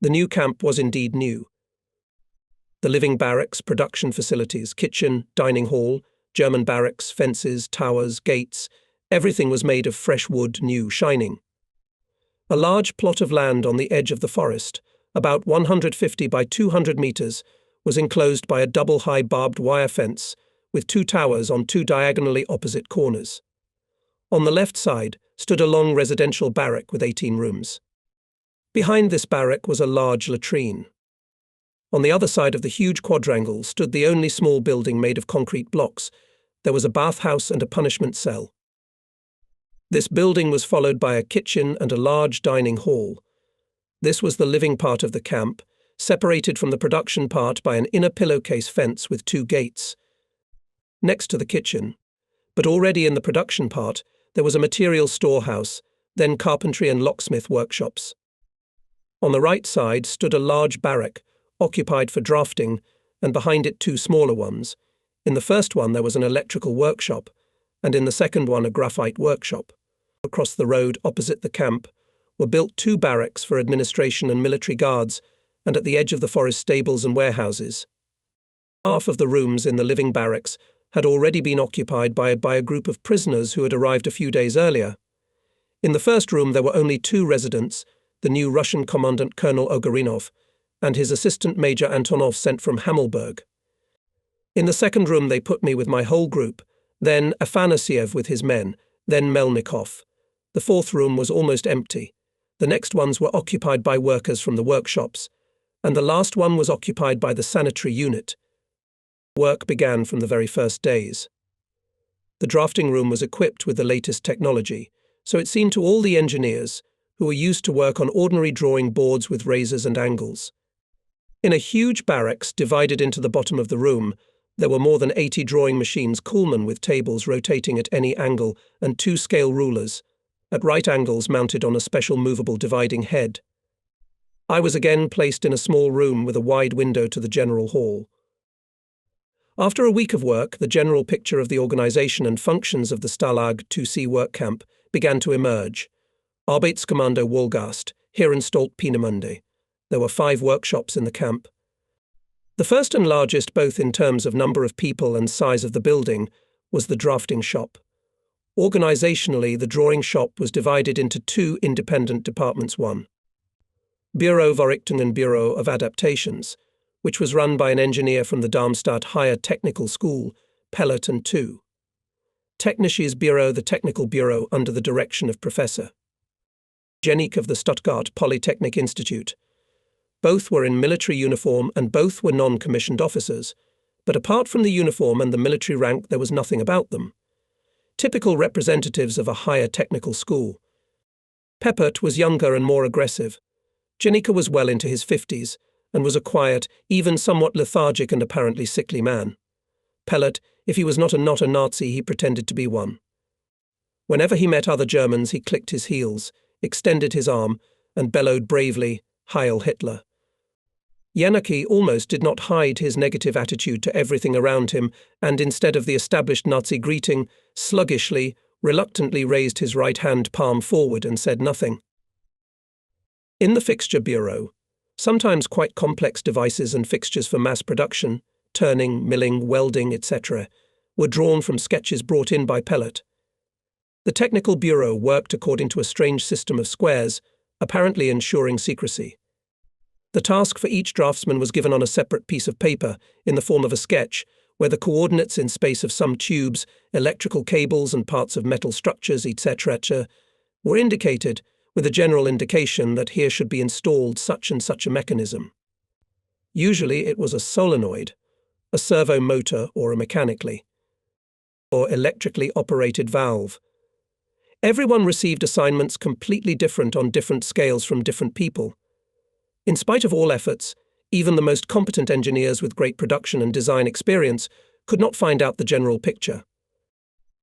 The new camp was indeed new. The living barracks, production facilities, kitchen, dining hall, German barracks, fences, towers, gates, everything was made of fresh wood, new, shining. A large plot of land on the edge of the forest, about 150 by 200 meters, was enclosed by a double-high barbed wire fence with 2 towers on 2 diagonally opposite corners. On the left side stood a long residential barrack with 18 rooms. Behind this barrack was a large latrine. On the other side of the huge quadrangle stood the only small building made of concrete blocks. There was a bathhouse and a punishment cell. This building was followed by a kitchen and a large dining hall. This was the living part of the camp, separated from the production part by an inner pillowcase fence with 2 gates. Next to the kitchen, but already in the production part, there was a material storehouse, then carpentry and locksmith workshops. On the right side stood a large barrack, occupied for drafting, and behind it 2 smaller ones. In the first one there was an electrical workshop, and in the second one a graphite workshop. Across the road opposite the camp were built 2 barracks for administration and military guards, and at the edge of the forest stables and warehouses. Half of the rooms in the living barracks had already been occupied by a group of prisoners who had arrived a few days earlier. In the first room there were only 2 residents, the new Russian commandant Colonel Ogarinov, and his assistant Major Antonov sent from Hammelburg. In the second room they put me with my whole group, then Afanasiev with his men, then Melnikov. The fourth room was almost empty. The next ones were occupied by workers from the workshops, and the last one was occupied by the sanitary unit. Work began from the very first days. The drafting room was equipped with the latest technology, so it seemed to all the engineers, who were used to work on ordinary drawing boards with razors and angles. In a huge barracks divided into the bottom of the room, there were more than 80 drawing machines Kuhlmann with tables rotating at any angle and 2 scale rulers, at right angles mounted on a special movable dividing head. I was again placed in a small room with a wide window to the general hall. After a week of work, the general picture of the organization and functions of the Stalag 2C work camp began to emerge. Arbeitskommando Wolgast, Herrenstolt Peenemünde. There were 5 workshops in the camp. The first and largest, both in terms of number of people and size of the building, was the drafting shop. Organizationally, the drawing shop was divided into 2 independent departments. 1. Bureau Vorrichtungen Bureau of Adaptations, which was run by an engineer from the Darmstadt Higher Technical School, Pellet, and 2. Technisches Bureau, the technical bureau under the direction of Professor Jenik of the Stuttgart Polytechnic Institute. Both were in military uniform and both were non-commissioned officers, but apart from the uniform and the military rank there was nothing about them. Typical representatives of a higher technical school. Peppert was younger and more aggressive. Jenika was well into his 50s and was a quiet, even somewhat lethargic and apparently sickly man. Pellet, if he was not a Nazi, he pretended to be one. Whenever he met other Germans, he clicked his heels, extended his arm, and bellowed bravely, "Heil Hitler." Janicki almost did not hide his negative attitude to everything around him, and instead of the established Nazi greeting, sluggishly, reluctantly raised his right hand palm forward and said nothing. In the fixture bureau, sometimes quite complex devices and fixtures for mass production, turning, milling, welding, etc., were drawn from sketches brought in by Pellet. The technical bureau worked according to a strange system of squares, apparently ensuring secrecy. The task for each draftsman was given on a separate piece of paper in the form of a sketch, where the coordinates in space of some tubes, electrical cables and parts of metal structures, etc., were indicated, with a general indication that here should be installed such and such a mechanism. Usually it was a solenoid, a servo motor or a mechanically, or electrically operated valve. Everyone received assignments completely different on different scales from different people. In spite of all efforts, even the most competent engineers with great production and design experience could not find out the general picture.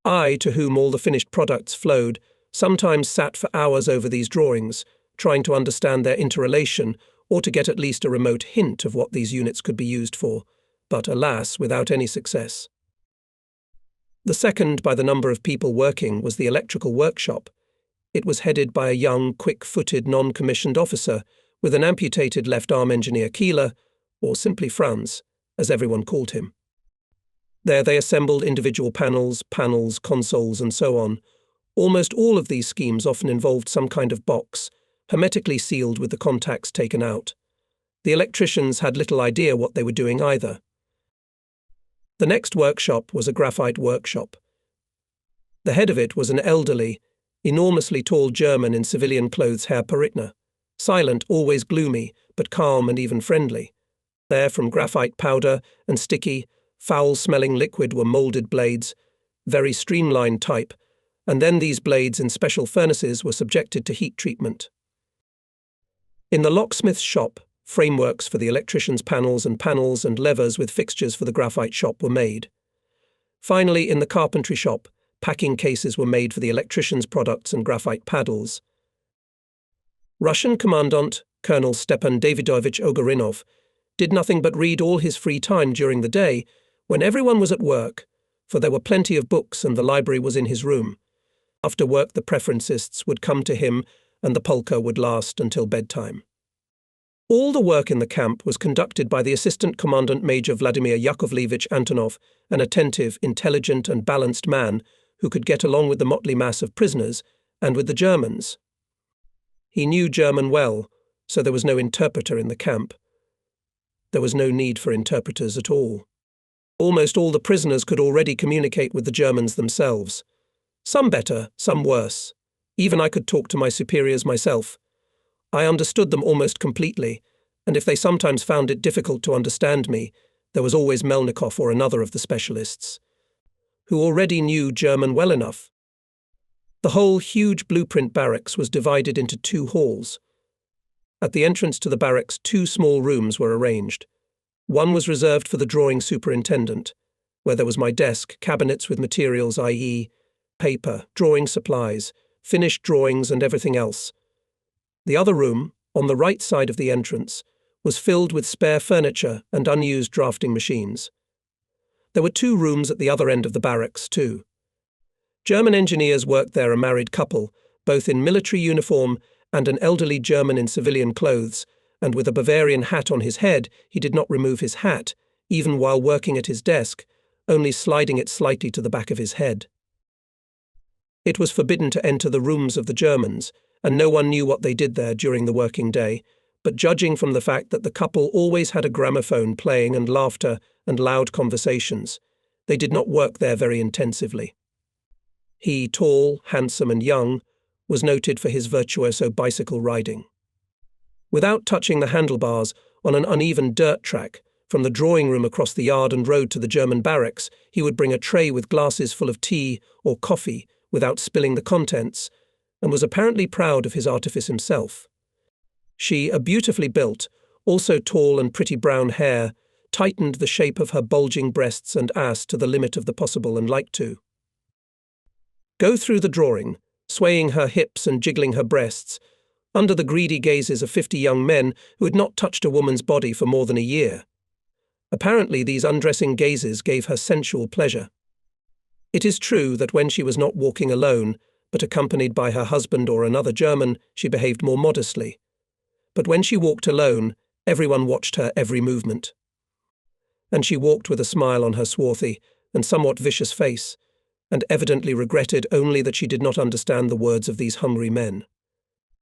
I, to whom all the finished products flowed, sometimes sat for hours over these drawings, trying to understand their interrelation or to get at least a remote hint of what these units could be used for, but alas, without any success. The second by the number of people working was the electrical workshop. It was headed by a young, quick-footed, non-commissioned officer with an amputated left arm engineer Keeler, or simply Franz, as everyone called him. There they assembled individual panels, consoles, and so on. Almost all of these schemes often involved some kind of box, hermetically sealed with the contacts taken out. The electricians had little idea what they were doing either. The next workshop was a graphite workshop. The head of it was an elderly, enormously tall German in civilian clothes, Herr Peritner. Silent, always gloomy, but calm and even friendly. There, from graphite powder and sticky, foul-smelling liquid were moulded blades, very streamlined type, and then these blades in special furnaces were subjected to heat treatment. In the locksmith's shop, frameworks for the electrician's panels and levers with fixtures for the graphite shop were made. Finally, in the carpentry shop, packing cases were made for the electrician's products and graphite paddles. Russian Commandant Colonel Stepan Davidovich Ogarinov did nothing but read all his free time during the day when everyone was at work, for there were plenty of books and the library was in his room. After work the preferencists would come to him and the polka would last until bedtime. All the work in the camp was conducted by the Assistant Commandant Major Vladimir Yakovlevich Antonov, an attentive, intelligent and balanced man who could get along with the motley mass of prisoners and with the Germans. He knew German well, so there was no interpreter in the camp. There was no need for interpreters at all. Almost all the prisoners could already communicate with the Germans themselves. Some better, some worse. Even I could talk to my superiors myself. I understood them almost completely, and if they sometimes found it difficult to understand me, there was always Melnikov or another of the specialists, who already knew German well enough. The whole huge blueprint barracks was divided into 2 halls. At the entrance to the barracks, 2 small rooms were arranged. One was reserved for the drawing superintendent, where there was my desk, cabinets with materials, i.e., paper, drawing supplies, finished drawings and everything else. The other room, on the right side of the entrance, was filled with spare furniture and unused drafting machines. There were 2 rooms at the other end of the barracks, too. German engineers worked there, a married couple, both in military uniform and an elderly German in civilian clothes, and with a Bavarian hat on his head. He did not remove his hat, even while working at his desk, only sliding it slightly to the back of his head. It was forbidden to enter the rooms of the Germans, and no one knew what they did there during the working day, but judging from the fact that the couple always had a gramophone playing and laughter and loud conversations, they did not work there very intensively. He, tall, handsome and young, was noted for his virtuoso bicycle riding. Without touching the handlebars, on an uneven dirt track, from the drawing room across the yard and road to the German barracks, he would bring a tray with glasses full of tea or coffee without spilling the contents, and was apparently proud of his artifice himself. She, a beautifully built, also tall and pretty brown hair, tightened the shape of her bulging breasts and ass to the limit of the possible and liked to go through the drawing, swaying her hips and jiggling her breasts, under the greedy gazes of 50 young men who had not touched a woman's body for more than a year. Apparently these undressing gazes gave her sensual pleasure. It is true that when she was not walking alone, but accompanied by her husband or another German, she behaved more modestly. But when she walked alone, everyone watched her every movement. And she walked with a smile on her swarthy and somewhat vicious face, and evidently regretted only that she did not understand the words of these hungry men.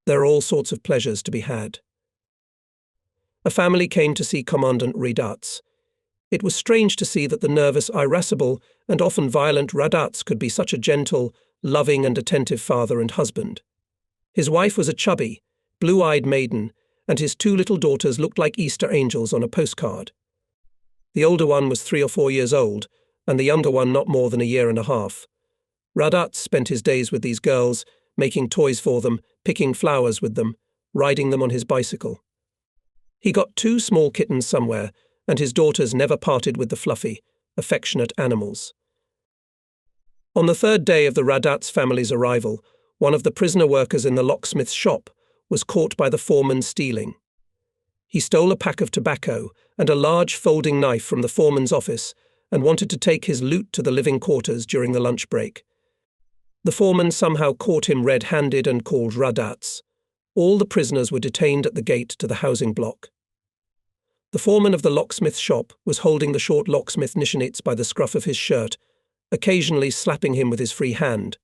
There are all sorts of pleasures to be had. A family came to see Commandant Radatz. It was strange to see that the nervous, irascible, and often violent Radatz could be such a gentle, loving and attentive father and husband. His wife was a chubby, blue-eyed maiden, and his 2 little daughters looked like Easter angels on a postcard. The older one was 3 or 4 years old, and the younger one not more than a year and a half. Radatz spent his days with these girls, making toys for them, picking flowers with them, riding them on his bicycle. He got 2 small kittens somewhere, and his daughters never parted with the fluffy, affectionate animals. On the 3rd day of the Radatz family's arrival, one of the prisoner workers in the locksmith's shop was caught by the foreman stealing. He stole a pack of tobacco and a large folding knife from the foreman's office and wanted to take his loot to the living quarters during the lunch break. The foreman somehow caught him red-handed and called Radatz. All the prisoners were detained at the gate to the housing block. The foreman of the locksmith shop was holding the short locksmith Nishinets by the scruff of his shirt, occasionally slapping him with his free hand.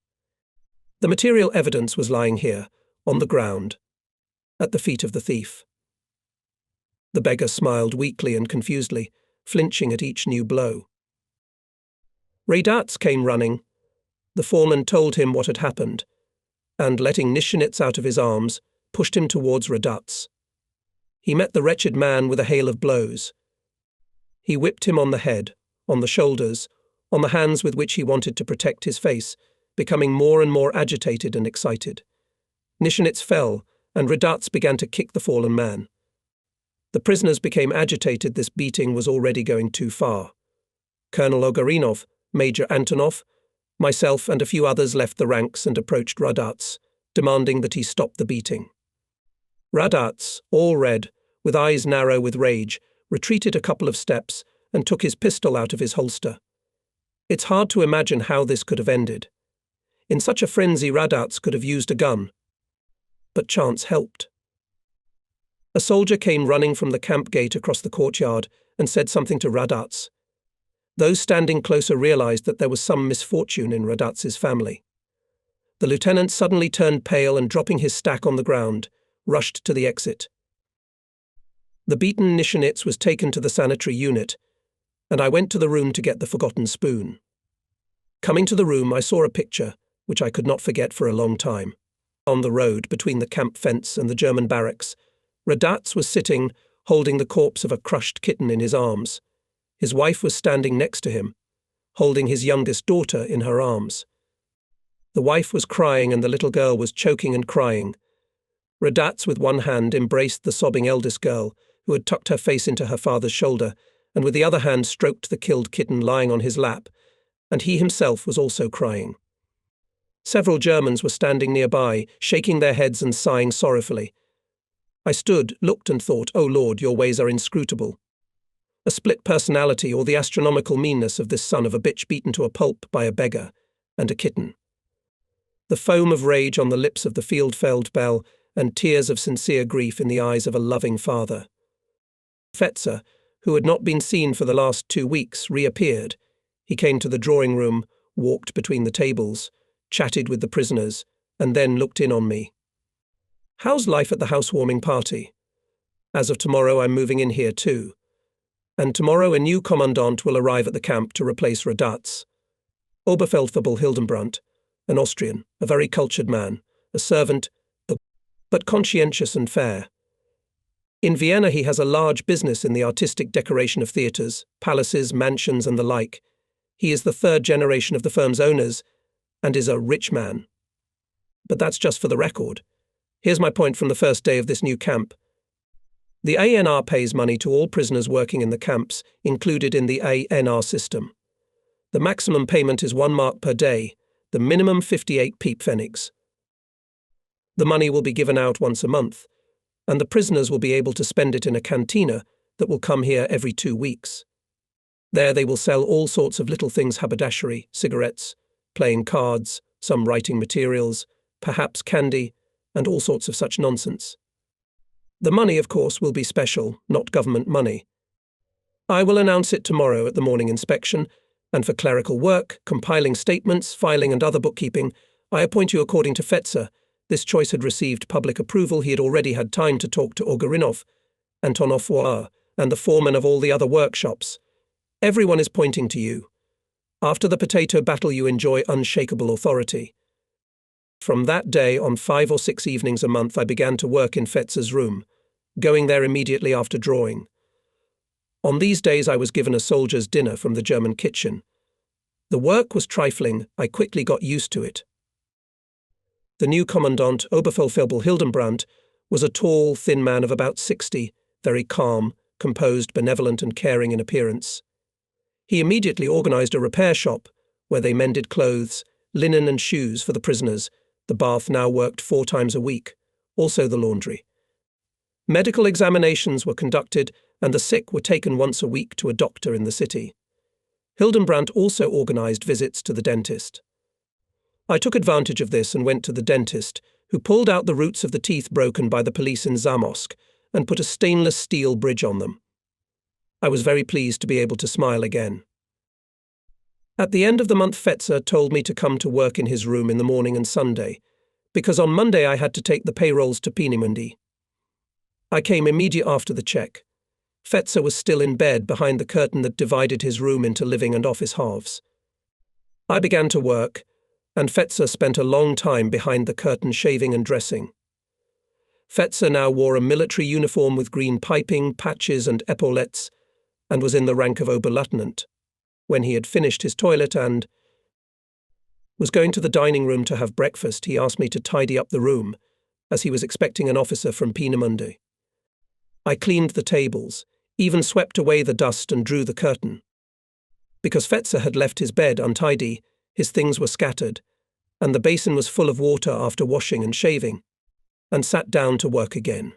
The material evidence was lying here, on the ground, at the feet of the thief. The beggar smiled weakly and confusedly, flinching at each new blow. Radatz came running. The foreman told him what had happened, and, letting Nishinets out of his arms, pushed him towards Radatz. He met the wretched man with a hail of blows. He whipped him on the head, on the shoulders, on the hands with which he wanted to protect his face, becoming more and more agitated and excited. Nishinets fell, and Radatz began to kick the fallen man. The prisoners became agitated. This beating was already going too far. Colonel Ogarinov, Major Antonov, myself and a few others left the ranks and approached Radatz, demanding that he stop the beating. Radatz, all red, with eyes narrow with rage, retreated a couple of steps and took his pistol out of his holster. It's hard to imagine how this could have ended. In such a frenzy, Radatz could have used a gun. But chance helped. A soldier came running from the camp gate across the courtyard and said something to Radatz. Those standing closer realized that there was some misfortune in Radatz's family. The lieutenant suddenly turned pale and, dropping his stack on the ground, rushed to the exit. The beaten Nishinets was taken to the sanitary unit, and I went to the room to get the forgotten spoon. Coming to the room, I saw a picture, which I could not forget for a long time. On the road, between the camp fence and the German barracks, Radatz was sitting, holding the corpse of a crushed kitten in his arms. His wife was standing next to him, holding his youngest daughter in her arms. The wife was crying and the little girl was choking and crying. Radatz, with one hand, embraced the sobbing eldest girl, who had tucked her face into her father's shoulder, and with the other hand stroked the killed kitten lying on his lap, and he himself was also crying. Several Germans were standing nearby, shaking their heads and sighing sorrowfully. I stood, looked and thought, "O Lord, your ways are inscrutable." A split personality, or the astronomical meanness of this son of a bitch beaten to a pulp by a beggar and a kitten. The foam of rage on the lips of the field-felled belle, and tears of sincere grief in the eyes of a loving father. Fetzer, who had not been seen for the last 2 weeks, reappeared. He came to the drawing room, walked between the tables, chatted with the prisoners, and then looked in on me. "How's life at the housewarming party? As of tomorrow, I'm moving in here too. And tomorrow a new commandant will arrive at the camp to replace Radatz. Oberfeldwebel Hildenbrandt, an Austrian, a very cultured man, a servant, but conscientious and fair. In Vienna he has a large business in the artistic decoration of theatres, palaces, mansions and the like. He is the 3rd generation of the firm's owners, and is a rich man. But that's just for the record. Here's my point from the first day of this new camp. The ANR pays money to all prisoners working in the camps, included in the ANR system. The maximum payment is 1 mark per day, the minimum 58 peepfennigs. The money will be given out once a month, and the prisoners will be able to spend it in a cantina that will come here every 2 weeks. There they will sell all sorts of little things: haberdashery, cigarettes, playing cards, some writing materials, perhaps candy, and all sorts of such nonsense. The money, of course, will be special, not government money. I will announce it tomorrow at the morning inspection, and for clerical work, compiling statements, filing and other bookkeeping, I appoint you according to Fetzer. This choice had received public approval. He had already had time to talk to Ogarinov, Antonov, and the foreman of all the other workshops. Everyone is pointing to you. After the potato battle you enjoy unshakable authority. From that day, on 5 or 6 evenings a month, I began to work in Fetzer's room, going there immediately after drawing. On these days I was given a soldier's dinner from the German kitchen. The work was trifling. I quickly got used to it. The new commandant, Oberfeldwebel Hildenbrandt, was a tall, thin man of about 60, very calm, composed, benevolent and caring in appearance. He immediately organized a repair shop, where they mended clothes, linen and shoes for the prisoners. The bath now worked 4 times a week, also the laundry. Medical examinations were conducted, and the sick were taken once a week to a doctor in the city. Hildenbrandt also organized visits to the dentist. I took advantage of this and went to the dentist who pulled out the roots of the teeth broken by the police in Zamosk and put a stainless steel bridge on them. I was very pleased to be able to smile again. At the end of the month, Fetzer told me to come to work in his room in the morning and Sunday, because on Monday I had to take the payrolls to Peenemünde. I came immediately after the check. Fetzer was still in bed behind the curtain that divided his room into living and office halves. I began to work, and Fetzer spent a long time behind the curtain shaving and dressing. Fetzer now wore a military uniform with green piping, patches and epaulettes, and was in the rank of Oberleutnant. When he had finished his toilet and was going to the dining room to have breakfast, he asked me to tidy up the room, as he was expecting an officer from Peenemünde. I cleaned the tables, even swept away the dust and drew the curtain. Because Fetzer had left his bed untidy, his things were scattered, and the basin was full of water after washing and shaving, and sat down to work again.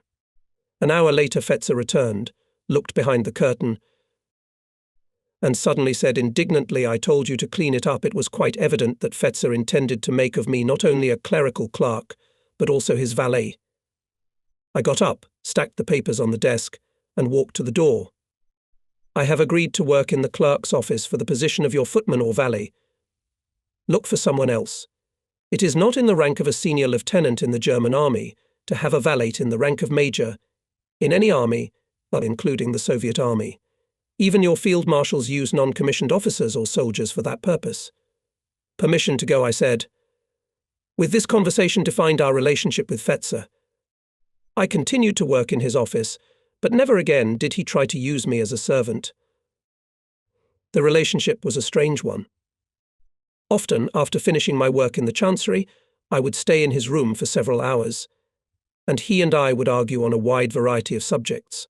An hour later Fetzer returned, looked behind the curtain, and suddenly said indignantly, "I told you to clean it up." It was quite evident that Fetzer intended to make of me not only a clerical clerk, but also his valet. I got up, stacked the papers on the desk, and walked to the door. "I have agreed to work in the clerk's office for the position of your footman or valet. Look for someone else. It is not in the rank of a senior lieutenant in the German army to have a valet in the rank of major in any army, including the Soviet army. Even your field marshals use non-commissioned officers or soldiers for that purpose." "Permission to go," I said. With this conversation defined our relationship with Fetzer. I continued to work in his office, but never again did he try to use me as a servant. The relationship was a strange one. Often, after finishing my work in the Chancery, I would stay in his room for several hours, and he and I would argue on a wide variety of subjects.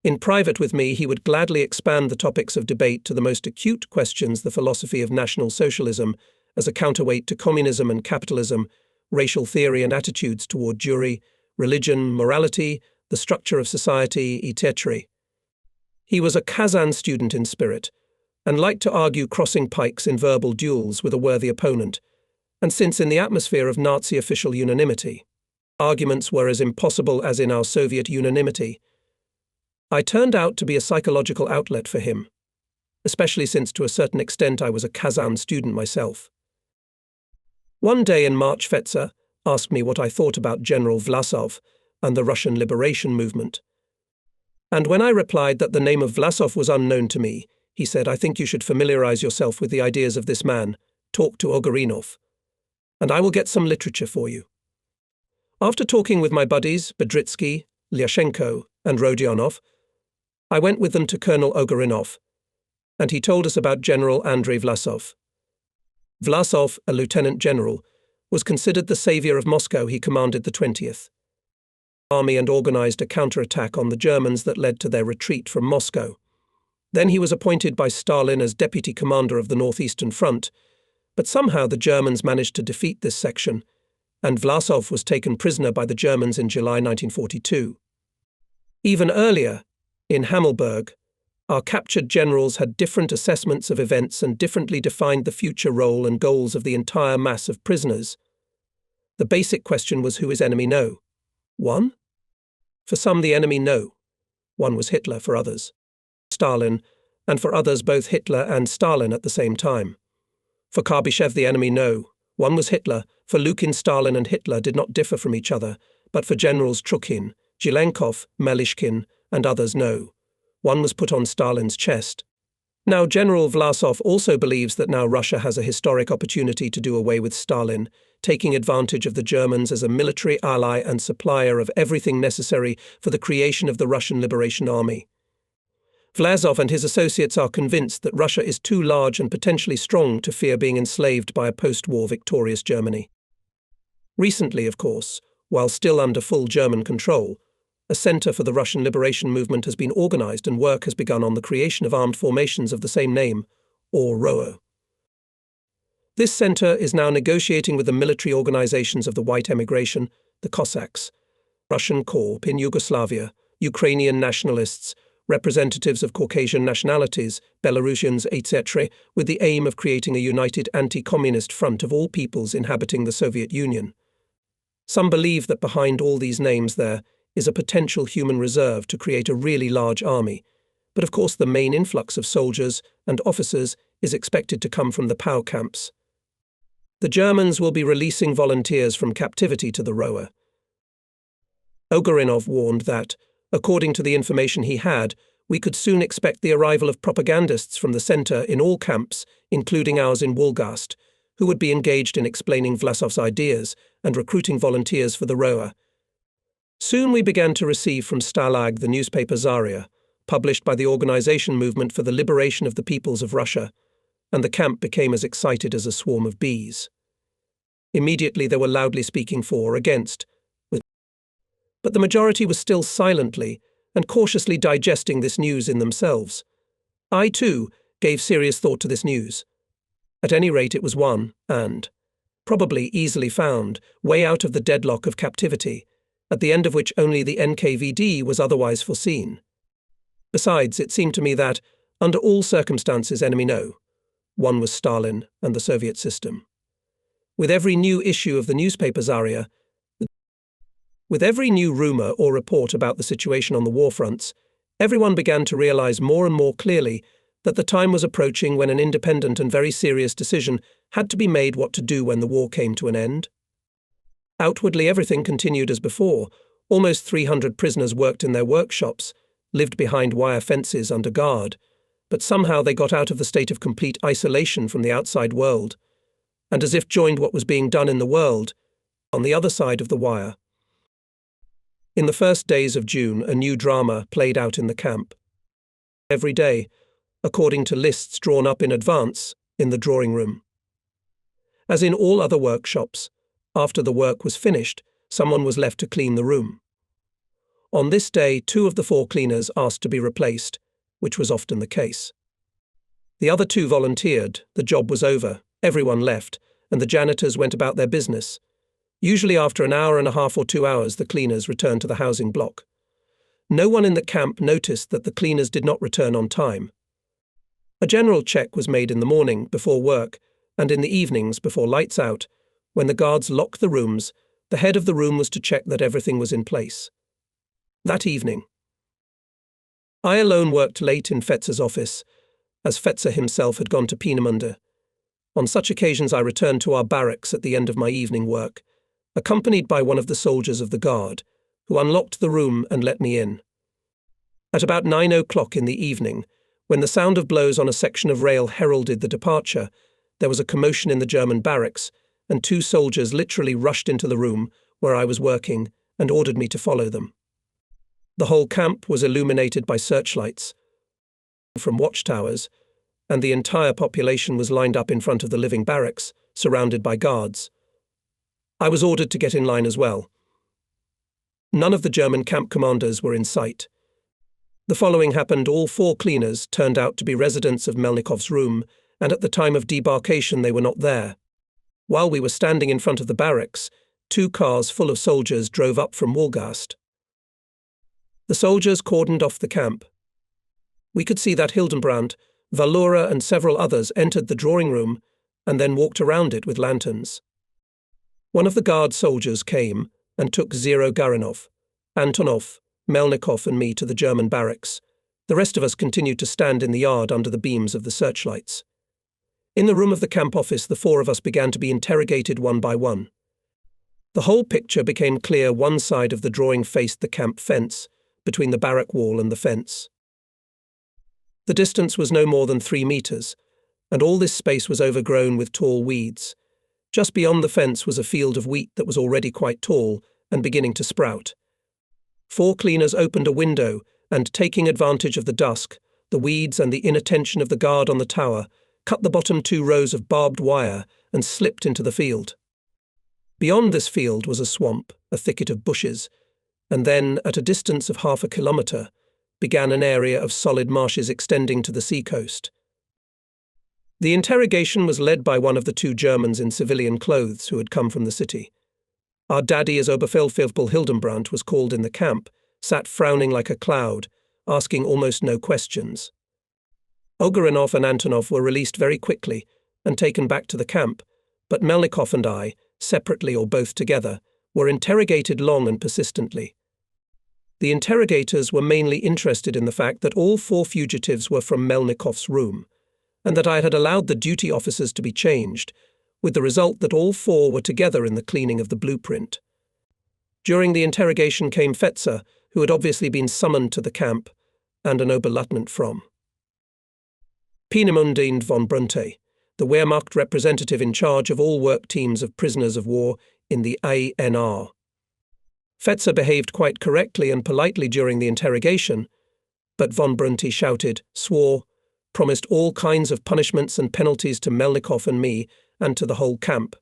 In private with me, he would gladly expand the topics of debate to the most acute questions: the philosophy of National Socialism as a counterweight to communism and capitalism, racial theory and attitudes toward Jewry, religion, morality, the structure of society, etc. He was a Kazan student in spirit, and liked to argue crossing pikes in verbal duels with a worthy opponent, and since in the atmosphere of Nazi official unanimity, arguments were as impossible as in our Soviet unanimity, I turned out to be a psychological outlet for him, especially since to a certain extent I was a Kazan student myself. One day in March, Fetzer asked me what I thought about General Vlasov and the Russian liberation movement. And when I replied that the name of Vlasov was unknown to me, he said, "I think you should familiarize yourself with the ideas of this man. Talk to Ogarinov, and I will get some literature for you." After talking with my buddies, Bedritsky, Lyashenko, and Rodionov, I went with them to Colonel Ogarinov, and he told us about General Andrei Vlasov. Vlasov, a lieutenant general, was considered the savior of Moscow. He commanded the 20th Army and organized a counterattack on the Germans that led to their retreat from Moscow. Then he was appointed by Stalin as deputy commander of the Northeastern Front, but somehow the Germans managed to defeat this section, and Vlasov was taken prisoner by the Germans in July 1942. Even earlier, in Hammelburg, our captured generals had different assessments of events and differently defined the future role and goals of the entire mass of prisoners. The basic question was, who is enemy no? One? For some, the enemy no. One was Hitler, for others Stalin, and for others both Hitler and Stalin at the same time. For Karbyshev, the enemy no. One was Hitler. For Lukin, Stalin and Hitler did not differ from each other, but for generals Trukhin, Zhelenkov, Melishkin, and others no. One was put on Stalin's chest. Now General Vlasov also believes that now Russia has a historic opportunity to do away with Stalin, taking advantage of the Germans as a military ally and supplier of everything necessary for the creation of the Russian Liberation Army. Vlasov and his associates are convinced that Russia is too large and potentially strong to fear being enslaved by a post-war victorious Germany. Recently, of course, while still under full German control, a center for the Russian liberation movement has been organized and work has begun on the creation of armed formations of the same name, or ROO. This center is now negotiating with the military organizations of the White Emigration, the Cossacks, Russian Corps in Yugoslavia, Ukrainian nationalists, representatives of Caucasian nationalities, Belarusians, etc., with the aim of creating a united anti-communist front of all peoples inhabiting the Soviet Union. Some believe that behind all these names there is a potential human reserve to create a really large army, but of course the main influx of soldiers and officers is expected to come from the POW camps. The Germans will be releasing volunteers from captivity to the Roa. Ogarinov warned that, according to the information he had, we could soon expect the arrival of propagandists from the centre in all camps, including ours in Wolgast, who would be engaged in explaining Vlasov's ideas and recruiting volunteers for the Roa. Soon we began to receive from Stalag the newspaper Zarya, published by the Organization Movement for the Liberation of the Peoples of Russia, and the camp became as excited as a swarm of bees. Immediately they were loudly speaking for or against, but the majority was still silently and cautiously digesting this news in themselves. I, too, gave serious thought to this news. At any rate, it was one, and probably easily found, way out of the deadlock of captivity, at the end of which only the NKVD was otherwise foreseen. Besides, it seemed to me that, under all circumstances, enemy no. One was Stalin and the Soviet system. With every new issue of the newspaper Zarya, with every new rumour or report about the situation on the war fronts, everyone began to realise more and more clearly that the time was approaching when an independent and very serious decision had to be made what to do when the war came to an end. Outwardly everything continued as before. Almost 300 prisoners worked in their workshops, lived behind wire fences under guard, but somehow they got out of the state of complete isolation from the outside world, and as if joined what was being done in the world, on the other side of the wire. In the first days of June, a new drama played out in the camp. Every day, according to lists drawn up in advance, in the drawing room. As in all other workshops, after the work was finished, someone was left to clean the room. On this day, 2 of the 4 cleaners asked to be replaced, which was often the case. The other 2 volunteered, the job was over, everyone left, and the janitors went about their business. Usually after an hour and a half or 2 hours, the cleaners returned to the housing block. No one in the camp noticed that the cleaners did not return on time. A general check was made in the morning, before work, and in the evenings, before lights out. When the guards locked the rooms, the head of the room was to check that everything was in place. That evening, I alone worked late in Fetzer's office, as Fetzer himself had gone to Peenemünde. On such occasions I returned to our barracks at the end of my evening work, accompanied by one of the soldiers of the guard, who unlocked the room and let me in. At about 9 o'clock in the evening, when the sound of blows on a section of rail heralded the departure, there was a commotion in the German barracks, and 2 soldiers literally rushed into the room where I was working and ordered me to follow them. The whole camp was illuminated by searchlights from watchtowers, and the entire population was lined up in front of the living barracks, surrounded by guards. I was ordered to get in line as well. None of the German camp commanders were in sight. The following happened: all 4 cleaners turned out to be residents of Melnikov's room, and at the time of debarkation they were not there. While we were standing in front of the barracks, 2 cars full of soldiers drove up from Wolgast. The soldiers cordoned off the camp. We could see that Hildenbrandt, Valura and several others entered the drawing room and then walked around it with lanterns. One of the guard soldiers came and took Zero Garanov, Antonov, Melnikov and me to the German barracks. The rest of us continued to stand in the yard under the beams of the searchlights. In the room of the camp office, the 4 of us began to be interrogated one by one. The whole picture became clear. One side of the drawing faced the camp fence, between the barrack wall and the fence. The distance was no more than 3 meters, and all this space was overgrown with tall weeds. Just beyond the fence was a field of wheat that was already quite tall and beginning to sprout. 4 cleaners opened a window and, taking advantage of the dusk, the weeds and the inattention of the guard on the tower, cut the bottom 2 rows of barbed wire and slipped into the field. Beyond this field was a swamp, a thicket of bushes, and then, at a distance of half a kilometre, began an area of solid marshes extending to the seacoast. The interrogation was led by one of the 2 Germans in civilian clothes who had come from the city. Our daddy, as Oberfeldwebel Hildenbrandt was called in the camp, sat frowning like a cloud, asking almost no questions. Ogarinov and Antonov were released very quickly and taken back to the camp, but Melnikov and I, separately or both together, were interrogated long and persistently. The interrogators were mainly interested in the fact that all 4 fugitives were from Melnikov's room, and that I had allowed the duty officers to be changed, with the result that all 4 were together in the cleaning of the blueprint. During the interrogation came Fetzer, who had obviously been summoned to the camp, and an Oberleutnant from Peenemünde von Brunte, the Wehrmacht representative in charge of all work teams of prisoners of war in the ANR. Fetzer behaved quite correctly and politely during the interrogation, but von Brunte shouted, swore, promised all kinds of punishments and penalties to Melnikov and me and to the whole camp.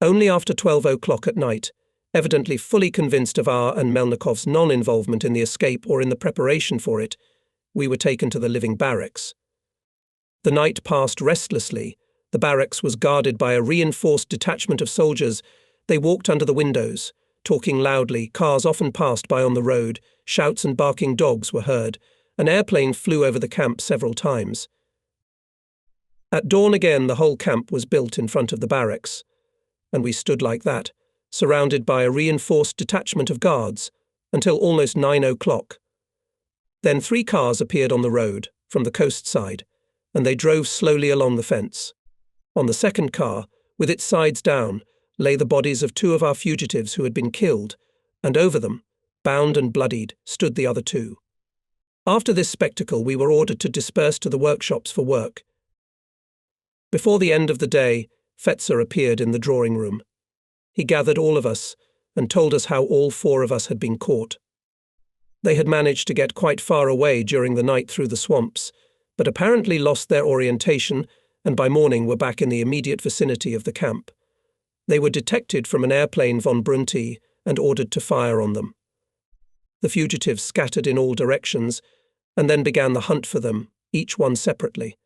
Only after 12 o'clock at night, evidently fully convinced of our and Melnikov's non-involvement in the escape or in the preparation for it, we were taken to the living barracks. The night passed restlessly. The barracks was guarded by a reinforced detachment of soldiers. They walked under the windows, talking loudly. Cars often passed by on the road. Shouts and barking dogs were heard. An airplane flew over the camp several times. At dawn again, the whole camp was built in front of the barracks, and we stood like that, surrounded by a reinforced detachment of guards, until almost 9 o'clock. Then 3 cars appeared on the road, from the coast side, and they drove slowly along the fence. On the second car, with its sides down, lay the bodies of 2 of our fugitives who had been killed, and over them, bound and bloodied, stood the other 2. After this spectacle, we were ordered to disperse to the workshops for work. Before the end of the day, Fetzer appeared in the drawing room. He gathered all of us and told us how all 4 of us had been caught. They had managed to get quite far away during the night through the swamps, but apparently lost their orientation and by morning were back in the immediate vicinity of the camp. They were detected from an airplane von Brunte and ordered to fire on them. The fugitives scattered in all directions and then began the hunt for them, each one separately.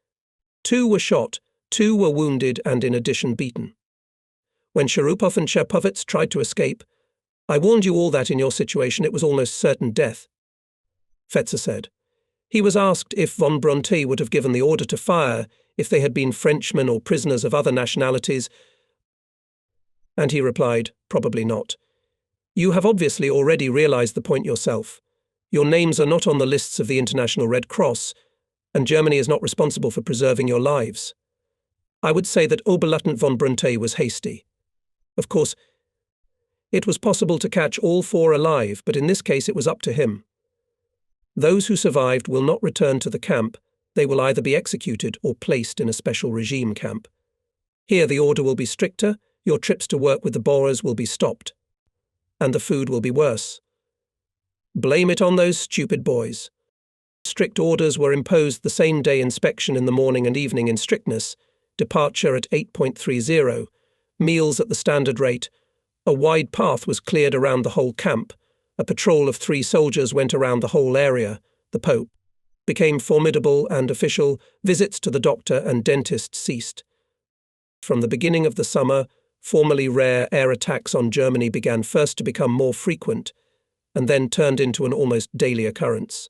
2 were shot, 2 were wounded and in addition beaten. When Sharupov and Cherpovets tried to escape, I warned you all that in your situation it was almost certain death. Fetzer said. He was asked if von Brunte would have given the order to fire if they had been Frenchmen or prisoners of other nationalities, and he replied, probably not. You have obviously already realized the point yourself. Your names are not on the lists of the International Red Cross, and Germany is not responsible for preserving your lives. I would say that Oberleutnant von Brunte was hasty. Of course, it was possible to catch all 4 alive, but in this case it was up to him. Those who survived will not return to the camp. They will either be executed or placed in a special regime camp. Here the order will be stricter, your trips to work with the Boers will be stopped, and the food will be worse. Blame it on those stupid boys. Strict orders were imposed the same day, inspection in the morning and evening in strictness, departure at 8.30, meals at the standard rate. A wide path was cleared around the whole camp. A patrol of 3 soldiers went around the whole area. The Pope became formidable and official. Visits to the doctor and dentist ceased. From the beginning of the summer, formerly rare air attacks on Germany began first to become more frequent, and then turned into an almost daily occurrence.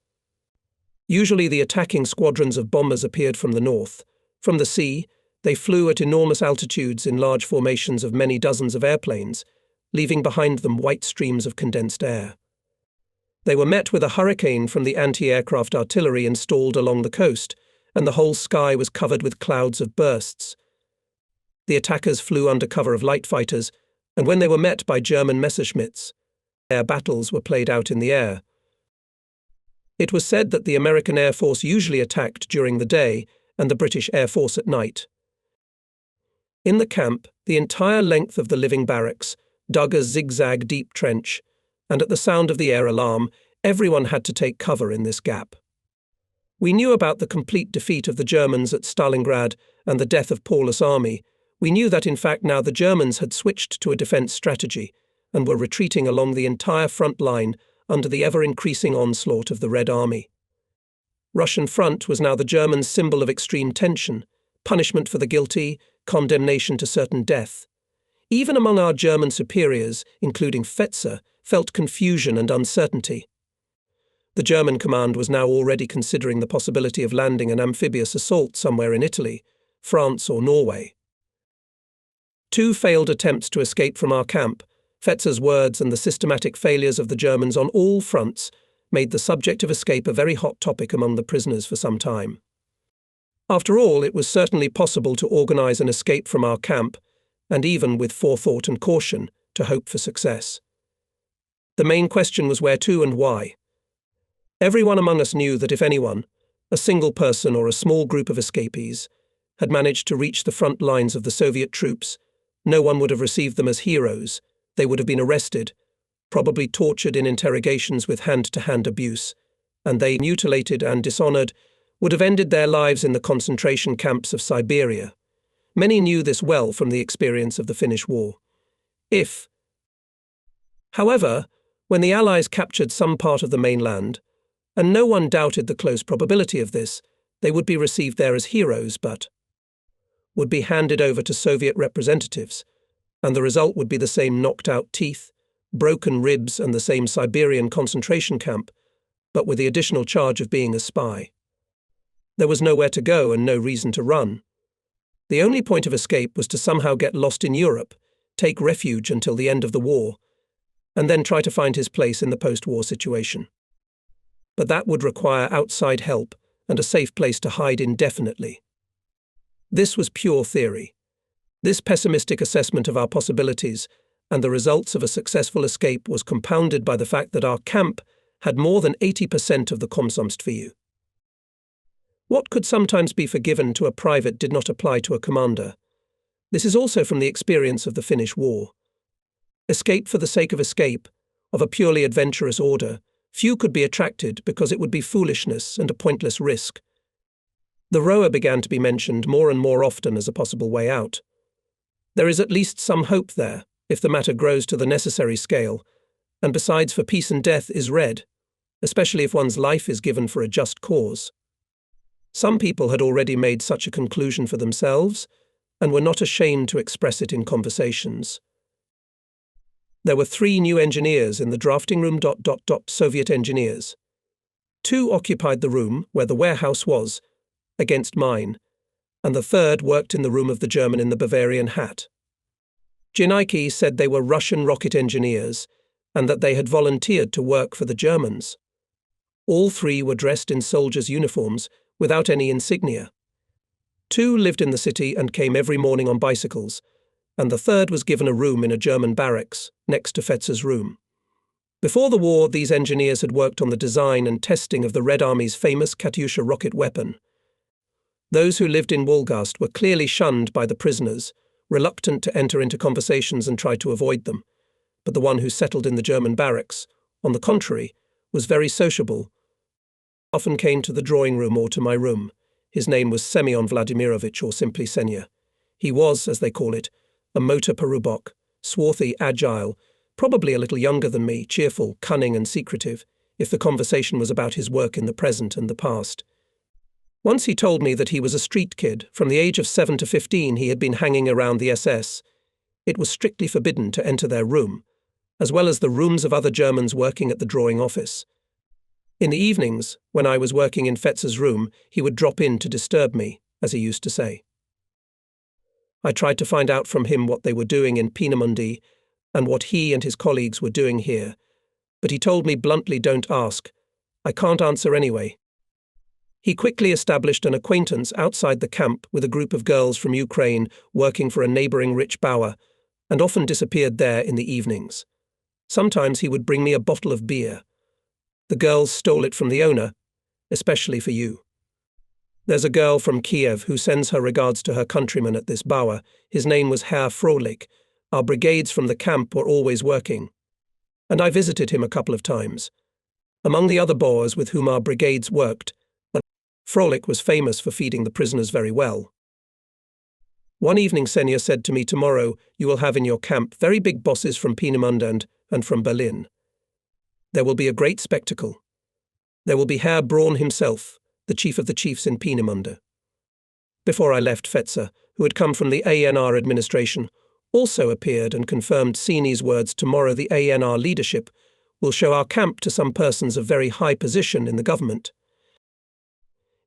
Usually the attacking squadrons of bombers appeared from the north. From the sea, they flew at enormous altitudes in large formations of many dozens of airplanes, leaving behind them white streams of condensed air. They were met with a hurricane from the anti-aircraft artillery installed along the coast, and the whole sky was covered with clouds of bursts. The attackers flew under cover of light fighters, and when they were met by German Messerschmitts, air battles were played out in the air. It was said that the American Air Force usually attacked during the day and the British Air Force at night. In the camp, the entire length of the living barracks dug a zigzag deep trench, and at the sound of the air alarm, everyone had to take cover in this gap. We knew about the complete defeat of the Germans at Stalingrad and the death of Paulus' army. We knew that in fact now the Germans had switched to a defence strategy and were retreating along the entire front line under the ever-increasing onslaught of the Red Army. Russian front was now the Germans' symbol of extreme tension, punishment for the guilty, condemnation to certain death. Even among our German superiors, including Fetzer, felt confusion and uncertainty. The German command was now already considering the possibility of landing an amphibious assault somewhere in Italy, France or Norway. 2 failed attempts to escape from our camp, Fetzer's words and the systematic failures of the Germans on all fronts made the subject of escape a very hot topic among the prisoners for some time. After all, it was certainly possible to organize an escape from our camp, and even with forethought and caution, to hope for success. The main question was where to and why. Everyone among us knew that if anyone, a single person or a small group of escapees, had managed to reach the front lines of the Soviet troops, no one would have received them as heroes. They would have been arrested, probably tortured in interrogations with hand-to-hand abuse, and they, mutilated and dishonored, would have ended their lives in the concentration camps of Siberia. Many knew this well from the experience of the Finnish War. However, when the Allies captured some part of the mainland, and no one doubted the close probability of this, they would be received there as heroes, but would be handed over to Soviet representatives, and the result would be the same knocked-out teeth, broken ribs and the same Siberian concentration camp, but with the additional charge of being a spy. There was nowhere to go and no reason to run. The only point of escape was to somehow get lost in Europe, take refuge until the end of the war, and then try to find his place in the post-war situation. But that would require outside help and a safe place to hide indefinitely. This was pure theory. This pessimistic assessment of our possibilities and the results of a successful escape was compounded by the fact that our camp had more than 80% of the Komsomstview. What could sometimes be forgiven to a private did not apply to a commander. This is also from the experience of the Finnish War. Escape for the sake of escape, of a purely adventurous order, few could be attracted because it would be foolishness and a pointless risk. The rower began to be mentioned more and more often as a possible way out. There is at least some hope there, if the matter grows to the necessary scale, and besides, for peace and death is red, especially if one's life is given for a just cause. Some people had already made such a conclusion for themselves, and were not ashamed to express it in conversations. There were 3 new engineers in the drafting room. Soviet engineers. 2 occupied the room where the warehouse was, against mine, and the 3rd worked in the room of the German in the Bavarian hat. Jinaiki said they were Russian rocket engineers, and that they had volunteered to work for the Germans. All 3 were dressed in soldiers' uniforms, without any insignia. 2 lived in the city and came every morning on bicycles, and the 3rd was given a room in a German barracks, next to Fetzer's room. Before the war, these engineers had worked on the design and testing of the Red Army's famous Katyusha rocket weapon. Those who lived in Wolgast were clearly shunned by the prisoners, reluctant to enter into conversations and try to avoid them. But the one who settled in the German barracks, on the contrary, was very sociable. Often came to the drawing room or to my room. His name was Semyon Vladimirovich, or simply Senya. He was, as they call it, a motor Perubok, swarthy, agile, probably a little younger than me, cheerful, cunning and secretive, if the conversation was about his work in the present and the past. Once he told me that he was a street kid. From the age of 7 to 15 he had been hanging around the SS. It was strictly forbidden to enter their room, as well as the rooms of other Germans working at the drawing office. In the evenings, when I was working in Fetzer's room, he would drop in to disturb me, as he used to say. I tried to find out from him what they were doing in Peenemünde and what he and his colleagues were doing here, but he told me bluntly, "Don't ask. I can't answer anyway." He quickly established an acquaintance outside the camp with a group of girls from Ukraine working for a neighboring rich Bauer, and often disappeared there in the evenings. Sometimes he would bring me a bottle of beer. The girls stole it from the owner, especially for you. There's a girl from Kiev who sends her regards to her countryman at this Bauer. His name was Herr Frohlich. Our brigades from the camp were always working, and I visited him a couple of times. Among the other Boers with whom our brigades worked, Frohlich was famous for feeding the prisoners very well. One evening Senya said to me, "Tomorrow you will have in your camp very big bosses from Peenemünde and from Berlin. There will be a great spectacle. There will be Herr Braun himself, the chief of the chiefs in Peenemünde." Before I left, Fetzer, who had come from the ANR administration, also appeared and confirmed Sini's words, "Tomorrow the ANR leadership will show our camp to some persons of very high position in the government."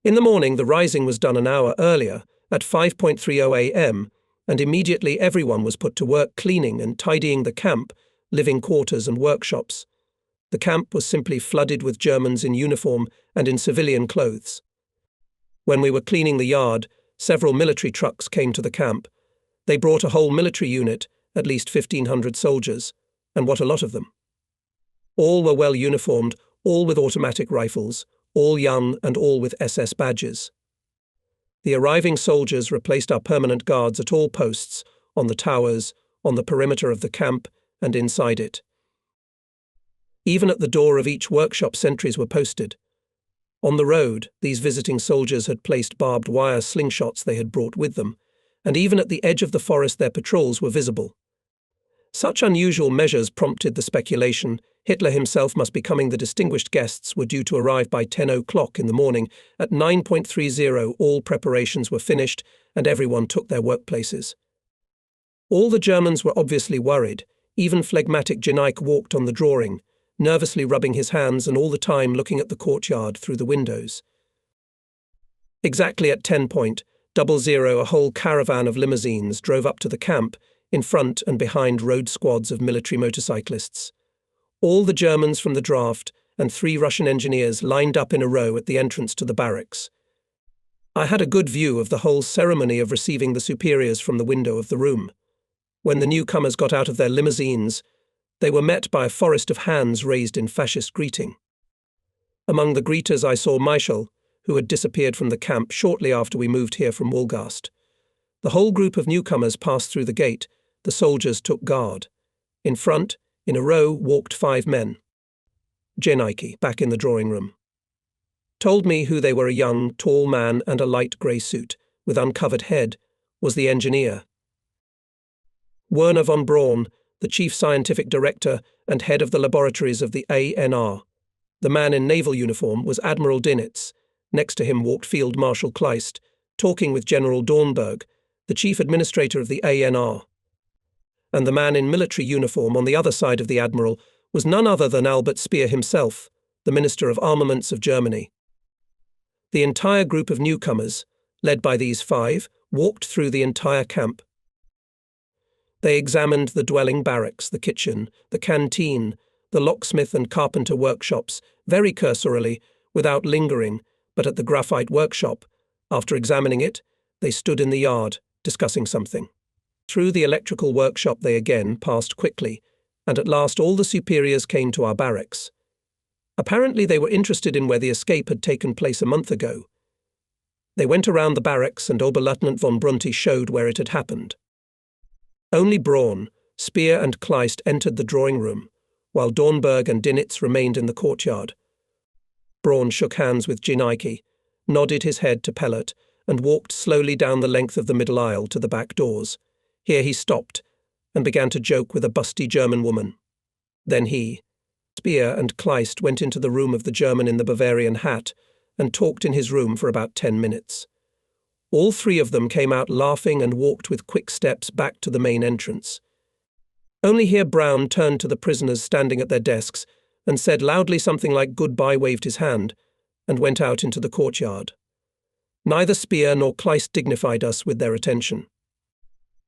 In the morning the rising was done an hour earlier, at 5:30 a.m., and immediately everyone was put to work cleaning and tidying the camp living quarters and workshops. The camp was simply flooded with Germans in uniform and in civilian clothes. When we were cleaning the yard, several military trucks came to the camp. They brought a whole military unit, at least 1,500 soldiers, and what a lot of them. All were well uniformed, all with automatic rifles, all young and all with SS badges. The arriving soldiers replaced our permanent guards at all posts, on the towers, on the perimeter of the camp, and inside it. Even at the door of each workshop sentries were posted. On the road, these visiting soldiers had placed barbed wire slingshots they had brought with them, and even at the edge of the forest their patrols were visible. Such unusual measures prompted the speculation Hitler himself must be coming. The distinguished guests were due to arrive by 10 o'clock in the morning. At 9:30 all preparations were finished and everyone took their workplaces. All the Germans were obviously worried. Even phlegmatic Geneik walked on the drawing, nervously rubbing his hands and all the time looking at the courtyard through the windows. Exactly at 10:00, a whole caravan of limousines drove up to the camp. In front and behind rode squads of military motorcyclists. All the Germans from the draft and 3 Russian engineers lined up in a row at the entrance to the barracks. I had a good view of the whole ceremony of receiving the superiors from the window of the room. When the newcomers got out of their limousines, they were met by a forest of hands raised in fascist greeting. Among the greeters I saw Michael, who had disappeared from the camp shortly after we moved here from Wolgast. The whole group of newcomers passed through the gate. The soldiers took guard. In front, in a row, walked 5 men. Geneik, back in the drawing room, told me who they were. A young, tall man and a light grey suit, with uncovered head, was the engineer. Werner von Braun, the chief scientific director and head of the laboratories of the ANR. The man in naval uniform was Admiral Dinitz. Next to him walked Field Marshal Kleist, talking with General Dornberg, the chief administrator of the ANR. And the man in military uniform on the other side of the admiral was none other than Albert Speer himself, the Minister of Armaments of Germany. The entire group of newcomers, led by these 5, walked through the entire camp. They examined the dwelling barracks, the kitchen, the canteen, the locksmith and carpenter workshops, very cursorily, without lingering, but at the graphite workshop, after examining it, they stood in the yard, discussing something. Through the electrical workshop they again passed quickly, and at last all the superiors came to our barracks. Apparently they were interested in where the escape had taken place a month ago. They went around the barracks and Oberleutnant von Brunti showed where it had happened. Only Braun, Speer and Kleist entered the drawing room, while Dornberg and Dinitz remained in the courtyard. Braun shook hands with Geneik, nodded his head to Pellert, and walked slowly down the length of the middle aisle to the back doors. Here he stopped and began to joke with a busty German woman. Then he, Speer and Kleist went into the room of the German in the Bavarian hat and talked in his room for about 10 minutes. All 3 of them came out laughing and walked with quick steps back to the main entrance. Only here Braun turned to the prisoners standing at their desks and said loudly something like goodbye, waved his hand, and went out into the courtyard. Neither Speer nor Kleist dignified us with their attention.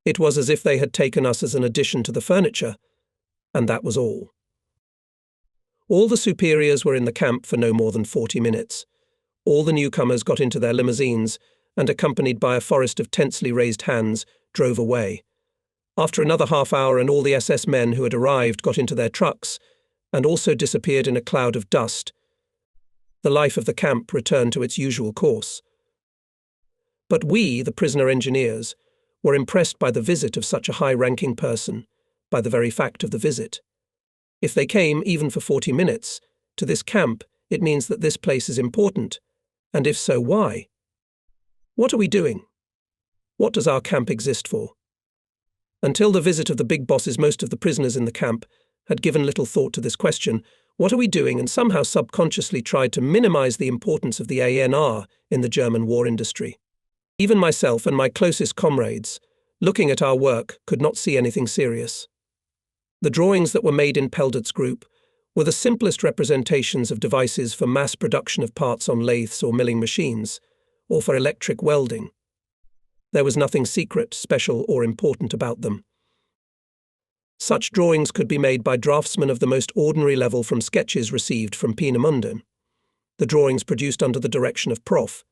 It was as if they had taken us as an addition to the furniture, and that was all. All the superiors were in the camp for no more than 40 minutes. All the newcomers got into their limousines and, accompanied by a forest of tensely raised hands, drove away. After another half hour and all the SS men who had arrived got into their trucks and also disappeared in a cloud of dust, the life of the camp returned to its usual course. But we, the prisoner engineers, were impressed by the visit of such a high-ranking person, by the very fact of the visit. If they came, even for 40 minutes, to this camp, it means that this place is important, and if so, why? What are we doing? What does our camp exist for? Until the visit of the big bosses, most of the prisoners in the camp had given little thought to this question. What are we doing? And somehow subconsciously tried to minimize the importance of the ANR in the German war industry. Even myself and my closest comrades, looking at our work, could not see anything serious. The drawings that were made in Peldert's group were the simplest representations of devices for mass production of parts on lathes or milling machines, or for electric welding. There was nothing secret, special, or important about them. Such drawings could be made by draftsmen of the most ordinary level from sketches received from Peenemünde. The drawings produced under the direction of Prof.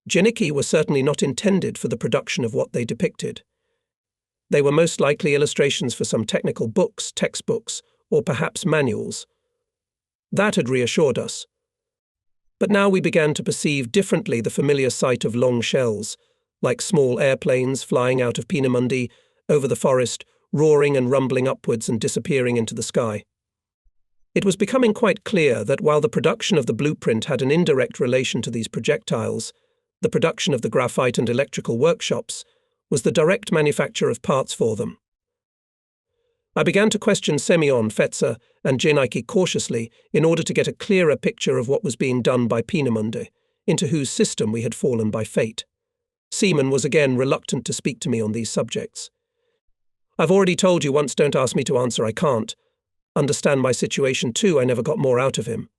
Janicki were certainly not intended for the production of what they depicted. They were most likely illustrations for some technical books, textbooks, or perhaps manuals. That had reassured us. But now we began to perceive differently the familiar sight of long shells, like small airplanes flying out of Peenemünde over the forest, roaring and rumbling upwards and disappearing into the sky. It was becoming quite clear that while the production of the blueprint had an indirect relation to these projectiles, the production of the graphite and electrical workshops was the direct manufacture of parts for them. I began to question Semyon, Fetzer, and Janicki cautiously in order to get a clearer picture of what was being done by Peenemünde, into whose system we had fallen by fate. Seaman was again reluctant to speak to me on these subjects. "I've already told you once, don't ask me to answer, I can't. Understand my situation too, I never got more out of him."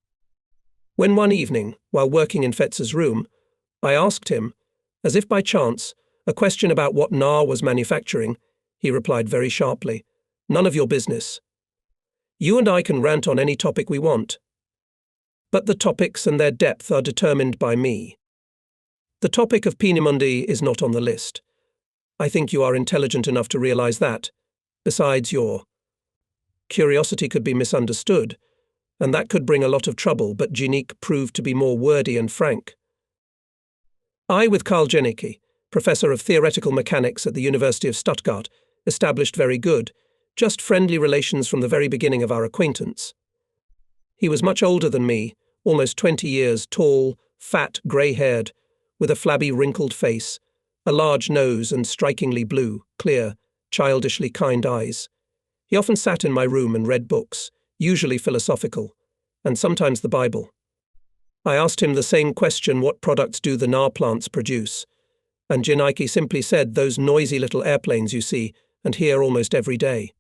When one evening, while working in Fetzer's room, I asked him, as if by chance, a question about what Na was manufacturing, he replied very sharply, "None of your business. You and I can rant on any topic we want. But the topics and their depth are determined by me. The topic of Peenemünde is not on the list. I think you are intelligent enough to realize that. Besides, your curiosity could be misunderstood, and that could bring a lot of trouble, but Janicki proved to be more wordy and frank. I, with Karl Janicki, professor of theoretical mechanics at the University of Stuttgart, established very good, just friendly relations from the very beginning of our acquaintance. He was much older than me, almost 20 years, tall, fat, grey-haired, with a flabby, wrinkled face, a large nose and strikingly blue, clear, childishly kind eyes. He often sat in my room and read books, usually philosophical, and sometimes the Bible. I asked him the same question, what products do the Na plants produce? And Janicki simply said, those noisy little airplanes you see and hear almost every day.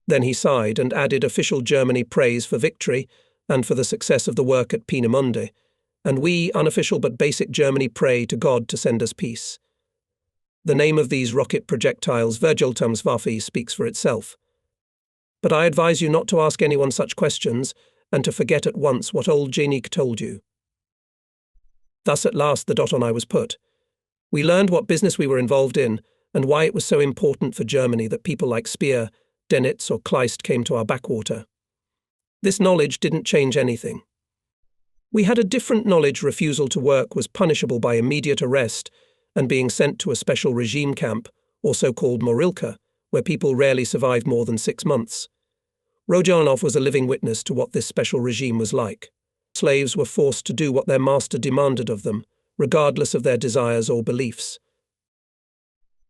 Then he sighed and added official Germany praise for victory and for the success of the work at Peenemünde, and we, unofficial but basic Germany, pray to God to send us peace. The name of these rocket projectiles, Vergeltumswaffe, speaks for itself. But I advise you not to ask anyone such questions and to forget at once what old Janicki told you. Thus at last the dot on I was put. We learned what business we were involved in and why it was so important for Germany that people like Speer, Dönitz or Kleist came to our backwater. This knowledge didn't change anything. We had a different knowledge refusal to work was punishable by immediate arrest and being sent to a special regime camp, or so-called Morilka, where people rarely survived more than 6 months. Rodionov was a living witness to what this special regime was like. Slaves were forced to do what their master demanded of them, regardless of their desires or beliefs.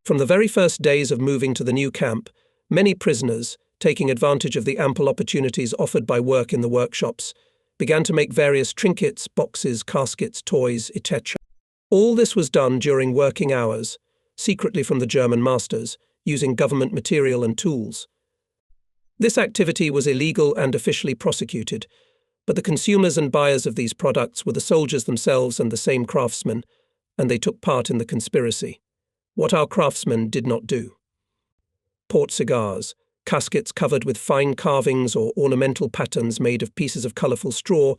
From the very first days of moving to the new camp, many prisoners, taking advantage of the ample opportunities offered by work in the workshops, began to make various trinkets, boxes, caskets, toys, etc. All this was done during working hours, secretly from the German masters, using government material and tools. This activity was illegal and officially prosecuted, but the consumers and buyers of these products were the soldiers themselves and the same craftsmen, and they took part in the conspiracy. What our craftsmen did not do. Port cigars, caskets covered with fine carvings or ornamental patterns made of pieces of colourful straw,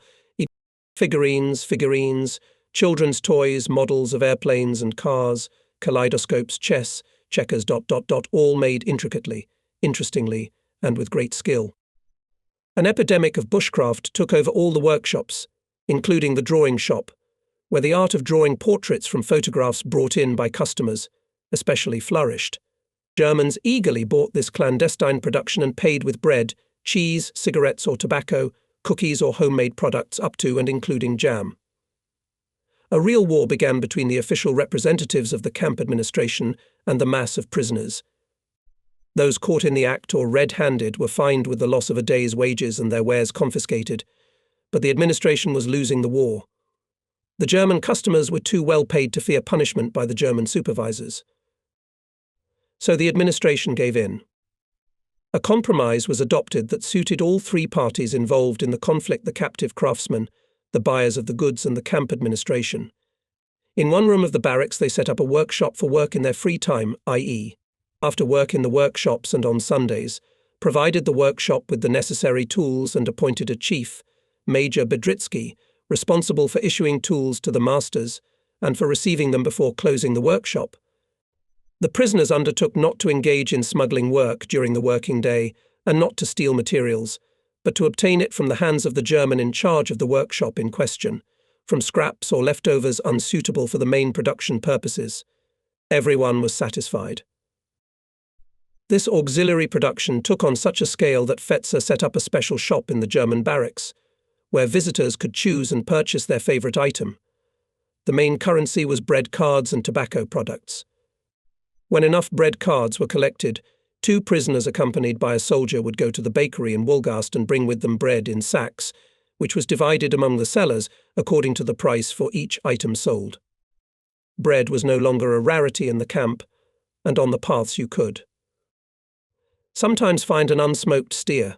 figurines, children's toys, models of airplanes and cars, kaleidoscopes, chess, checkers, all made intricately, interestingly, and with great skill. An epidemic of bushcraft took over all the workshops, including the drawing shop, where the art of drawing portraits from photographs brought in by customers especially flourished. Germans eagerly bought this clandestine production and paid with bread, cheese, cigarettes or tobacco, cookies or homemade products up to and including jam. A real war began between the official representatives of the camp administration and the mass of prisoners. Those caught in the act or red-handed were fined with the loss of a day's wages and their wares confiscated, but the administration was losing the war. The German customers were too well paid to fear punishment by the German supervisors. So the administration gave in. A compromise was adopted that suited all three parties involved in the conflict: the captive craftsmen, the buyers of the goods, and the camp administration. In one room of the barracks they set up a workshop for work in their free time, i.e., after work in the workshops and on Sundays, provided the workshop with the necessary tools and appointed a chief, Major Bedritsky, responsible for issuing tools to the masters and for receiving them before closing the workshop. The prisoners undertook not to engage in smuggling work during the working day and not to steal materials, but to obtain it from the hands of the German in charge of the workshop in question, from scraps or leftovers unsuitable for the main production purposes. Everyone was satisfied. This auxiliary production took on such a scale that Fetzer set up a special shop in the German barracks, where visitors could choose and purchase their favorite item. The main currency was bread cards and tobacco products. When enough bread cards were collected, 2 prisoners accompanied by a soldier would go to the bakery in Wolgast and bring with them bread in sacks, which was divided among the sellers according to the price for each item sold. Bread was no longer a rarity in the camp, and on the paths you could sometimes find an unsmoked steer.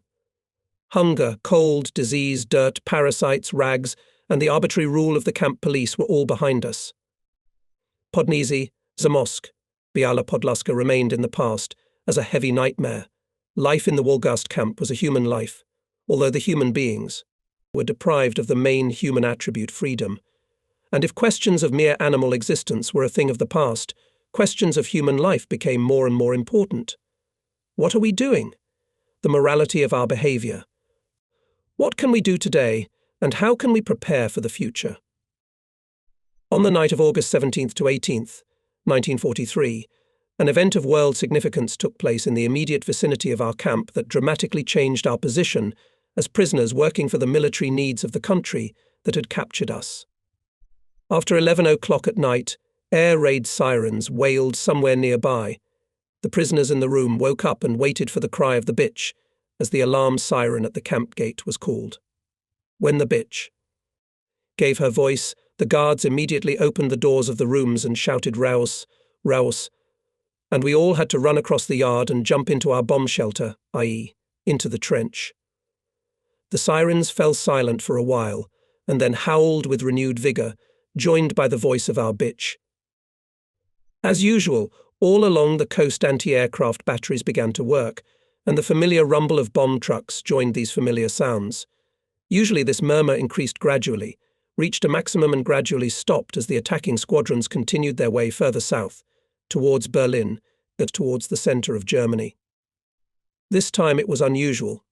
Hunger, cold, disease, dirt, parasites, rags, and the arbitrary rule of the camp police were all behind us. Podnizy, Zamosk, Biala Podlaska remained in the past as a heavy nightmare. Life in the Wolgast camp was a human life, although the human beings were deprived of the main human attribute, freedom. And if questions of mere animal existence were a thing of the past, questions of human life became more and more important. What are we doing? The morality of our behavior. What can we do today, and how can we prepare for the future? On the night of August 17th to 18th, 1943, an event of world significance took place in the immediate vicinity of our camp that dramatically changed our position as prisoners working for the military needs of the country that had captured us. After 11 o'clock at night, air raid sirens wailed somewhere nearby. The prisoners in the room woke up and waited for the cry of the bitch, as the alarm siren at the camp gate was called. When the bitch gave her voice, the guards immediately opened the doors of the rooms and shouted "Raus, Raus," and we all had to run across the yard and jump into our bomb shelter, i.e., into the trench. The sirens fell silent for a while, and then howled with renewed vigour, joined by the voice of our bitch. As usual, all along the coast anti-aircraft batteries began to work, and the familiar rumble of bomb trucks joined these familiar sounds. Usually this murmur increased gradually, reached a maximum and gradually stopped as the attacking squadrons continued their way further south, towards Berlin, and towards the centre of Germany. This time it was unusual.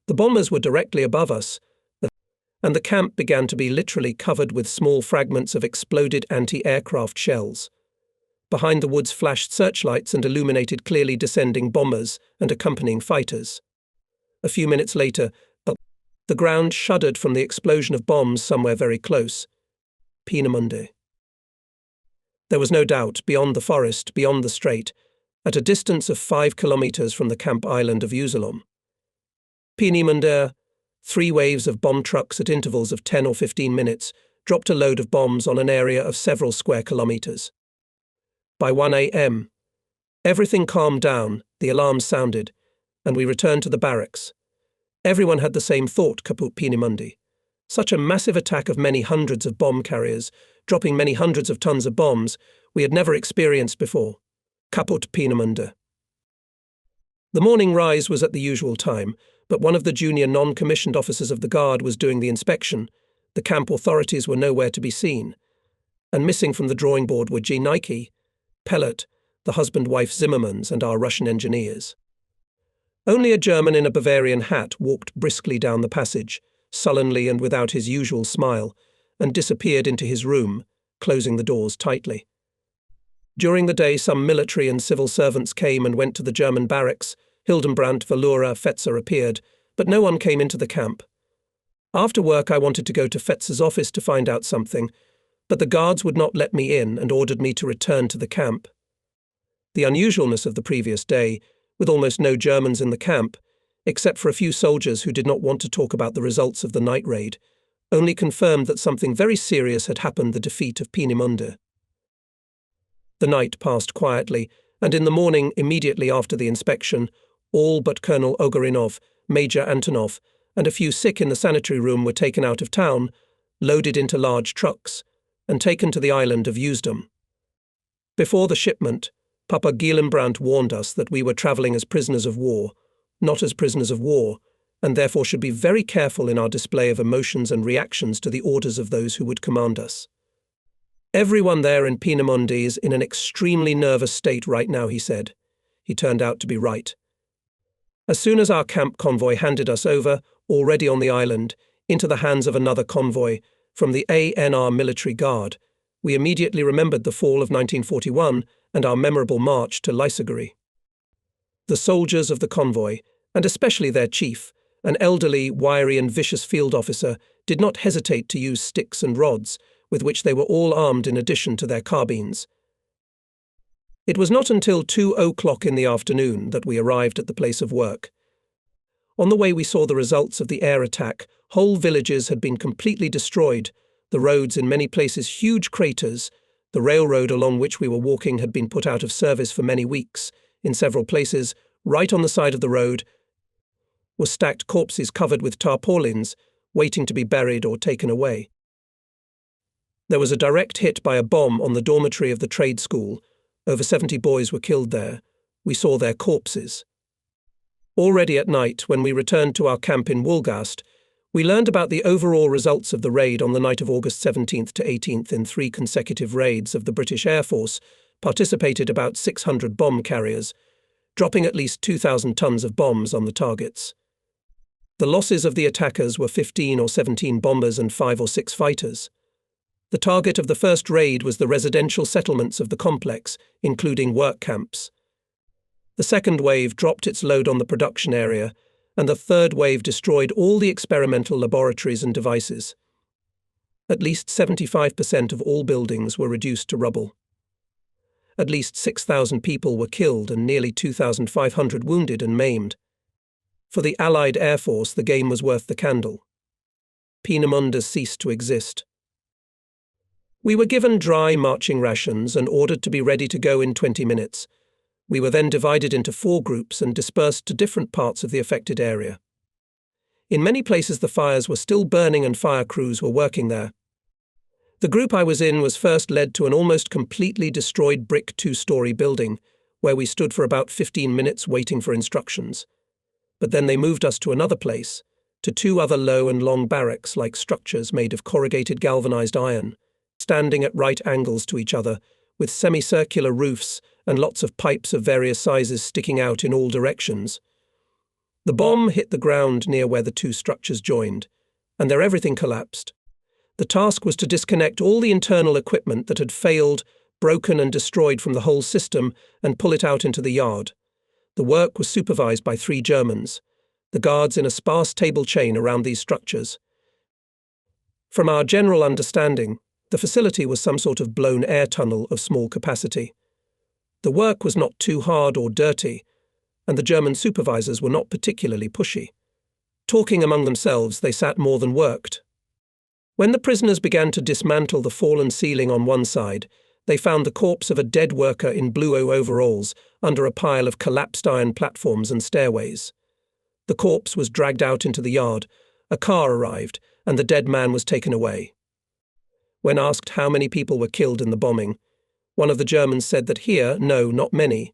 The bombers were directly above us, and the camp began to be literally covered with small fragments of exploded anti-aircraft shells. Behind the woods flashed searchlights and illuminated clearly descending bombers and accompanying fighters. A few minutes later, the ground shuddered from the explosion of bombs somewhere very close. Peenemünde. There was no doubt, beyond the forest, beyond the strait, at a distance of 5 kilometers from the camp island of Usedom. Peenemünde, 3 waves of bomb trucks at intervals of 10 or 15 minutes dropped a load of bombs on an area of several square kilometers. By 1 a.m., everything calmed down, the alarm sounded, and we returned to the barracks. Everyone had the same thought, kaput Peenemünde. Such a massive attack of many hundreds of bomb carriers, dropping many hundreds of tons of bombs, we had never experienced before. Kaput Peenemünde. The morning rise was at the usual time, but one of the junior non-commissioned officers of the guard was doing the inspection. The camp authorities were nowhere to be seen. And missing from the drawing board were G. Nike, Pellet, the husband-wife Zimmermans, and our Russian engineers. Only a German in a Bavarian hat walked briskly down the passage, sullenly and without his usual smile, and disappeared into his room, closing the doors tightly. During the day, some military and civil servants came and went to the German barracks. Hildenbrandt, Valura, Fetzer appeared, but no one came into the camp. After work, I wanted to go to Fetzer's office to find out something, but the guards would not let me in and ordered me to return to the camp. The unusualness of the previous day, with almost no Germans in the camp, except for a few soldiers who did not want to talk about the results of the night raid, only confirmed that something very serious had happened, the defeat of Peenemünde. The night passed quietly, and in the morning, immediately after the inspection, all but Colonel Ogarinov, Major Antonov, and a few sick in the sanitary room were taken out of town, loaded into large trucks, and taken to the island of Usedom. Before the shipment, Papa Gielenbrandt warned us that we were travelling as prisoners of war, not as prisoners of war, and therefore should be very careful in our display of emotions and reactions to the orders of those who would command us. Everyone there in Peenemünde is in an extremely nervous state right now, he said. He turned out to be right. As soon as our camp convoy handed us over, already on the island, into the hands of another convoy from the ANR military guard, we immediately remembered the fall of 1941 and our memorable march to Leissigere. The soldiers of the convoy, and especially their chief, an elderly, wiry and vicious field officer, did not hesitate to use sticks and rods, with which they were all armed in addition to their carbines. It was not until 2:00 in the afternoon that we arrived at the place of work. On the way we saw the results of the air attack. Whole villages had been completely destroyed, the roads in many places huge craters, the railroad along which we were walking had been put out of service for many weeks. In several places, right on the side of the road, were stacked corpses covered with tarpaulins, waiting to be buried or taken away. There was a direct hit by a bomb on the dormitory of the trade school. Over 70 boys were killed there. We saw their corpses. Already at night, when we returned to our camp in Wolgast, we learned about the overall results of the raid on the night of August 17th to 18th in 3 consecutive raids of the British Air Force. Participated about 600 bomb carriers, dropping at least 2,000 tons of bombs on the targets. The losses of the attackers were 15 or 17 bombers and 5 or 6 fighters. The target of the first raid was the residential settlements of the complex, including work camps. The second wave dropped its load on the production area, and the third wave destroyed all the experimental laboratories and devices. At least 75% of all buildings were reduced to rubble. At least 6,000 people were killed and nearly 2,500 wounded and maimed. For the Allied Air Force, the game was worth the candle. Peenemünde ceased to exist. We were given dry marching rations and ordered to be ready to go in 20 minutes. We were then divided into 4 groups and dispersed to different parts of the affected area. In many places the fires were still burning and fire crews were working there. The group I was in was first led to an almost completely destroyed brick 2-story building, where we stood for about 15 minutes waiting for instructions. But then they moved us to another place, to 2 other low and long barracks-like structures made of corrugated galvanized iron, standing at right angles to each other, with semicircular roofs and lots of pipes of various sizes sticking out in all directions. The bomb hit the ground near where the 2 structures joined, and there everything collapsed. The task was to disconnect all the internal equipment that had failed, broken and destroyed from the whole system and pull it out into the yard. The work was supervised by 3 Germans, the guards in a sparse table chain around these structures. From our general understanding, the facility was some sort of blown air tunnel of small capacity. The work was not too hard or dirty, and the German supervisors were not particularly pushy. Talking among themselves, they sat more than worked. When the prisoners began to dismantle the fallen ceiling on one side, they found the corpse of a dead worker in blue overalls under a pile of collapsed iron platforms and stairways. The corpse was dragged out into the yard, a car arrived, and the dead man was taken away. When asked how many people were killed in the bombing, one of the Germans said that here, no, not many,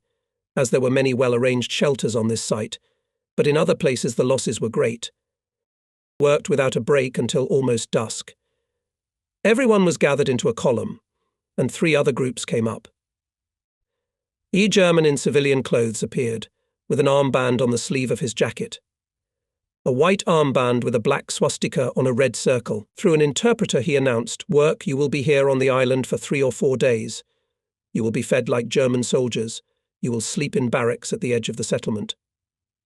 as there were many well-arranged shelters on this site, but in other places the losses were great. Worked without a break until almost dusk. Everyone was gathered into a column, and 3 other groups came up. A German in civilian clothes appeared, with an armband on the sleeve of his jacket. A white armband with a black swastika on a red circle. Through an interpreter he announced, "Work, you will be here on the island for 3 or 4 days. You will be fed like German soldiers. You will sleep in barracks at the edge of the settlement.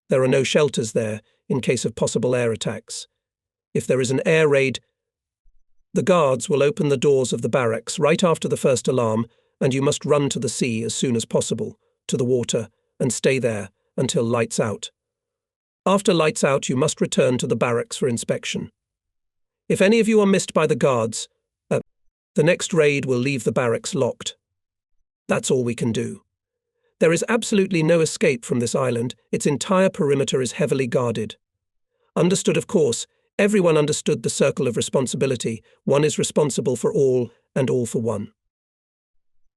There are no shelters there, in case of possible air attacks. If there is an air raid, the guards will open the doors of the barracks right after the first alarm, and you must run to the sea as soon as possible, to the water, and stay there until lights out. After lights out, you must return to the barracks for inspection. If any of you are missed by the guards, the next raid will leave the barracks locked. That's all we can do. There is absolutely no escape from this island. Its entire perimeter is heavily guarded. Understood, of course. Everyone understood the circle of responsibility. One is responsible for all, and all for one.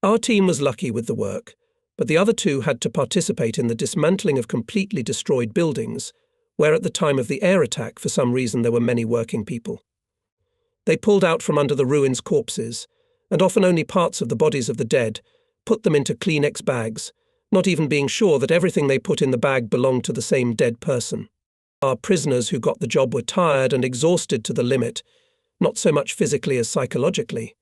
Our team was lucky with the work. but the other two had to participate in the dismantling of completely destroyed buildings, where at the time of the air attack, for some reason, there were many working people. They pulled out from under the ruins corpses, and often only parts of the bodies of the dead, put them into Kleenex bags, not even being sure that everything they put in the bag belonged to the same dead person. Our prisoners who got the job were tired and exhausted to the limit, not so much physically as psychologically.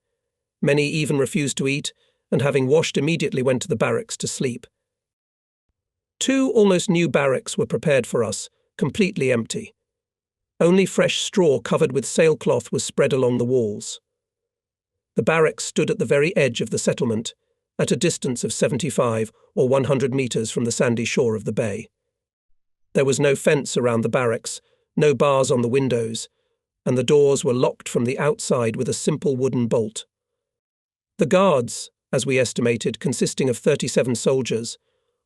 Many even refused to eat, and having washed immediately went to the barracks to sleep. 2 almost new barracks were prepared for us, completely empty. Only fresh straw covered with sailcloth was spread along the walls. The barracks stood at the very edge of the settlement, at a distance of 75 or 100 meters from the sandy shore of the bay. There was no fence around the barracks, no bars on the windows, and the doors were locked from the outside with a simple wooden bolt. The guards, as we estimated, consisting of 37 soldiers,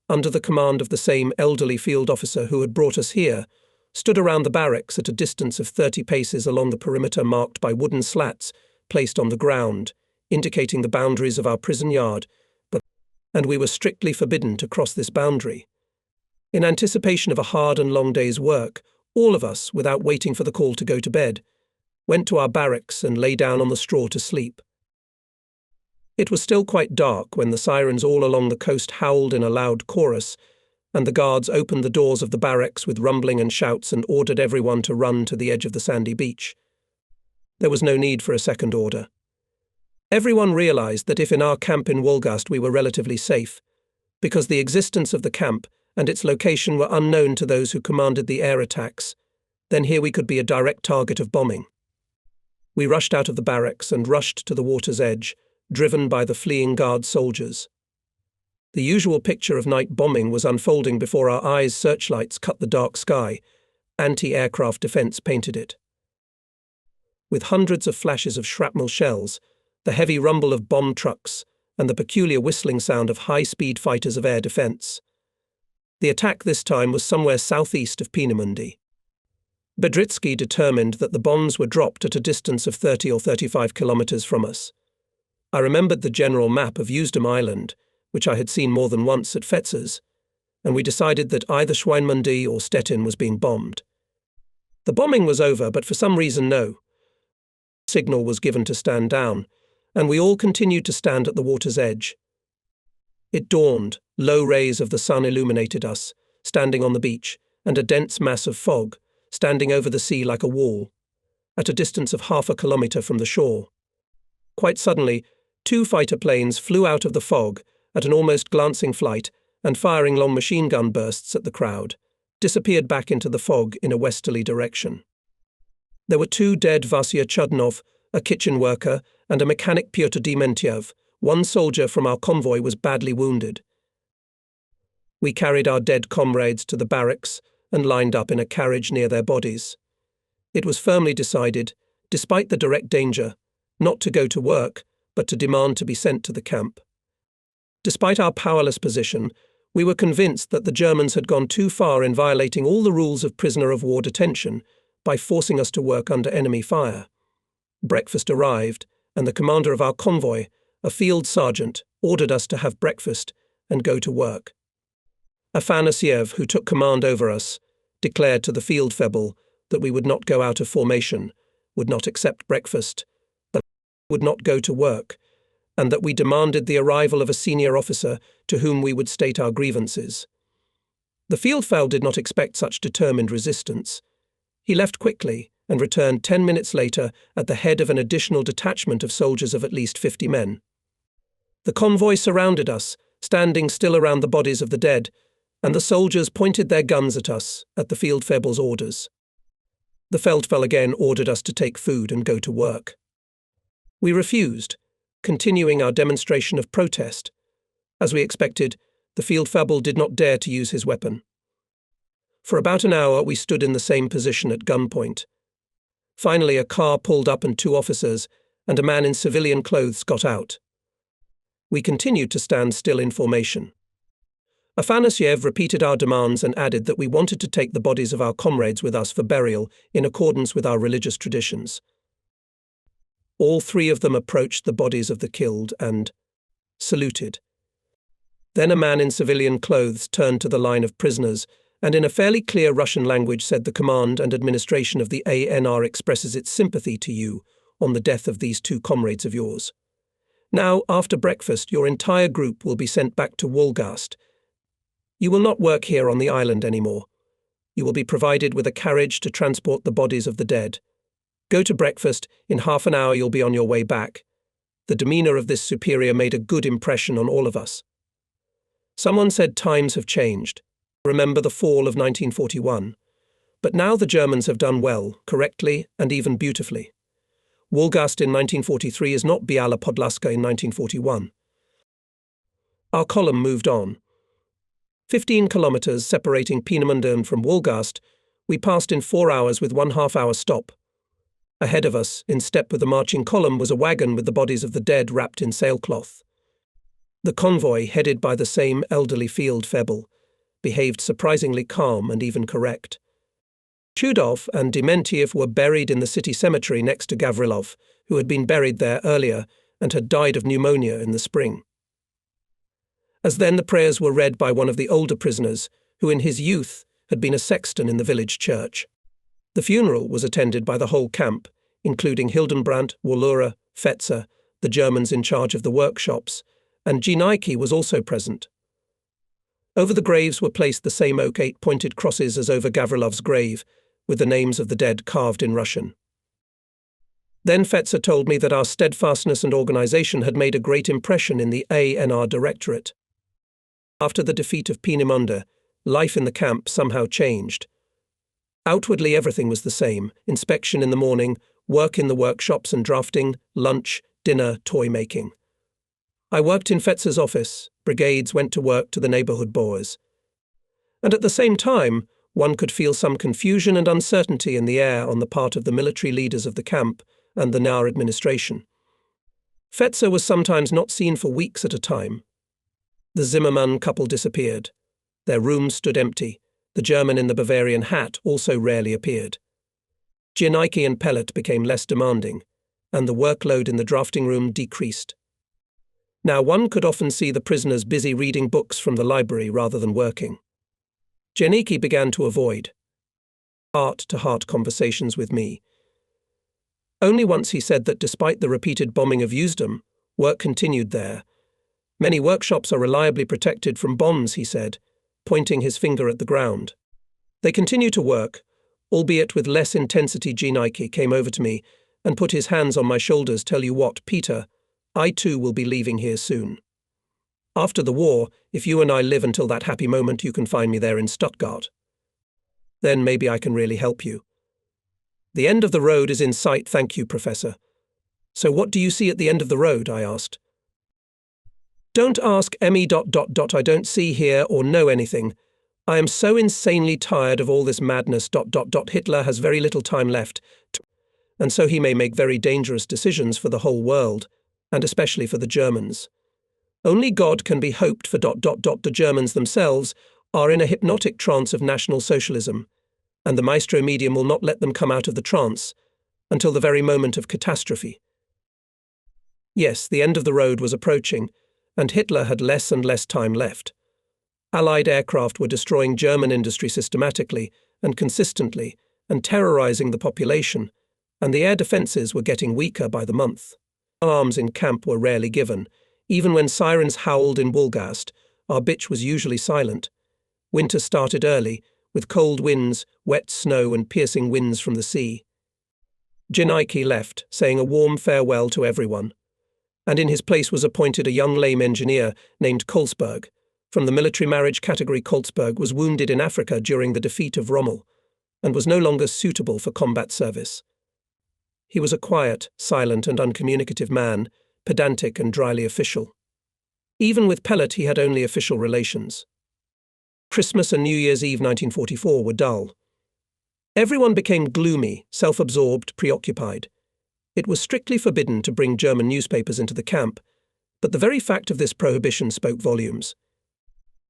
under the command of the same elderly field officer who had brought us here, stood around the barracks at a distance of 30 paces along the perimeter marked by wooden slats placed on the ground, indicating the boundaries of our prison yard, and we were strictly forbidden to cross this boundary. In anticipation of a hard and long day's work, all of us, without waiting for the call to go to bed, went to our barracks and lay down on the straw to sleep. It was still quite dark when the sirens all along the coast howled in a loud chorus, and the guards opened the doors of the barracks with rumbling and shouts and ordered everyone to run to the edge of the sandy beach. There was no need for a second order. Everyone realized that if in our camp in Wolgast we were relatively safe, because the existence of the camp and its location were unknown to those who commanded the air attacks, then here we could be a direct target of bombing. We rushed out of the barracks and rushed to the water's edge, driven by the fleeing guard soldiers. The usual picture of night bombing was unfolding before our eyes. Searchlights cut the dark sky. Anti-aircraft defense painted it. With hundreds of flashes of shrapnel shells, the heavy rumble of bomb trucks, and the peculiar whistling sound of high-speed fighters of air defense. The attack this time was somewhere southeast of Peenemünde. Bedritsky determined that the bombs were dropped at a distance of 30 or 35 kilometers from us. I remembered the general map of Usedom Island, which I had seen more than once at Fetzer's, and we decided that either Schweinmunde or Stettin was being bombed. The bombing was over, but for some reason no signal was given to stand down, and we all continued to stand at the water's edge. It dawned, low rays of the sun illuminated us, standing on the beach, and a dense mass of fog, standing over the sea like a wall, at a distance of half a kilometre from the shore. Quite suddenly, 2 fighter planes flew out of the fog at an almost glancing flight and, firing long machine gun bursts at the crowd, disappeared back into the fog in a westerly direction. There were 2 dead Vasya Chudnov, a kitchen worker, and a mechanic Pyotr Dementyev. 1 soldier from our convoy was badly wounded. We carried our dead comrades to the barracks and lined up in a carriage near their bodies. It was firmly decided, despite the direct danger, not to go to work, but to demand to be sent to the camp. Despite our powerless position, we were convinced that the Germans had gone too far in violating all the rules of prisoner of war detention by forcing us to work under enemy fire. Breakfast arrived, and the commander of our convoy, a field sergeant, ordered us to have breakfast and go to work. Afanasyev, who took command over us, declared to the field febble that we would not go out of formation, would not accept breakfast, but would not go to work, and that we demanded the arrival of a senior officer to whom we would state our grievances. The fieldfell did not expect such determined resistance. He left quickly and returned 10 minutes later at the head of an additional detachment of soldiers of at least 50 men. The convoy surrounded us, standing still around the bodies of the dead, and the soldiers pointed their guns at us at the fieldfebble's orders. The Feldfell again ordered us to take food and go to work. We refused, continuing our demonstration of protest. As we expected, the fieldfebble did not dare to use his weapon. For about an hour we stood in the same position at gunpoint. Finally a car pulled up and 2 officers and a man in civilian clothes got out. We continued to stand still in formation. Afanasyev repeated our demands and added that we wanted to take the bodies of our comrades with us for burial in accordance with our religious traditions. All 3 of them approached the bodies of the killed and saluted. Then a man in civilian clothes turned to the line of prisoners and in a fairly clear Russian language said, "The command and administration of the ANR expresses its sympathy to you on the death of these two comrades of yours. Now, after breakfast, your entire group will be sent back to Wolgast. You will not work here on the island anymore. You will be provided with a carriage to transport the bodies of the dead. Go to breakfast. In half an hour you'll be on your way back." The demeanour of this superior made a good impression on all of us. Someone said times have changed. Remember the fall of 1941. But now the Germans have done well, correctly, and even beautifully. Wolgast in 1943 is not Biala Podlaska in 1941. Our column moved on. 15 kilometres separating Peenemünde from Wolgast, we passed in 4 hours with 1/2 hour stop. Ahead of us, in step with the marching column, was a wagon with the bodies of the dead wrapped in sailcloth. The convoy, headed by the same elderly field febble, behaved surprisingly calm and even correct. Chudov and Dementiev were buried in the city cemetery next to Gavrilov, who had been buried there earlier and had died of pneumonia in the spring. As then the prayers were read by one of the older prisoners, who in his youth had been a sexton in the village church. The funeral was attended by the whole camp, including Hildenbrandt, Wallura, Fetzer, the Germans in charge of the workshops, and Ginaiki was also present. Over the graves were placed the same oak 8-pointed crosses as over Gavrilov's grave, with the names of the dead carved in Russian. Then Fetzer told me that our steadfastness and organisation had made a great impression in the ANR Directorate. After the defeat of Peenemünde, life in the camp somehow changed. Outwardly everything was the same: inspection in the morning, work in the workshops and drafting, lunch, dinner, toy-making. I worked in Fetzer's office, brigades went to work to the neighbourhood boers. And at the same time, one could feel some confusion and uncertainty in the air on the part of the military leaders of the camp and the NAR administration. Fetzer was sometimes not seen for weeks at a time. The Zimmermann couple disappeared. Their rooms stood empty. The German in the Bavarian hat also rarely appeared. Giannaiki and Pellet became less demanding, and the workload in the drafting room decreased. Now one could often see the prisoners busy reading books from the library rather than working. Giannaiki began to avoid heart-to-heart conversations with me. Only once he said that despite the repeated bombing of Usedom, work continued there. Many workshops are reliably protected from bombs, he said, pointing his finger at the ground. They continue to work, albeit with less intensity. Giannaiki came over to me and put his hands on my shoulders. "Tell you what, Peter, I too will be leaving here soon. After the war, if you and I live until that happy moment, you can find me there in Stuttgart. Then maybe I can really help you. The end of the road is in sight, thank you, Professor." "So what do you see at the end of the road?" I asked. "Don't ask me. I don't see, hear, or know anything. I am so insanely tired of all this madness. Hitler has very little time left, and so he may make very dangerous decisions for the whole world, and especially for the Germans. Only God can be hoped for. The Germans themselves are in a hypnotic trance of National Socialism, and the maestro medium will not let them come out of the trance until the very moment of catastrophe." Yes, the end of the road was approaching, and Hitler had less and less time left. Allied aircraft were destroying German industry systematically and consistently and terrorizing the population, and the air defences were getting weaker by the month. Arms in camp were rarely given. Even when sirens howled in Wolgast, our bitch was usually silent. Winter started early, with cold winds, wet snow and piercing winds from the sea. Giannaiki left, saying a warm farewell to everyone, and in his place was appointed a young lame engineer named Kolsberg. From the military marriage category, Kolsberg was wounded in Africa during the defeat of Rommel, and was no longer suitable for combat service. He was a quiet, silent and uncommunicative man, pedantic and dryly official. Even with Pellet he had only official relations. Christmas and New Year's Eve 1944 were dull. Everyone became gloomy, self-absorbed, preoccupied. It was strictly forbidden to bring German newspapers into the camp, but the very fact of this prohibition spoke volumes.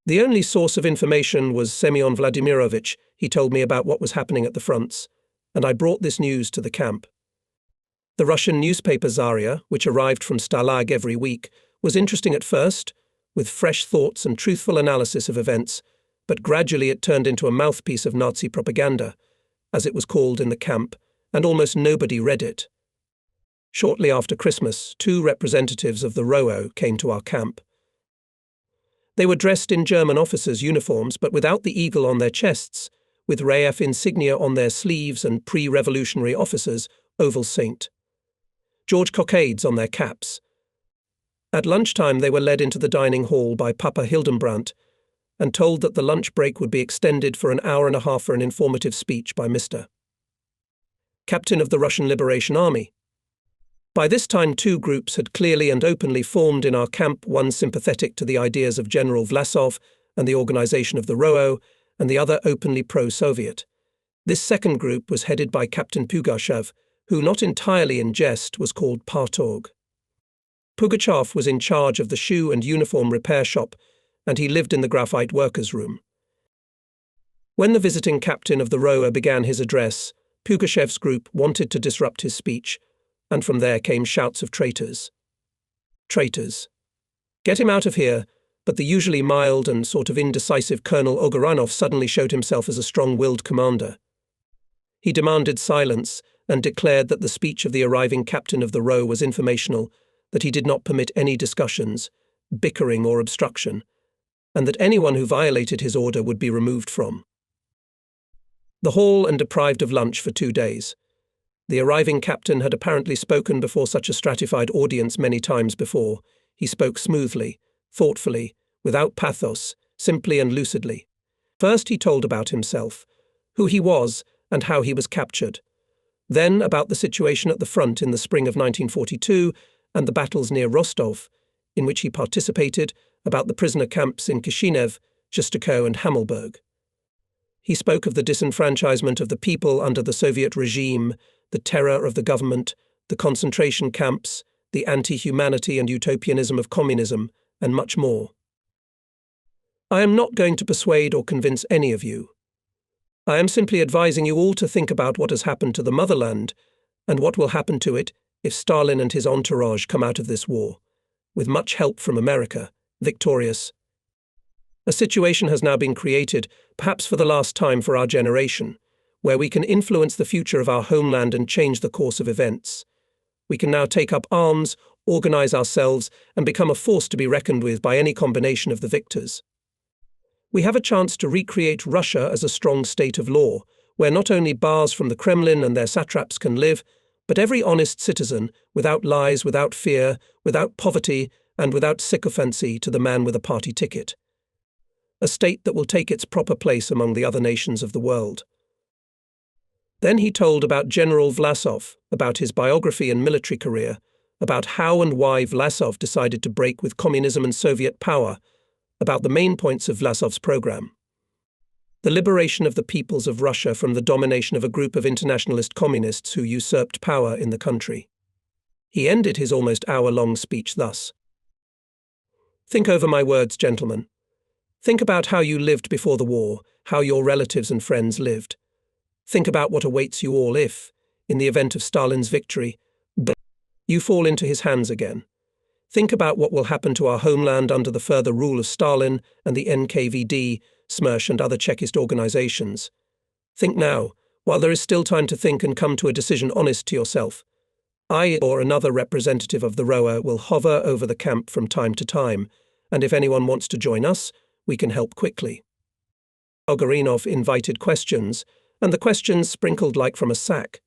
The only source of information was Semyon Vladimirovich. He told me about what was happening at the fronts, and I brought this news to the camp. The Russian newspaper Zarya, which arrived from Stalag every week, was interesting at first, with fresh thoughts and truthful analysis of events, but gradually it turned into a mouthpiece of Nazi propaganda, as it was called in the camp, and almost nobody read it. Shortly after Christmas, 2 representatives of the ROO came to our camp. They were dressed in German officers' uniforms, but without the eagle on their chests, with RAF insignia on their sleeves and pre-revolutionary officers' oval saint. George cockades on their caps. At lunchtime they were led into the dining hall by Papa Hildenbrandt and told that the lunch break would be extended for an hour and a half for an informative speech by Mr. Captain of the Russian Liberation Army. By this time 2 groups had clearly and openly formed in our camp, one sympathetic to the ideas of General Vlasov and the organization of the ROO, and the other openly pro-Soviet. This second group was headed by Captain Pugachev, who, not entirely in jest, was called Partorg. Pugachev was in charge of the shoe and uniform repair shop, and he lived in the graphite workers' room. When the visiting captain of the ROO began his address, Pugachev's group wanted to disrupt his speech, and from there came shouts of traitors. Traitors. Get him out of here, but the usually mild and sort of indecisive Colonel Ogoranov suddenly showed himself as a strong-willed commander. He demanded silence and declared that the speech of the arriving captain of the ROO was informational, that he did not permit any discussions, bickering or obstruction, and that anyone who violated his order would be removed from the hall and deprived of lunch for 2 days. The arriving captain had apparently spoken before such a stratified audience many times before. He spoke smoothly, thoughtfully, without pathos, simply and lucidly. First he told about himself, who he was and how he was captured. Then about the situation at the front in the spring of 1942 and the battles near Rostov, in which he participated, about the prisoner camps in Kishinev, Shestoko and Hamelberg. He spoke of the disenfranchisement of the people under the Soviet regime, the terror of the government, the concentration camps, the anti-humanity and utopianism of communism, and much more. I am not going to persuade or convince any of you. I am simply advising you all to think about what has happened to the motherland and what will happen to it if Stalin and his entourage come out of this war, with much help from America, victorious. A situation has now been created, perhaps for the last time for our generation, where we can influence the future of our homeland and change the course of events. We can now take up arms, organize ourselves, and become a force to be reckoned with by any combination of the victors. We have a chance to recreate Russia as a strong state of law, where not only bars from the Kremlin and their satraps can live, but every honest citizen, without lies, without fear, without poverty, and without sycophancy to the man with a party ticket. A state that will take its proper place among the other nations of the world. Then he told about General Vlasov, about his biography and military career, about how and why Vlasov decided to break with communism and Soviet power, about the main points of Vlasov's program. The liberation of the peoples of Russia from the domination of a group of internationalist communists who usurped power in the country. He ended his almost hour-long speech thus. Think over my words, gentlemen. Think about how you lived before the war, how your relatives and friends lived. Think about what awaits you all if, in the event of Stalin's victory, you fall into his hands again. Think about what will happen to our homeland under the further rule of Stalin and the NKVD, Smersh and other Chekist organizations. Think now, while there is still time to think and come to a decision honest to yourself. I or another representative of the ROA will hover over the camp from time to time, and if anyone wants to join us, we can help quickly. Ogorinov invited questions, and the questions sprinkled like from a sack.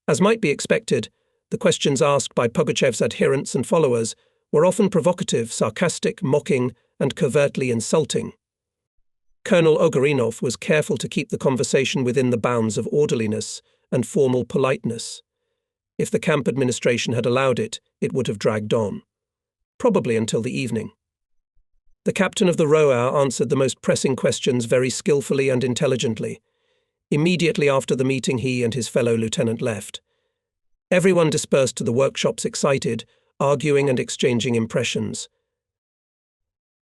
As might be expected, the questions asked by Pugachev's adherents and followers were often provocative, sarcastic, mocking, and covertly insulting. Colonel Ogorinov was careful to keep the conversation within the bounds of orderliness and formal politeness. If the camp administration had allowed it, it would have dragged on, probably until the evening. The captain of the ROA answered the most pressing questions very skillfully and intelligently. Immediately after the meeting, he and his fellow lieutenant left. Everyone dispersed to the workshops excited, arguing and exchanging impressions.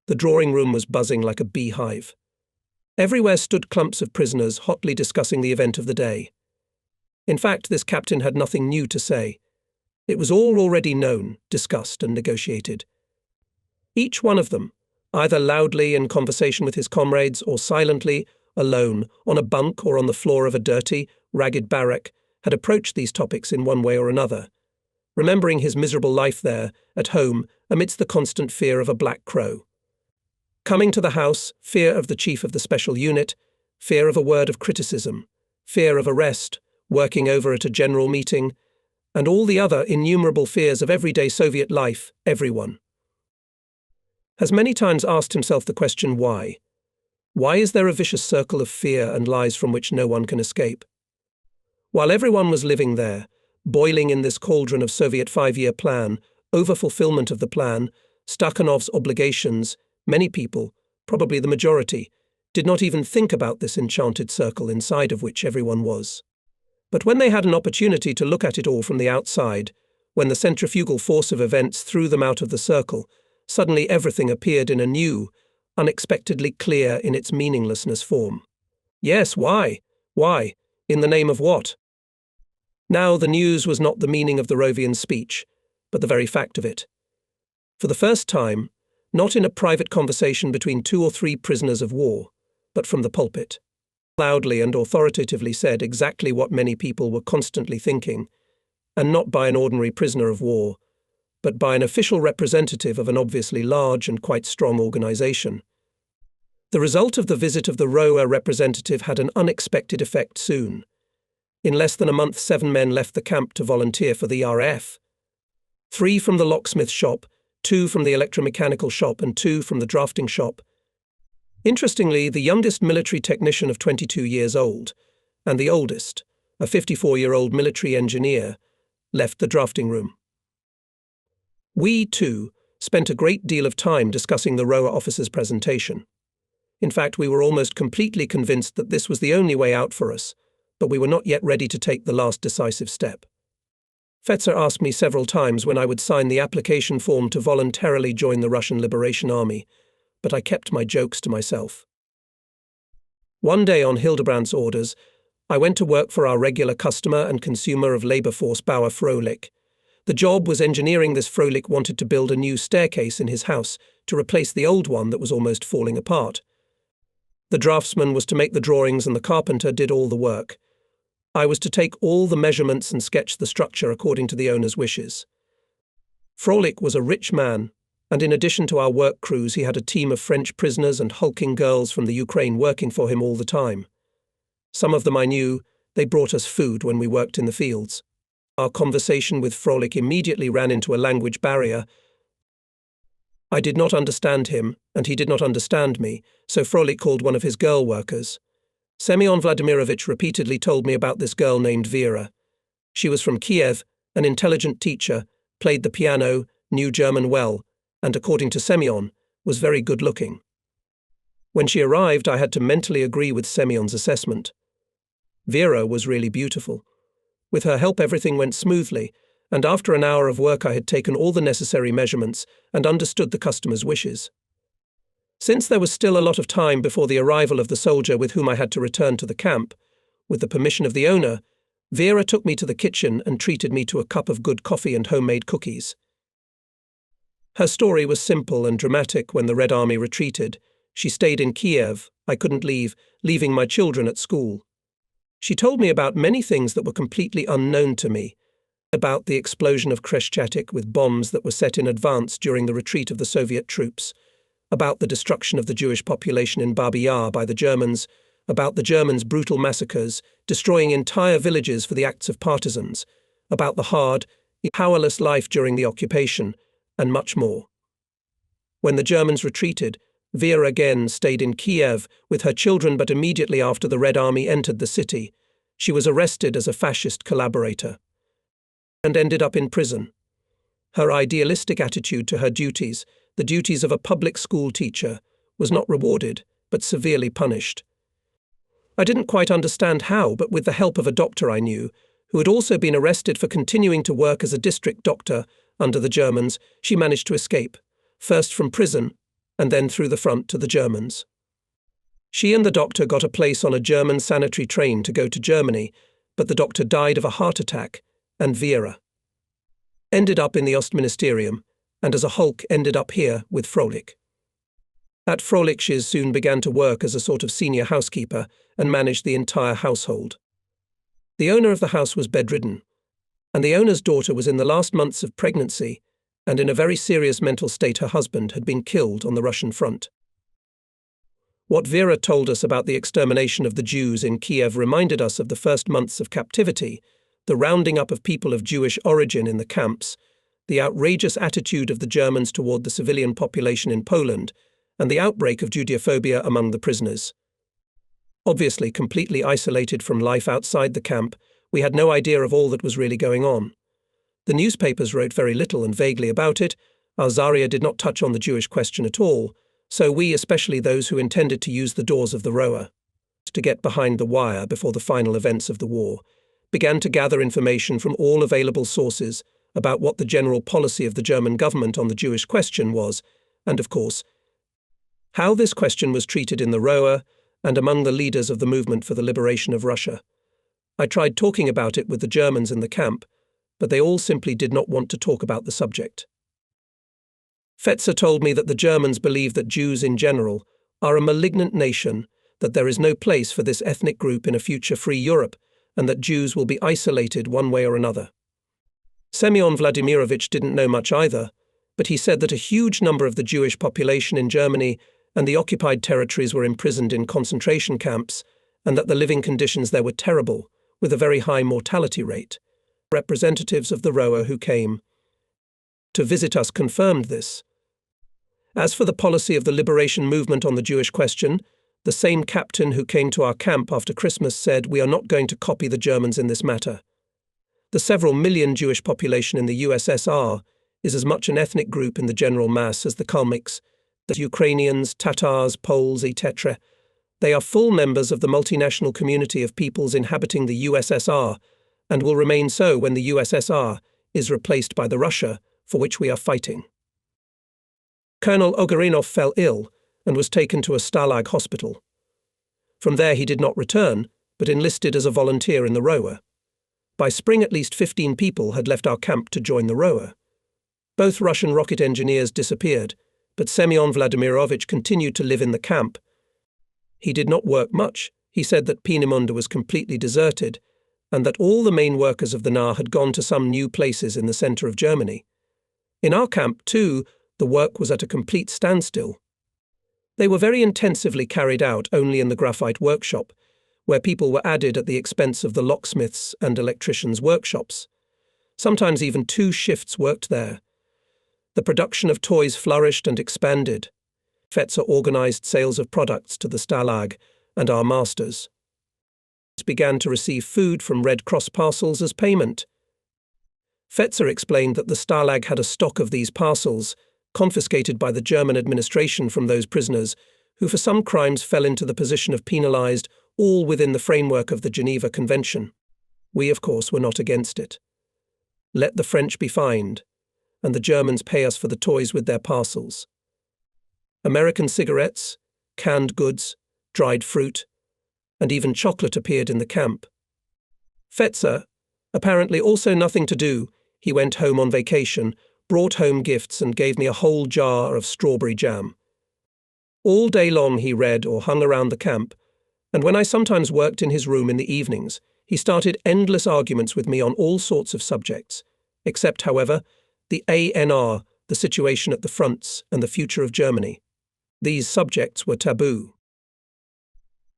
The drawing room was buzzing like a beehive. Everywhere stood clumps of prisoners hotly discussing the event of the day. In fact, this captain had nothing new to say. It was all already known, discussed and negotiated. Each one of them, either loudly in conversation with his comrades or silently, alone, on a bunk or on the floor of a dirty, ragged barrack, had approached these topics in one way or another, remembering his miserable life there, at home, amidst the constant fear of a black crow. Coming to the house, fear of the chief of the special unit, fear of a word of criticism, fear of arrest, working over at a general meeting, and all the other innumerable fears of everyday Soviet life, everyone has many times asked himself the question why. Why is there a vicious circle of fear and lies from which no one can escape? While everyone was living there, boiling in this cauldron of Soviet 5-year plan, over-fulfillment of the plan, Stakhanov's obligations, many people, probably the majority, did not even think about this enchanted circle inside of which everyone was. But when they had an opportunity to look at it all from the outside, when the centrifugal force of events threw them out of the circle, suddenly everything appeared in a new, unexpectedly clear in its meaninglessness form. Yes, why? Why? In the name of what? Now the news was not the meaning of the Rovian's speech, but the very fact of it. For the first time, not in a private conversation between 2 or 3 prisoners of war, but from the pulpit, loudly and authoritatively said exactly what many people were constantly thinking, and not by an ordinary prisoner of war, but by an official representative of an obviously large and quite strong organization. The result of the visit of the ROA representative had an unexpected effect soon. In less than a month, 7 men left the camp to volunteer for the RAF. 3 from the locksmith shop, 2 from the electromechanical shop, and 2 from the drafting shop. Interestingly, the youngest military technician of 22 years old, and the oldest, a 54-year-old military engineer, left the drafting room. We, too, spent a great deal of time discussing the ROA officer's presentation. In fact, we were almost completely convinced that this was the only way out for us, but we were not yet ready to take the last decisive step. Fetzer asked me several times when I would sign the application form to voluntarily join the Russian Liberation Army, but I kept my jokes to myself. One day on Hildebrandt's orders, I went to work for our regular customer and consumer of labour force Bauer Frohlich. The job was engineering. This Frohlich wanted to build a new staircase in his house to replace the old one that was almost falling apart. The draftsman was to make the drawings and the carpenter did all the work. I was to take all the measurements and sketch the structure according to the owner's wishes. Frohlich was a rich man, and in addition to our work crews he had a team of French prisoners and hulking girls from the Ukraine working for him all the time. Some of them I knew. They brought us food when we worked in the fields. Our conversation with Frohlich immediately ran into a language barrier. I did not understand him, and he did not understand me, so Frohlich called one of his girl workers. Semyon Vladimirovich repeatedly told me about this girl named Vera. She was from Kiev, an intelligent teacher, played the piano, knew German well, and according to Semyon, was very good-looking. When she arrived, I had to mentally agree with Semyon's assessment. Vera was really beautiful. With her help everything went smoothly, and after an hour of work I had taken all the necessary measurements and understood the customer's wishes. Since there was still a lot of time before the arrival of the soldier with whom I had to return to the camp, with the permission of the owner, Vera took me to the kitchen and treated me to a cup of good coffee and homemade cookies. Her story was simple and dramatic. When the Red Army retreated, she stayed in Kiev. I couldn't leave, leaving my children at school. She told me about many things that were completely unknown to me, about the explosion of Khreshchatyk with bombs that were set in advance during the retreat of the Soviet troops, about the destruction of the Jewish population in Babi Yar by the Germans, about the Germans' brutal massacres, destroying entire villages for the acts of partisans, about the hard, powerless life during the occupation, and much more. When the Germans retreated, Vera again stayed in Kiev with her children, but immediately after the Red Army entered the city, she was arrested as a fascist collaborator and ended up in prison. Her idealistic attitude to her duties, the duties of a public school teacher, was not rewarded, but severely punished. I didn't quite understand how, but with the help of a doctor I knew, who had also been arrested for continuing to work as a district doctor under the Germans, she managed to escape, first from prison, and then through the front to the Germans. She and the doctor got a place on a German sanitary train to go to Germany, but the doctor died of a heart attack, and Vera ended up in the Ostministerium, and as a hulk ended up here with Frolik. At Frolik, she soon began to work as a sort of senior housekeeper and managed the entire household. The owner of the house was bedridden, and the owner's daughter was in the last months of pregnancy and in a very serious mental state. Her husband had been killed on the Russian front. What Vera told us about the extermination of the Jews in Kiev reminded us of the first months of captivity, the rounding up of people of Jewish origin in the camps, the outrageous attitude of the Germans toward the civilian population in Poland, and the outbreak of Judeophobia among the prisoners. Obviously completely isolated from life outside the camp, we had no idea of all that was really going on. The newspapers wrote very little and vaguely about it. Our Zarya did not touch on the Jewish question at all, so we, especially those who intended to use the doors of the rower to get behind the wire before the final events of the war, began to gather information from all available sources about what the general policy of the German government on the Jewish question was, and of course, how this question was treated in the rower and among the leaders of the movement for the liberation of Russia. I tried talking about it with the Germans in the camp, but they all simply did not want to talk about the subject. Fetzer told me that the Germans believe that Jews in general are a malignant nation, that there is no place for this ethnic group in a future free Europe, and that Jews will be isolated one way or another. Semyon Vladimirovich didn't know much either, but he said that a huge number of the Jewish population in Germany and the occupied territories were imprisoned in concentration camps, and that the living conditions there were terrible, with a very high mortality rate. Representatives of the rower who came to visit us confirmed this. As for the policy of the liberation movement on the Jewish question, the same captain who came to our camp after Christmas said, "We are not going to copy the Germans in this matter." The several million Jewish population in the USSR is as much an ethnic group in the general mass as the Kalmyks, the Ukrainians, Tatars, Poles, etc. They are full members of the multinational community of peoples inhabiting the USSR, and will remain so when the USSR is replaced by the Russia for which we are fighting. Colonel Ogarinov fell ill and was taken to a Stalag hospital. From there he did not return, but enlisted as a volunteer in the rower. By spring at least 15 people had left our camp to join the rower. Both Russian rocket engineers disappeared, but Semyon Vladimirovich continued to live in the camp. He did not work much. He said that Peenemünde was completely deserted, and that all the main workers of the NAR had gone to some new places in the centre of Germany. In our camp, too, the work was at a complete standstill. They were very intensively carried out only in the graphite workshop, where people were added at the expense of the locksmiths' and electricians' workshops. Sometimes even 2 shifts worked there. The production of toys flourished and expanded. Fetzer organized sales of products to the Stalag and our masters. Began to receive food from Red Cross parcels as payment. Fetzer explained that the Stalag had a stock of these parcels, confiscated by the German administration from those prisoners who for some crimes fell into the position of penalized, all within the framework of the Geneva Convention. We, of course, were not against it. Let the French be fined, and the Germans pay us for the toys with their parcels. American cigarettes, canned goods, dried fruit, and even chocolate appeared in the camp. Fetzer, apparently also nothing to do, he went home on vacation, brought home gifts and gave me a whole jar of strawberry jam. All day long he read or hung around the camp, and when I sometimes worked in his room in the evenings, he started endless arguments with me on all sorts of subjects, except, however, the ANR, the situation at the fronts, and the future of Germany. These subjects were taboo.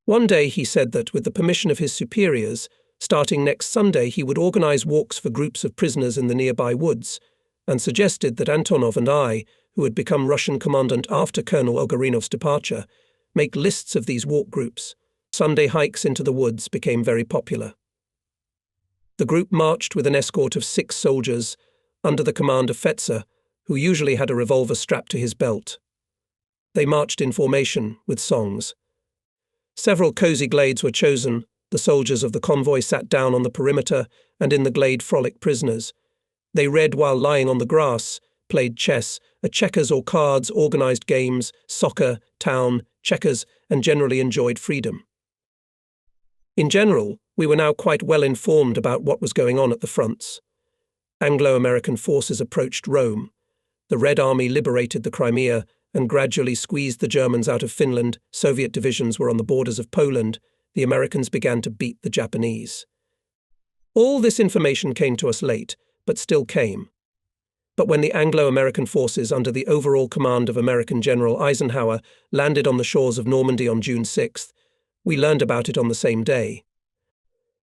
One day he said that, with the permission of his superiors, starting next Sunday he would organize walks for groups of prisoners in the nearby woods, and suggested that Antonov and I, who had become Russian commandant after Colonel Ogarinov's departure, make lists of these walk groups. Sunday hikes into the woods became very popular. The group marched with an escort of 6 soldiers, under the command of Fetzer, who usually had a revolver strapped to his belt. They marched in formation, with songs. Several cosy glades were chosen. The soldiers of the convoy sat down on the perimeter, and in the glade frolicked prisoners. They read while lying on the grass, played chess, at checkers or cards, organized games, soccer, town, checkers, and generally enjoyed freedom. In general, we were now quite well informed about what was going on at the fronts. Anglo-American forces approached Rome. The Red Army liberated the Crimea and gradually squeezed the Germans out of Finland. Soviet divisions were on the borders of Poland. The Americans began to beat the Japanese. All this information came to us late, but still came. But when the Anglo-American forces under the overall command of American General Eisenhower landed on the shores of Normandy on June 6th, we learned about it on the same day.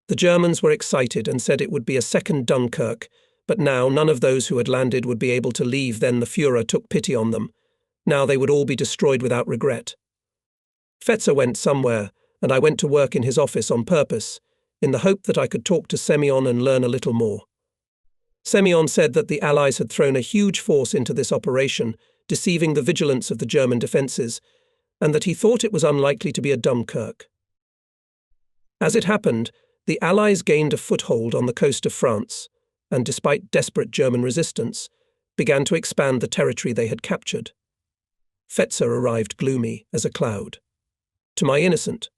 The Germans were excited and said it would be a second Dunkirk, but now none of those who had landed would be able to leave. Then the Führer took pity on them. Now they would all be destroyed without regret. Fetzer went somewhere, and I went to work in his office on purpose, in the hope that I could talk to Semyon and learn a little more. Semyon said that the Allies had thrown a huge force into this operation, deceiving the vigilance of the German defences, and that he thought it was unlikely to be a Dunkirk. As it happened, the Allies gained a foothold on the coast of France, and despite desperate German resistance, began to expand the territory they had captured. Fetzer arrived gloomy as a cloud. To my innocent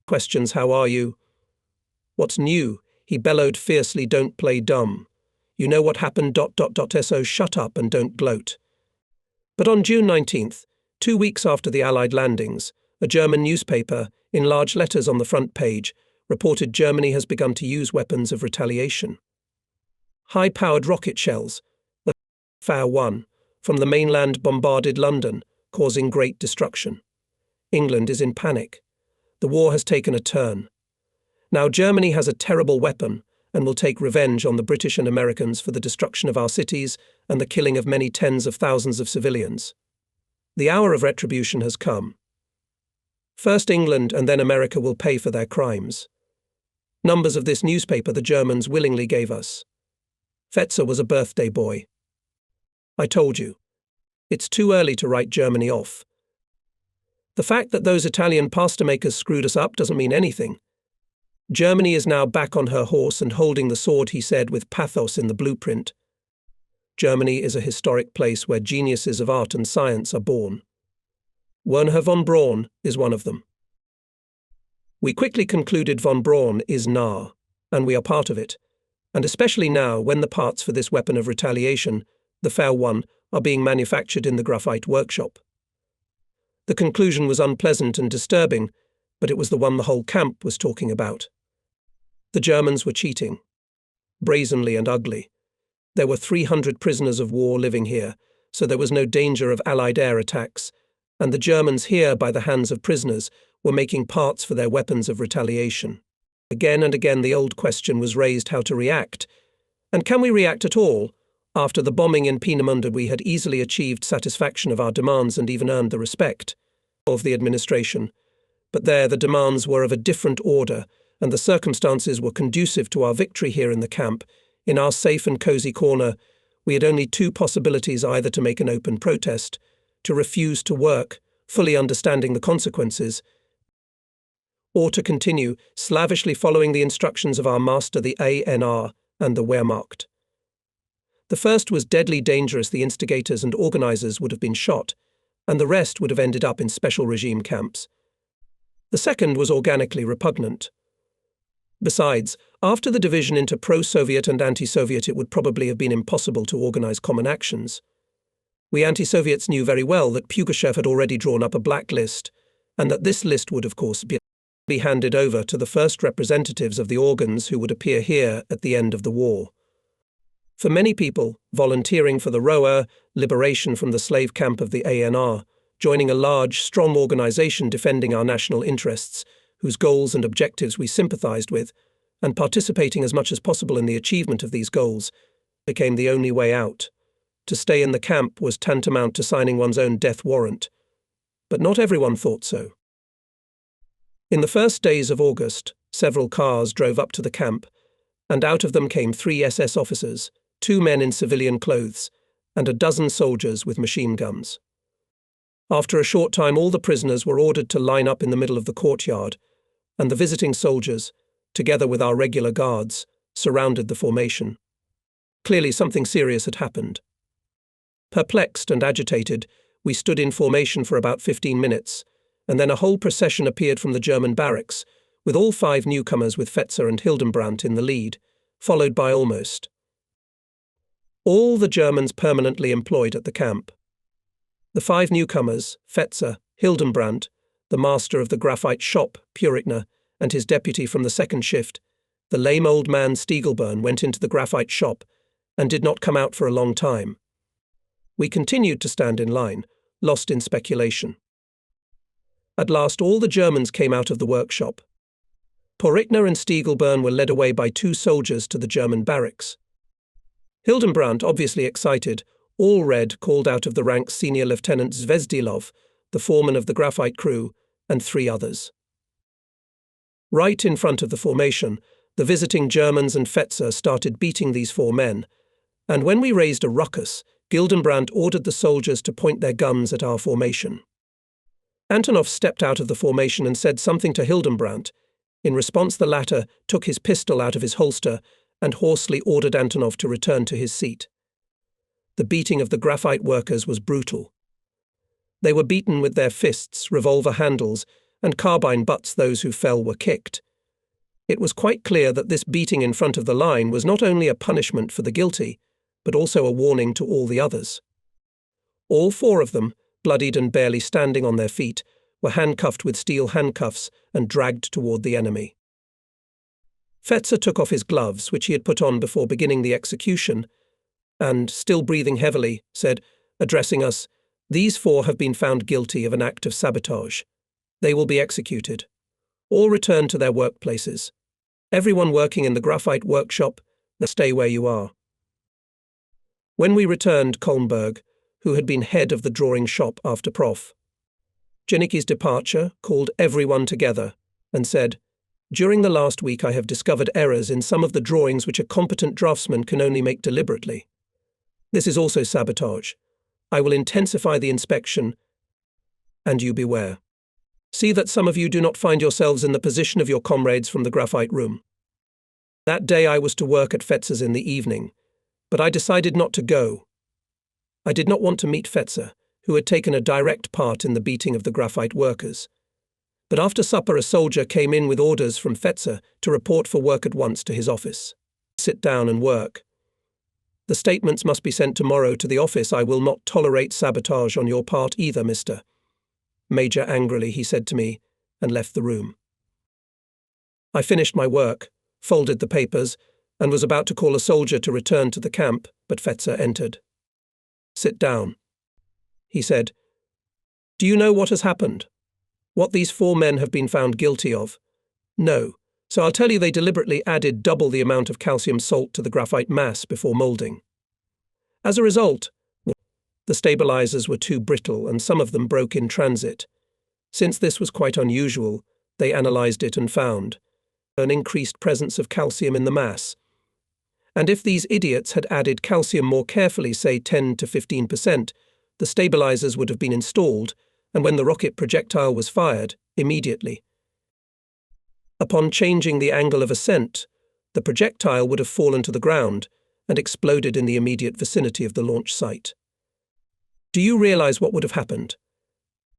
questions, "How are you?" "What's new?" he bellowed fiercely. "Don't play dumb. You know what happened. So shut up and don't gloat." But on June 19th, 2 weeks after the Allied landings, a German newspaper, in large letters on the front page, reported Germany has begun to use weapons of retaliation. High-powered rocket shells, the Fa-1, from the mainland bombarded London, causing great destruction. England is in panic. The war has taken a turn. Now Germany has a terrible weapon and will take revenge on the British and Americans for the destruction of our cities and the killing of many tens of thousands of civilians. The hour of retribution has come. First England and then America will pay for their crimes. Numbers of this newspaper the Germans willingly gave us. Fetzer was a birthday boy. I told you, it's too early to write Germany off. The fact that those Italian pasta makers screwed us up doesn't mean anything. Germany is now back on her horse and holding the sword, he said with pathos in the blueprint. Germany is a historic place where geniuses of art and science are born. Wernher von Braun is one of them. We quickly concluded von Braun is nah, and we are part of it, and especially now when the parts for this weapon of retaliation, the Fa-1, are being manufactured in the graphite workshop. The conclusion was unpleasant and disturbing, but it was the one the whole camp was talking about. The Germans were cheating, brazenly and ugly. There were 300 prisoners of war living here, so there was no danger of Allied air attacks, and the Germans here, by the hands of prisoners, were making parts for their weapons of retaliation. Again and again the old question was raised how to react. And can we react at all? After the bombing in Peenemünde we had easily achieved satisfaction of our demands and even earned the respect of the administration. But there the demands were of a different order, and the circumstances were conducive to our victory here in the camp. In our safe and cosy corner, we had only two possibilities: either to make an open protest, to refuse to work, fully understanding the consequences, or to continue slavishly following the instructions of our master, the ANR, and the Wehrmacht. The first was deadly dangerous. The instigators and organizers would have been shot, and the rest would have ended up in special regime camps. The second was organically repugnant. Besides, after the division into pro-Soviet and anti-Soviet, it would probably have been impossible to organize common actions. We anti-Soviets knew very well that Pugachev had already drawn up a blacklist, and that this list would, of course, be handed over to the first representatives of the organs who would appear here at the end of the war. For many people, volunteering for the Roa, liberation from the slave camp of the ANR, joining a large, strong organization defending our national interests, whose goals and objectives we sympathized with, and participating as much as possible in the achievement of these goals, became the only way out. To stay in the camp was tantamount to signing one's own death warrant. But not everyone thought so. In the first days of August, several cars drove up to the camp, and out of them came 3 SS officers, 2 men in civilian clothes, and a dozen soldiers with machine guns. After a short time, all the prisoners were ordered to line up in the middle of the courtyard, and the visiting soldiers, together with our regular guards, surrounded the formation. Clearly something serious had happened. Perplexed and agitated, we stood in formation for about 15 minutes, and then a whole procession appeared from the German barracks, with all 5 newcomers with Fetzer and Hildenbrandt in the lead, followed by Almost. all the Germans permanently employed at the camp. The 5 newcomers, Fetzer, Hildenbrandt, the master of the graphite shop, Purichner, and his deputy from the second shift, the lame old man Stiegelburn, went into the graphite shop and did not come out for a long time. We continued to stand in line, lost in speculation. At last all the Germans came out of the workshop. Purichner and Stiegelburn were led away by 2 soldiers to the German barracks. Hildenbrandt, obviously excited, all red, called out of the ranks Senior Lieutenant Zvezdilov, the foreman of the graphite crew, and 3 others. Right in front of the formation, the visiting Germans and Fetzer started beating these 4 men, and when we raised a ruckus, Hildenbrandt ordered the soldiers to point their guns at our formation. Antonov stepped out of the formation and said something to Hildenbrandt. In response, the latter took his pistol out of his holster and hoarsely ordered Antonov to return to his seat. The beating of the graphite workers was brutal. They were beaten with their fists, revolver handles, and carbine butts. Those who fell were kicked. It was quite clear that this beating in front of the line was not only a punishment for the guilty, but also a warning to all the others. All 4 of them, bloodied and barely standing on their feet, were handcuffed with steel handcuffs and dragged toward the enemy. Fetzer took off his gloves, which he had put on before beginning the execution, and, still breathing heavily, said, addressing us, "These 4 have been found guilty of an act of sabotage. They will be executed. All return to their workplaces. Everyone working in the graphite workshop, stay where you are." When we returned, Kolmberg, who had been head of the drawing shop after Prof. Janicki's departure, called everyone together and said, "During the last week I have discovered errors in some of the drawings which a competent draftsman can only make deliberately. This is also sabotage. I will intensify the inspection, and you beware. See that some of you do not find yourselves in the position of your comrades from the graphite room." That day I was to work at Fetzer's in the evening, but I decided not to go. I did not want to meet Fetzer, who had taken a direct part in the beating of the graphite workers. But after supper a soldier came in with orders from Fetzer to report for work at once to his office. "Sit down and work. The statements must be sent tomorrow to the office. I will not tolerate sabotage on your part either, Mr. Major," angrily he said to me, and left the room. I finished my work, folded the papers, and was about to call a soldier to return to the camp, but Fetzer entered. "Sit down," he said. "Do you know what has happened? What these 4 men have been found guilty of?" "No. So I'll tell you, they deliberately added double the amount of calcium salt to the graphite mass before moulding. As a result, the stabilizers were too brittle and some of them broke in transit. Since this was quite unusual, they analyzed it and found an increased presence of calcium in the mass. And if these idiots had added calcium more carefully, say 10 to 15%, the stabilizers would have been installed, and when the rocket projectile was fired, immediately. Upon changing the angle of ascent, the projectile would have fallen to the ground and exploded in the immediate vicinity of the launch site. Do you realize what would have happened?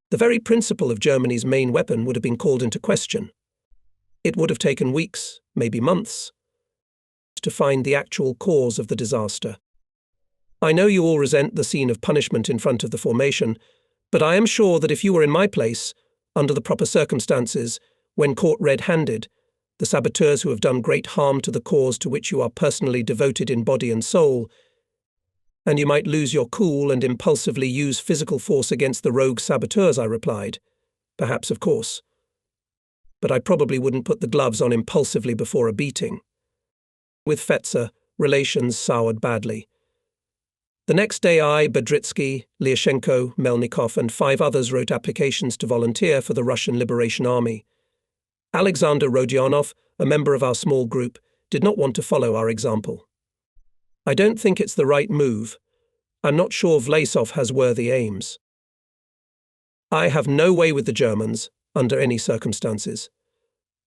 The very principle of Germany's main weapon would have been called into question. It would have taken weeks, maybe months, to find the actual cause of the disaster. I know you all resent the scene of punishment in front of the formation, but I am sure that if you were in my place, under the proper circumstances, when caught red-handed, the saboteurs who have done great harm to the cause to which you are personally devoted in body and soul, and you might lose your cool and impulsively use physical force against the rogue saboteurs, I replied. Perhaps, of course. But I probably wouldn't put the gloves on impulsively before a beating. With Fetzer, relations soured badly. The next day I, Bedritsky, Lyashenko, Melnikov, and 5 others wrote applications to volunteer for the Russian Liberation Army. Alexander Rodionov, a member of our small group, did not want to follow our example. I don't think it's the right move. I'm not sure Vlasov has worthy aims. I have no way with the Germans, under any circumstances.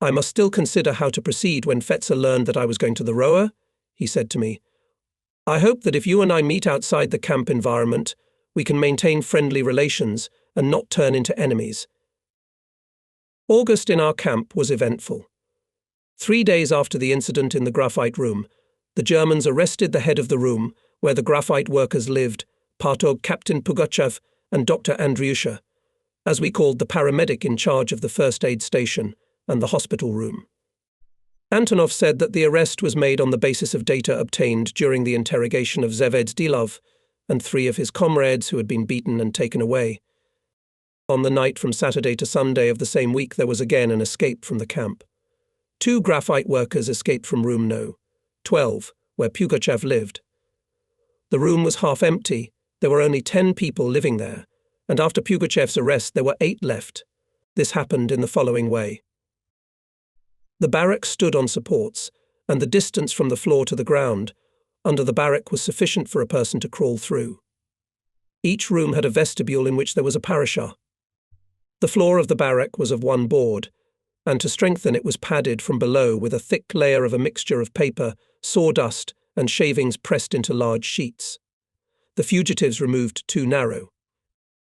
I must still consider how to proceed. When Fetzer learned that I was going to the Roa, he said to me, "I hope that if you and I meet outside the camp environment, we can maintain friendly relations and not turn into enemies." August in our camp was eventful. 3 days after the incident in the graphite room, the Germans arrested the head of the room where the graphite workers lived, Partog Captain Pugachev and Dr. Andriusha, as we called the paramedic in charge of the first aid station and the hospital room. Antonov said that the arrest was made on the basis of data obtained during the interrogation of Zvezdilov and 3 of his comrades who had been beaten and taken away. On the night from Saturday to Sunday of the same week, there was again an escape from the camp. 2 graphite workers escaped from room No. 12, where Pugachev lived. The room was half empty. There were only 10 people living there, and after Pugachev's arrest there were 8 left. This happened in the following way. The barrack stood on supports, and the distance from the floor to the ground under the barrack was sufficient for a person to crawl through. Each room had a vestibule in which there was a parashah. The floor of the barrack was of 1 board, and to strengthen it was padded from below with a thick layer of a mixture of paper, sawdust, and shavings pressed into large sheets. The fugitives removed 2 narrow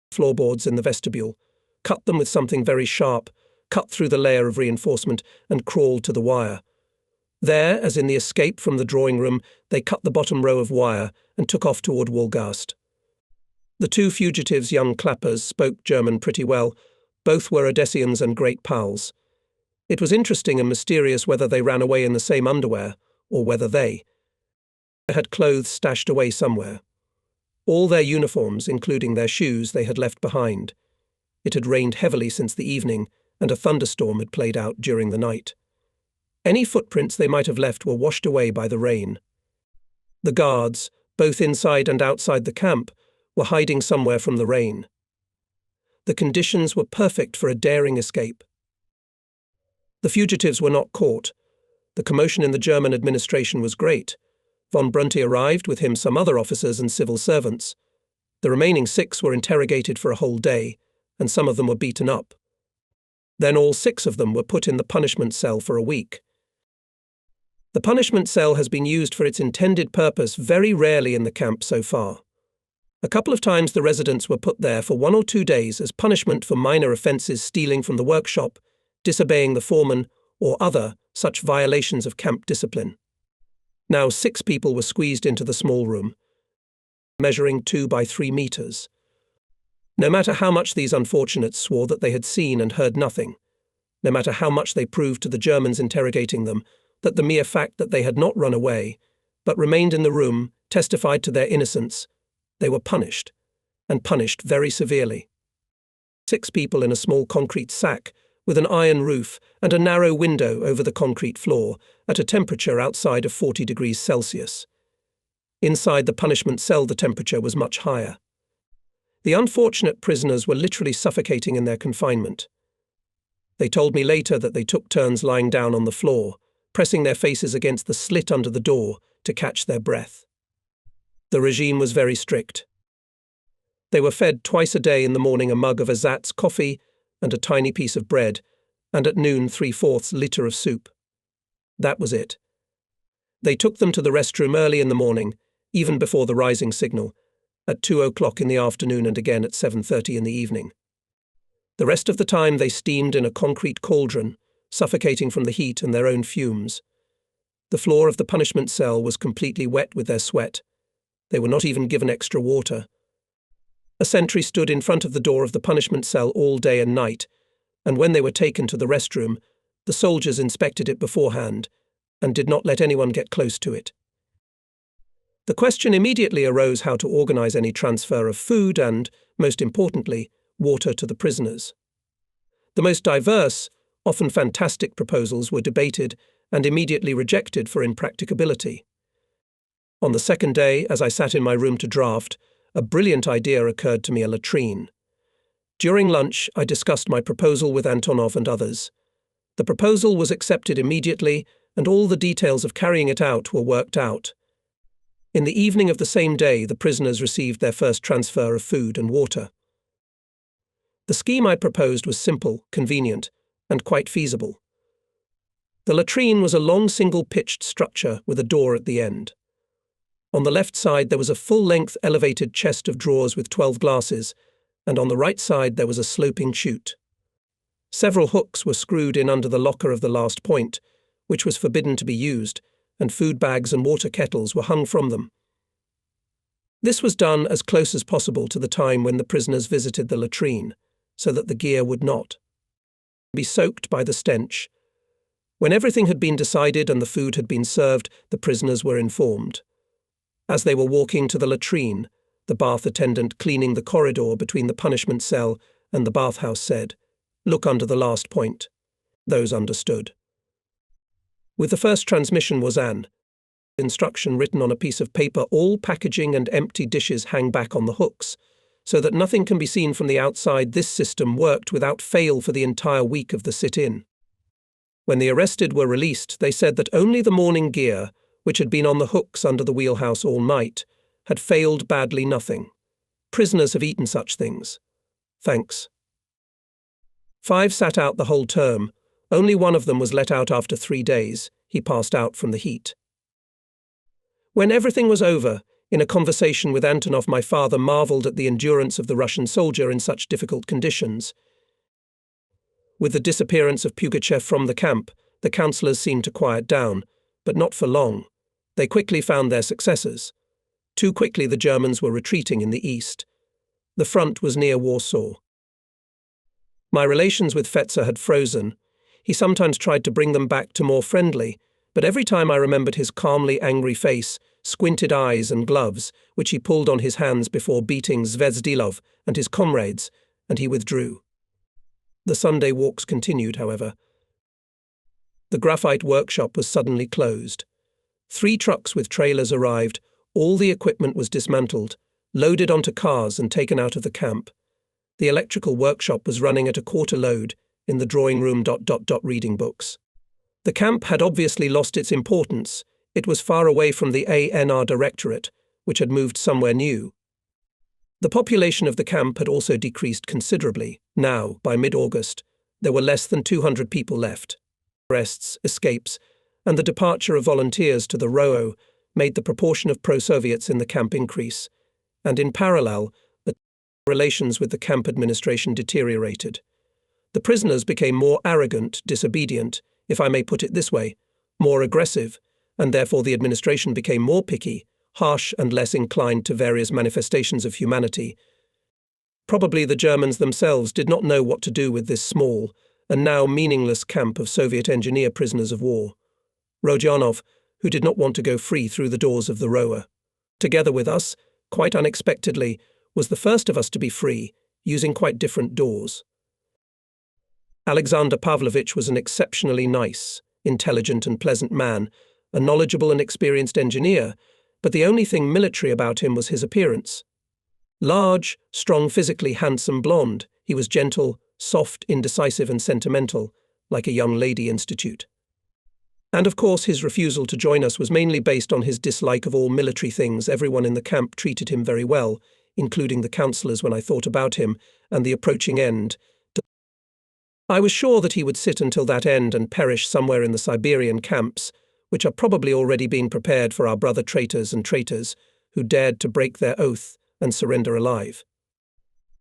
floorboards in the vestibule, cut them with something very sharp, cut through the layer of reinforcement, and crawled to the wire. There, as in the escape from the drawing room, they cut the bottom row of wire and took off toward Wolgast. The 2 fugitives, young clappers, spoke German pretty well. Both were Odessians and great pals. It was interesting and mysterious whether they ran away in the same underwear, or whether they had clothes stashed away somewhere. All their uniforms, including their shoes, they had left behind. It had rained heavily since the evening, and a thunderstorm had played out during the night. Any footprints they might have left were washed away by the rain. The guards, both inside and outside the camp, were hiding somewhere from the rain. The conditions were perfect for a daring escape. The fugitives were not caught. The commotion in the German administration was great. Von Brunte arrived, with him some other officers and civil servants. The remaining 6 were interrogated for a whole day, and some of them were beaten up. Then all 6 of them were put in the punishment cell for a week. The punishment cell has been used for its intended purpose very rarely in the camp so far. A couple of times the residents were put there for 1 or 2 days as punishment for minor offences, stealing from the workshop, disobeying the foreman, or other such violations of camp discipline. Now 6 people were squeezed into the small room, measuring 2 by 3 meters. No matter how much these unfortunates swore that they had seen and heard nothing, no matter how much they proved to the Germans interrogating them that the mere fact that they had not run away, but remained in the room, testified to their innocence, they were punished, and punished very severely. 6 people in a small concrete sack, with an iron roof and a narrow window over the concrete floor, at a temperature outside of 40 degrees Celsius. Inside the punishment cell the temperature was much higher. The unfortunate prisoners were literally suffocating in their confinement. They told me later that they took turns lying down on the floor, pressing their faces against the slit under the door to catch their breath. The regime was very strict. They were fed twice a day, in the morning a mug of ersatz coffee and a tiny piece of bread, and at noon 3/4 liter of soup. That was it. They took them to the restroom early in the morning, even before the rising signal, at 2 o'clock in the afternoon and again at 7:30 in the evening. The rest of the time they steamed in a concrete cauldron, suffocating from the heat and their own fumes. The floor of the punishment cell was completely wet with their sweat. They were not even given extra water. A sentry stood in front of the door of the punishment cell all day and night, and when they were taken to the restroom, the soldiers inspected it beforehand and did not let anyone get close to it. The question immediately arose how to organize any transfer of food and, most importantly, water to the prisoners. The most diverse, often fantastic proposals were debated and immediately rejected for impracticability. On the second day, as I sat in my room to draft, a brilliant idea occurred to me: a latrine. During lunch, I discussed my proposal with Antonov and others. The proposal was accepted immediately, and all the details of carrying it out were worked out. In the evening of the same day, the prisoners received their first transfer of food and water. The scheme I proposed was simple, convenient, and quite feasible. The latrine was a long single-pitched structure with a door at the end. On the left side there was a full-length elevated chest of drawers with 12 glasses, and on the right side there was a sloping chute. Several hooks were screwed in under the locker of the last point, which was forbidden to be used, and food bags and water kettles were hung from them. This was done as close as possible to the time when the prisoners visited the latrine, so that the gear would not be soaked by the stench. When everything had been decided and the food had been served, the prisoners were informed. As they were walking to the latrine, the bath attendant cleaning the corridor between the punishment cell and the bathhouse said, "Look under the last point." Those understood. With the first transmission was an instruction written on a piece of paper: all packaging and empty dishes hang back on the hooks, so that nothing can be seen from the outside. This system worked without fail for the entire week of the sit-in. When the arrested were released, they said that only the morning gear, which had been on the hooks under the wheelhouse all night, had failed badly. Nothing. Prisoners have eaten such things. Thanks. 5 sat out the whole term. Only one of them was let out after 3 days. He passed out from the heat. When everything was over, in a conversation with Antonov, my father marveled at the endurance of the Russian soldier in such difficult conditions. With the disappearance of Pugachev from the camp, the councillors seemed to quiet down, but not for long. They quickly found their successors. Too quickly the Germans were retreating in the east. The front was near Warsaw. My relations with Fetzer had frozen. He sometimes tried to bring them back to more friendly, but every time I remembered his calmly angry face, squinted eyes and gloves, which he pulled on his hands before beating Zvezdilov and his comrades, and he withdrew. The Sunday walks continued, however. The graphite workshop was suddenly closed. 3 trucks with trailers arrived. All the equipment was dismantled, loaded onto cars and taken out of the camp. The electrical workshop was running at a quarter load in the drawing room reading books. The camp had obviously lost its importance. It was far away from the ANR directorate, which had moved somewhere new. The population of the camp had also decreased considerably. Now, by mid-August, there were less than 200 people left. Arrests, escapes, and the departure of volunteers to the ROO made the proportion of pro-Soviets in the camp increase, and in parallel, the relations with the camp administration deteriorated. The prisoners became more arrogant, disobedient, if I may put it this way, more aggressive, and therefore the administration became more picky, harsh and less inclined to various manifestations of humanity. Probably the Germans themselves did not know what to do with this small and now meaningless camp of Soviet engineer prisoners of war. Rodionov, who did not want to go free through the doors of the rower, together with us, quite unexpectedly, was the first of us to be free, using quite different doors. Alexander Pavlovich was an exceptionally nice, intelligent and pleasant man, a knowledgeable and experienced engineer, but the only thing military about him was his appearance. Large, strong, physically handsome blonde, he was gentle, soft, indecisive and sentimental, like a young lady institute. And of course his refusal to join us was mainly based on his dislike of all military things. Everyone in the camp treated him very well, including the councillors when I thought about him, and the approaching end. I was sure that he would sit until that end and perish somewhere in the Siberian camps, which are probably already being prepared for our brother traitors and traitors who dared to break their oath and surrender alive.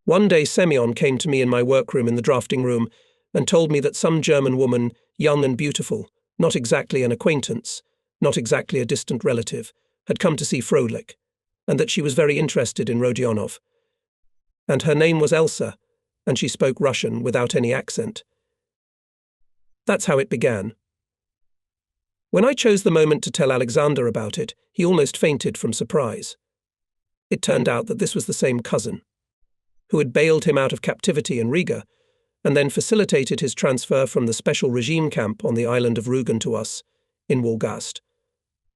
One day Semyon came to me in my workroom in the drafting room and told me that some German woman, young and beautiful, not exactly an acquaintance, not exactly a distant relative, had come to see Frolik, and that she was very interested in Rodionov. And her name was Elsa, and she spoke Russian without any accent. That's how it began. When I chose the moment to tell Alexander about it, he almost fainted from surprise. It turned out that this was the same cousin, who had bailed him out of captivity in Riga, and then facilitated his transfer from the special regime camp on the island of Rügen to us, in Wolgast.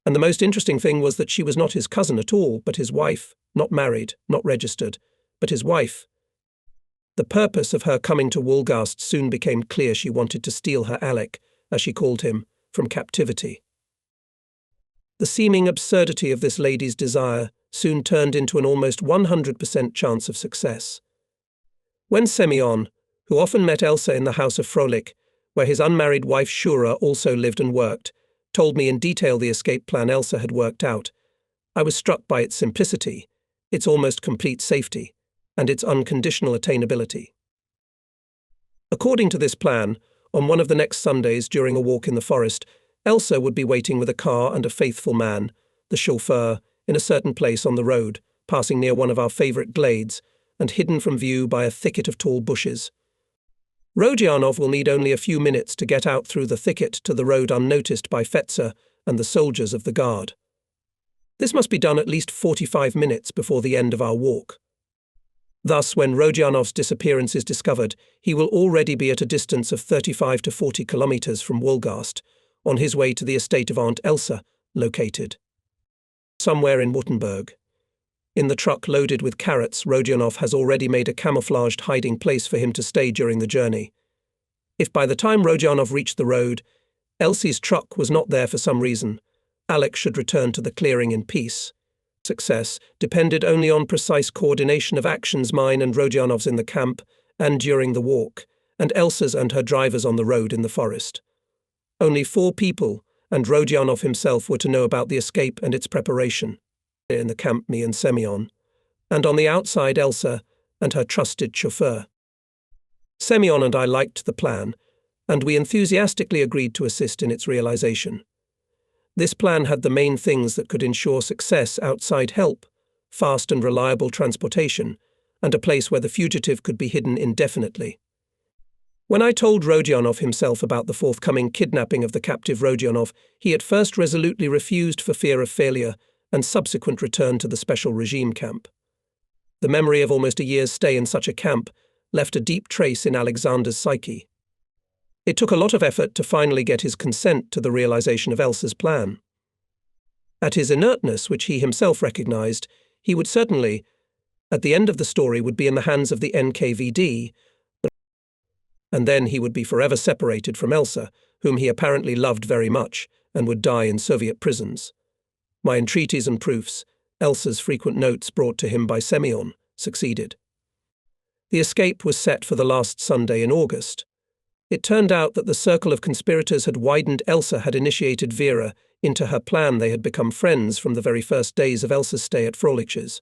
And the most interesting thing was that she was not his cousin at all, but his wife, not married, not registered, but his wife. The purpose of her coming to Wolgast soon became clear. She wanted to steal her Alec, as she called him, from captivity. The seeming absurdity of this lady's desire soon turned into an almost 100% chance of success. When Semyon, who often met Elsa in the house of Frolik, where his unmarried wife Shura also lived and worked, told me in detail the escape plan Elsa had worked out, I was struck by its simplicity, its almost complete safety, and its unconditional attainability. According to this plan, on one of the next Sundays during a walk in the forest, Elsa would be waiting with a car and a faithful man, the chauffeur, in a certain place on the road, passing near one of our favourite glades, and hidden from view by a thicket of tall bushes. Rodionov will need only a few minutes to get out through the thicket to the road unnoticed by Fetzer and the soldiers of the guard. This must be done at least 45 minutes before the end of our walk. Thus, when Rodionov's disappearance is discovered, he will already be at a distance of 35 to 40 kilometers from Wolgast, on his way to the estate of Aunt Elsa, located somewhere in Württemberg. In the truck loaded with carrots, Rodionov has already made a camouflaged hiding place for him to stay during the journey. If by the time Rodionov reached the road, Elsie's truck was not there for some reason, Alex should return to the clearing in peace. Success depended only on precise coordination of actions mine and Rodionov's in the camp and during the walk, and Elsa's and her drivers on the road in the forest. Only 4 people, and Rodionov himself, were to know about the escape and its preparation. In the camp, me and Semyon, and on the outside Elsa and her trusted chauffeur. Semyon and I liked the plan, and we enthusiastically agreed to assist in its realization. This plan had the main things that could ensure success: outside help, fast and reliable transportation, and a place where the fugitive could be hidden indefinitely. When I told Rodionov himself about the forthcoming kidnapping of the captive Rodionov, he at first resolutely refused for fear of failure and subsequent return to the special regime camp. The memory of almost a year's stay in such a camp left a deep trace in Alexander's psyche. It took a lot of effort to finally get his consent to the realization of Elsa's plan. At his inertness, which he himself recognized, he would certainly, at the end of the story, would be in the hands of the NKVD, and then he would be forever separated from Elsa, whom he apparently loved very much, and would die in Soviet prisons. My entreaties and proofs, Elsa's frequent notes brought to him by Semyon, succeeded. The escape was set for the last Sunday in August. It turned out that the circle of conspirators had widened. Elsa had initiated Vera into her plan. They had become friends from the very first days of Elsa's stay at Frolich's.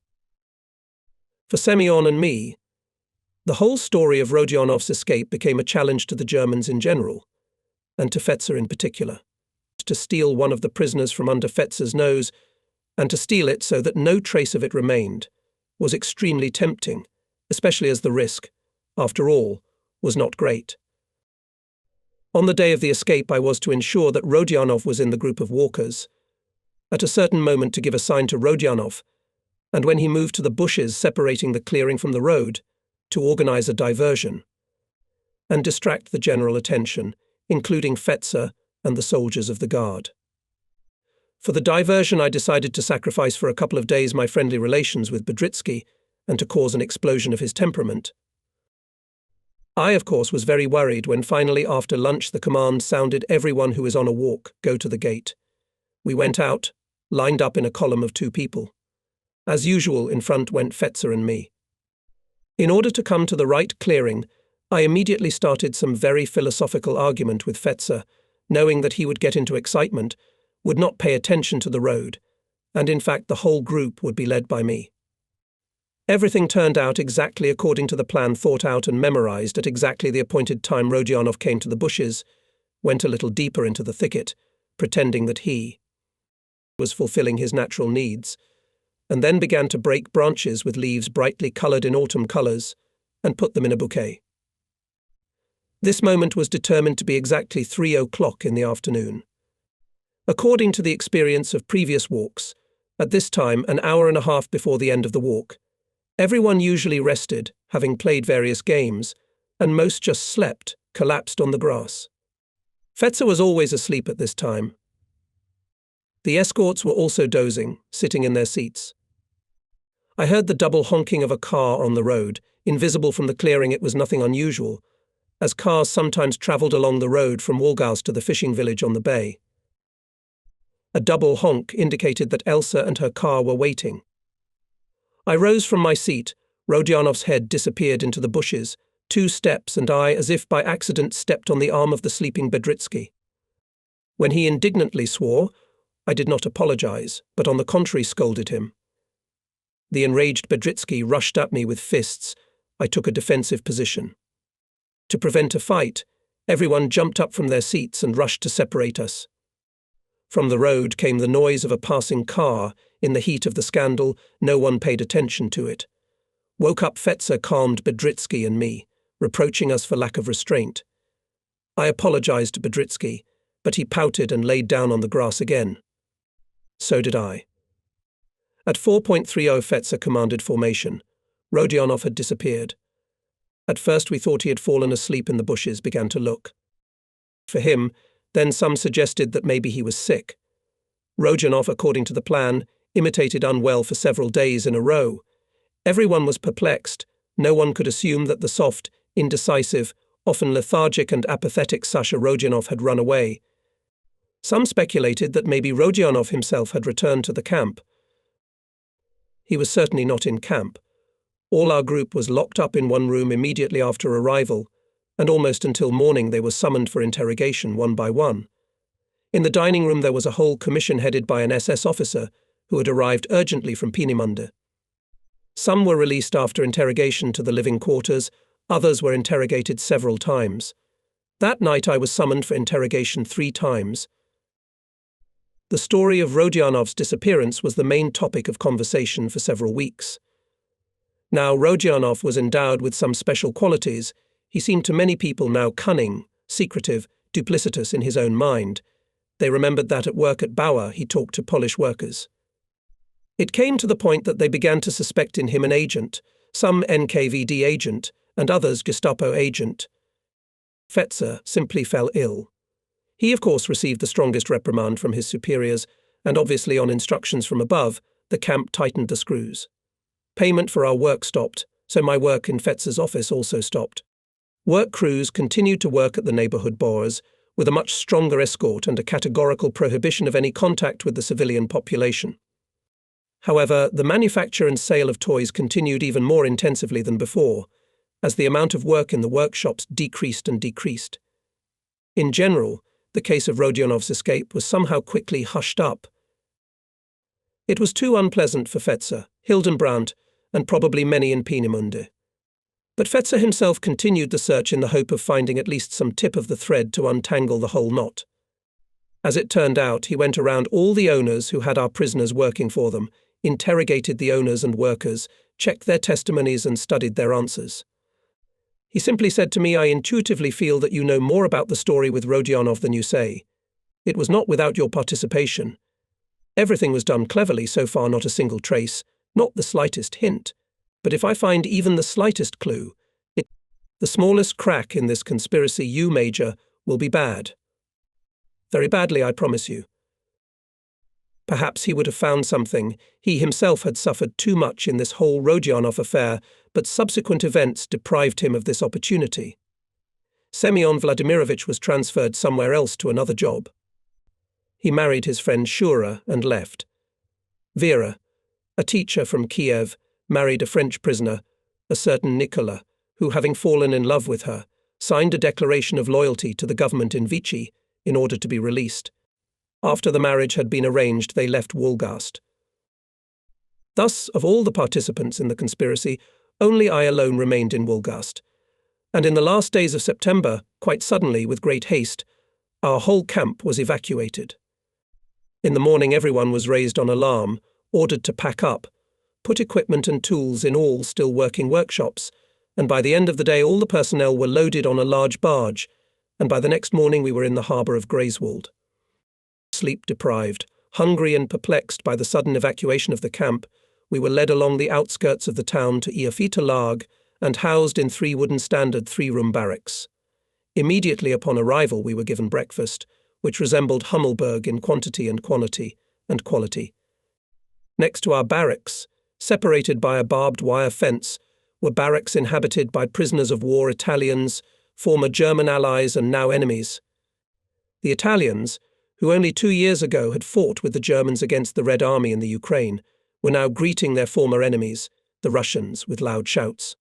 For Semyon and me, the whole story of Rodionov's escape became a challenge to the Germans in general, and to Fetzer in particular. To steal one of the prisoners from under Fetzer's nose, and to steal it so that no trace of it remained, was extremely tempting, especially as the risk, after all, was not great. On the day of the escape, I was to ensure that Rodionov was in the group of walkers, at a certain moment to give a sign to Rodionov, and when he moved to the bushes separating the clearing from the road, to organize a diversion, and distract the general attention, including Fetzer and the soldiers of the guard. For the diversion, I decided to sacrifice for a couple of days my friendly relations with Bedritsky and to cause an explosion of his temperament. I, of course, was very worried when finally after lunch the command sounded, "Everyone who is on a walk, go to the gate." We went out, lined up in a column of 2 people. As usual, in front went Fetzer and me. In order to come to the right clearing, I immediately started some very philosophical argument with Fetzer, knowing that he would get into excitement, would not pay attention to the road, and in fact the whole group would be led by me. Everything turned out exactly according to the plan thought out and memorized. At exactly the appointed time, Rodionov came to the bushes, went a little deeper into the thicket, pretending that he was fulfilling his natural needs, and then began to break branches with leaves brightly coloured in autumn colours, and put them in a bouquet. This moment was determined to be exactly 3 o'clock in the afternoon. According to the experience of previous walks, at this time, an hour and a half before the end of the walk, everyone usually rested, having played various games, and most just slept, collapsed on the grass. Fetzer was always asleep at this time. The escorts were also dozing, sitting in their seats. I heard the double honking of a car on the road. Invisible from the clearing, it was nothing unusual, as cars sometimes travelled along the road from Wolgast to the fishing village on the bay. A double honk indicated that Elsa and her car were waiting. I rose from my seat. Rodionov's head disappeared into the bushes. 2 steps, and I, as if by accident, stepped on the arm of the sleeping Bedritsky. When he indignantly swore, I did not apologize, but on the contrary scolded him. The enraged Bedritsky rushed at me with fists. I took a defensive position. To prevent a fight, everyone jumped up from their seats and rushed to separate us. From the road came the noise of a passing car, In the heat of the scandal, no one paid attention to it. Woke up Fetzer calmed Bedritsky and me, reproaching us for lack of restraint. I apologized to Bedritsky, but he pouted and laid down on the grass again. So did I. At 4.30 Fetzer commanded formation. Rodionov had disappeared. At first we thought he had fallen asleep in the bushes, began to look for him, then some suggested that maybe he was sick. Rodionov, according to the plan, imitated unwell for several days in a row. Everyone was perplexed. No one could assume that the soft, indecisive, often lethargic and apathetic Sasha Rodionov had run away. Some speculated that maybe Rodionov himself had returned to the camp. He was certainly not in camp. All our group was locked up in one room immediately after arrival, and almost until morning they were summoned for interrogation one by one. In the dining room there was a whole commission headed by an SS officer who had arrived urgently from Peenemünde. Some were released after interrogation to the living quarters, others were interrogated several times. That night I was summoned for interrogation 3 times. The story of Rodionov's disappearance was the main topic of conversation for several weeks. Now Rodionov was endowed with some special qualities. He seemed to many people now cunning, secretive, duplicitous in his own mind. They remembered that at work at Bauer he talked to Polish workers. It came to the point that they began to suspect in him an agent, some NKVD agent, and others Gestapo agent. Fetzer simply fell ill. He, of course, received the strongest reprimand from his superiors, and obviously on instructions from above, the camp tightened the screws. Payment for our work stopped, so my work in Fetzer's office also stopped. Work crews continued to work at the neighborhood bars, with a much stronger escort and a categorical prohibition of any contact with the civilian population. However, the manufacture and sale of toys continued even more intensively than before, as the amount of work in the workshops decreased and decreased. In general, the case of Rodionov's escape was somehow quickly hushed up. It was too unpleasant for Fetzer, Hildenbrandt, and probably many in Peenemünde. But Fetzer himself continued the search in the hope of finding at least some tip of the thread to untangle the whole knot. As it turned out, he went around all the owners who had our prisoners working for them, interrogated the owners and workers, checked their testimonies and studied their answers. He simply said to me, "I intuitively feel that you know more about the story with Rodionov than you say. It was not without your participation. Everything was done cleverly, so far not a single trace, not the slightest hint. But if I find even the slightest clue, the smallest crack in this conspiracy, you, Major, will be bad. Very badly, I promise you." Perhaps he would have found something. He himself had suffered too much in this whole Rodionov affair, but subsequent events deprived him of this opportunity. Semyon Vladimirovich was transferred somewhere else to another job. He married his friend Shura and left. Vera, a teacher from Kiev, married a French prisoner, a certain Nicola, who, having fallen in love with her, signed a declaration of loyalty to the government in Vichy in order to be released. After the marriage had been arranged, they left Wolgast. Thus, of all the participants in the conspiracy, only I alone remained in Wolgast. And in the last days of September, quite suddenly, with great haste, our whole camp was evacuated. In the morning everyone was raised on alarm, ordered to pack up, put equipment and tools in all still working workshops, and by the end of the day all the personnel were loaded on a large barge, and by the next morning we were in the harbour of Greifswald. Sleep-deprived, hungry and perplexed by the sudden evacuation of the camp, we were led along the outskirts of the town to Erfitelag and housed in 3 wooden standard 3-room barracks. Immediately upon arrival we were given breakfast, which resembled Hummelberg in quantity and quality. Next to our barracks, separated by a barbed wire fence, were barracks inhabited by prisoners of war Italians, former German allies and now enemies. The Italians, who only 2 years ago had fought with the Germans against the Red Army in the Ukraine, were now greeting their former enemies, the Russians, with loud shouts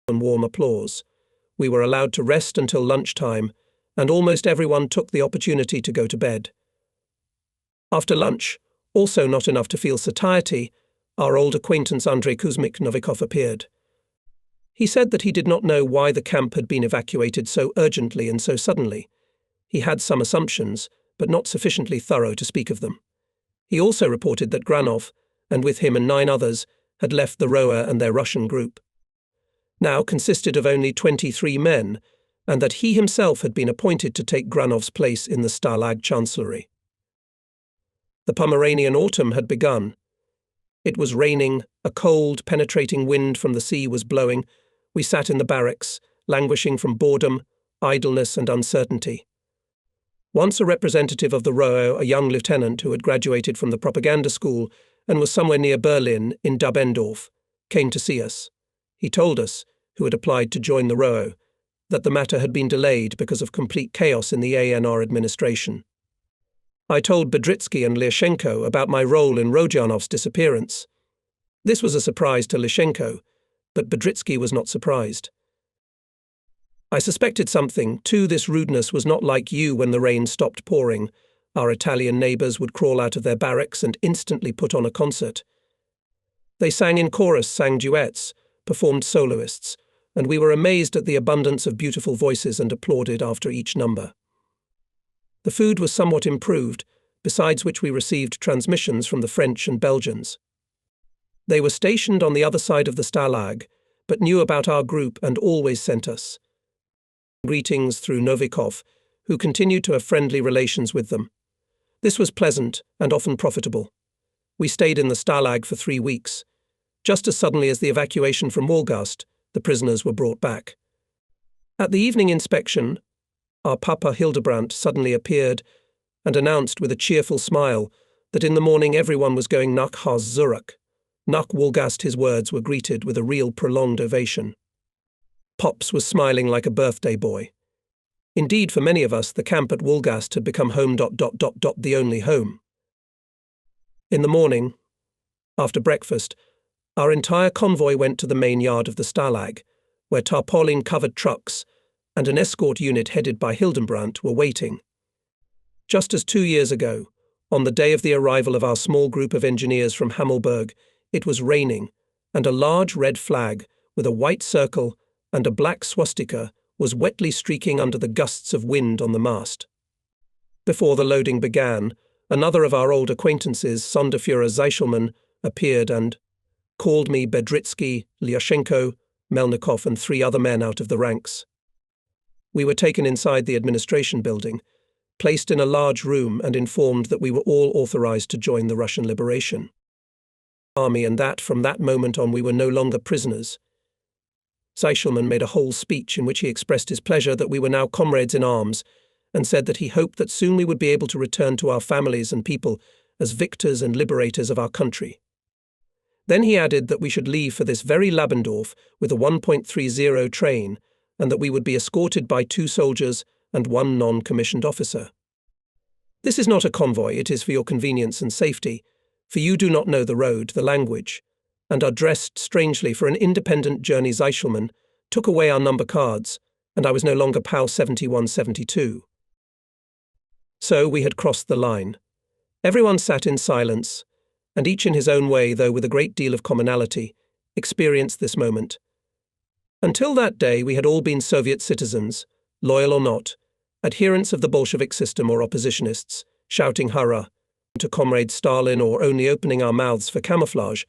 and warm applause. We were allowed to rest until lunchtime, and almost everyone took the opportunity to go to bed. After lunch, also not enough to feel satiety, our old acquaintance Andrei Kuzmik Novikov appeared. He said that he did not know why the camp had been evacuated so urgently and so suddenly. He had some assumptions, but not sufficiently thorough to speak of them. He also reported that Granov, and with him and 9 others, had left the rower and their Russian group, now consisted of only 23 men, and that he himself had been appointed to take Granov's place in the Stalag Chancellery. The Pomeranian autumn had begun. It was raining, a cold, penetrating wind from the sea was blowing. We sat in the barracks, languishing from boredom, idleness and uncertainty. Once a representative of the ROO, a young lieutenant who had graduated from the propaganda school and was somewhere near Berlin in Dubendorf, came to see us. He told us, who had applied to join the ROO, that the matter had been delayed because of complete chaos in the ANR administration. I told Bedritsky and Lyashenko about my role in Rodionov's disappearance. This was a surprise to Lyashenko, but Bedritsky was not surprised. I suspected something, too. This rudeness was not like you when the rain stopped pouring. Our Italian neighbours would crawl out of their barracks and instantly put on a concert. They sang in chorus, sang duets, performed soloists, and we were amazed at the abundance of beautiful voices and applauded after each number. The food was somewhat improved, besides which we received transmissions from the French and Belgians. They were stationed on the other side of the Stalag, but knew about our group and always sent us greetings through Novikov, who continued to have friendly relations with them. This was pleasant and often profitable. We stayed in the Stalag for 3 weeks. Just as suddenly as the evacuation from Wolgast, the prisoners were brought back. At the evening inspection, our Papa Hildebrandt suddenly appeared and announced with a cheerful smile that in the morning everyone was going nach Haus Zurich. Nach Wolgast, his words were greeted with a real prolonged ovation. Pops was smiling like a birthday boy. Indeed, for many of us, the camp at Wolgast had become home. The only home. In the morning, after breakfast, our entire convoy went to the main yard of the Stalag, where tarpaulin-covered trucks and an escort unit headed by Hildebrandt were waiting. Just as 2 years ago, on the day of the arrival of our small group of engineers from Hammelburg, it was raining, and a large red flag with a white circle and a black swastika was wetly streaking under the gusts of wind on the mast. Before the loading began, another of our old acquaintances, Sonderführer Zeichelmann, appeared and called me Bedritsky, Lyashenko, Melnikov and 3 other men out of the ranks. We were taken inside the administration building, placed in a large room and informed that we were all authorized to join the Russian liberation army and that from that moment on we were no longer prisoners. Zeichelmann made a whole speech in which he expressed his pleasure that we were now comrades in arms and said that he hoped that soon we would be able to return to our families and people as victors and liberators of our country. Then he added that we should leave for this very Labendorf with a 1.30 train and that we would be escorted by 2 soldiers and 1 non-commissioned officer. This is not a convoy, it is for your convenience and safety, for you do not know the road, the language, and are dressed strangely for an independent journey. Zeichelmann took away our number cards, and I was no longer POW 7172. So we had crossed the line. Everyone sat in silence, and each in his own way, though with a great deal of commonality, experienced this moment. Until that day we had all been Soviet citizens, loyal or not, adherents of the Bolshevik system or oppositionists, shouting hurrah to Comrade Stalin or only opening our mouths for camouflage.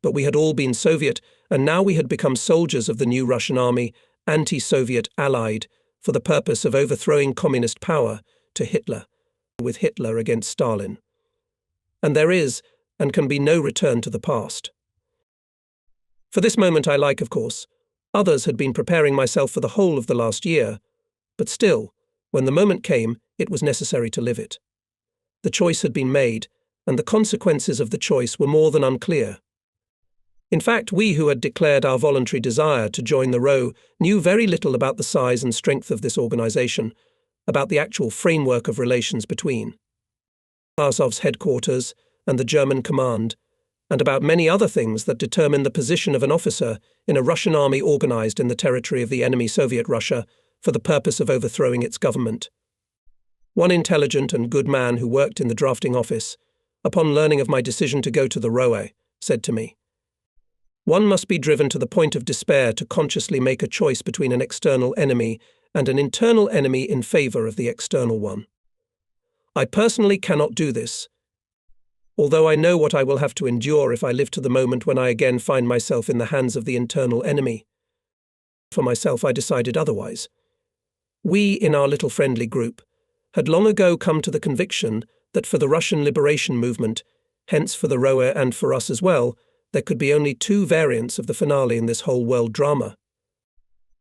But we had all been Soviet, and now we had become soldiers of the new Russian army, anti-Soviet allied, for the purpose of overthrowing communist power to Hitler, with Hitler against Stalin. And there is, and can be no return to the past. For this moment I like, of course. Others had been preparing myself for the whole of the last year, but still, when the moment came, it was necessary to live it. The choice had been made, and the consequences of the choice were more than unclear. In fact, we who had declared our voluntary desire to join the ROO knew very little about the size and strength of this organization, about the actual framework of relations between Azov's headquarters and the German command, and about many other things that determine the position of an officer in a Russian army organized in the territory of the enemy Soviet Russia for the purpose of overthrowing its government. One intelligent and good man who worked in the drafting office, upon learning of my decision to go to the ROE, said to me, "One must be driven to the point of despair to consciously make a choice between an external enemy and an internal enemy in favor of the external one. I personally cannot do this. although I know what I will have to endure if I live to the moment when I again find myself in the hands of the internal enemy. For myself, I decided otherwise. We, in our little friendly group, had long ago come to the conviction that for the Russian liberation movement, hence for the Roa and for us as well, there could be only two variants of the finale in this whole world drama.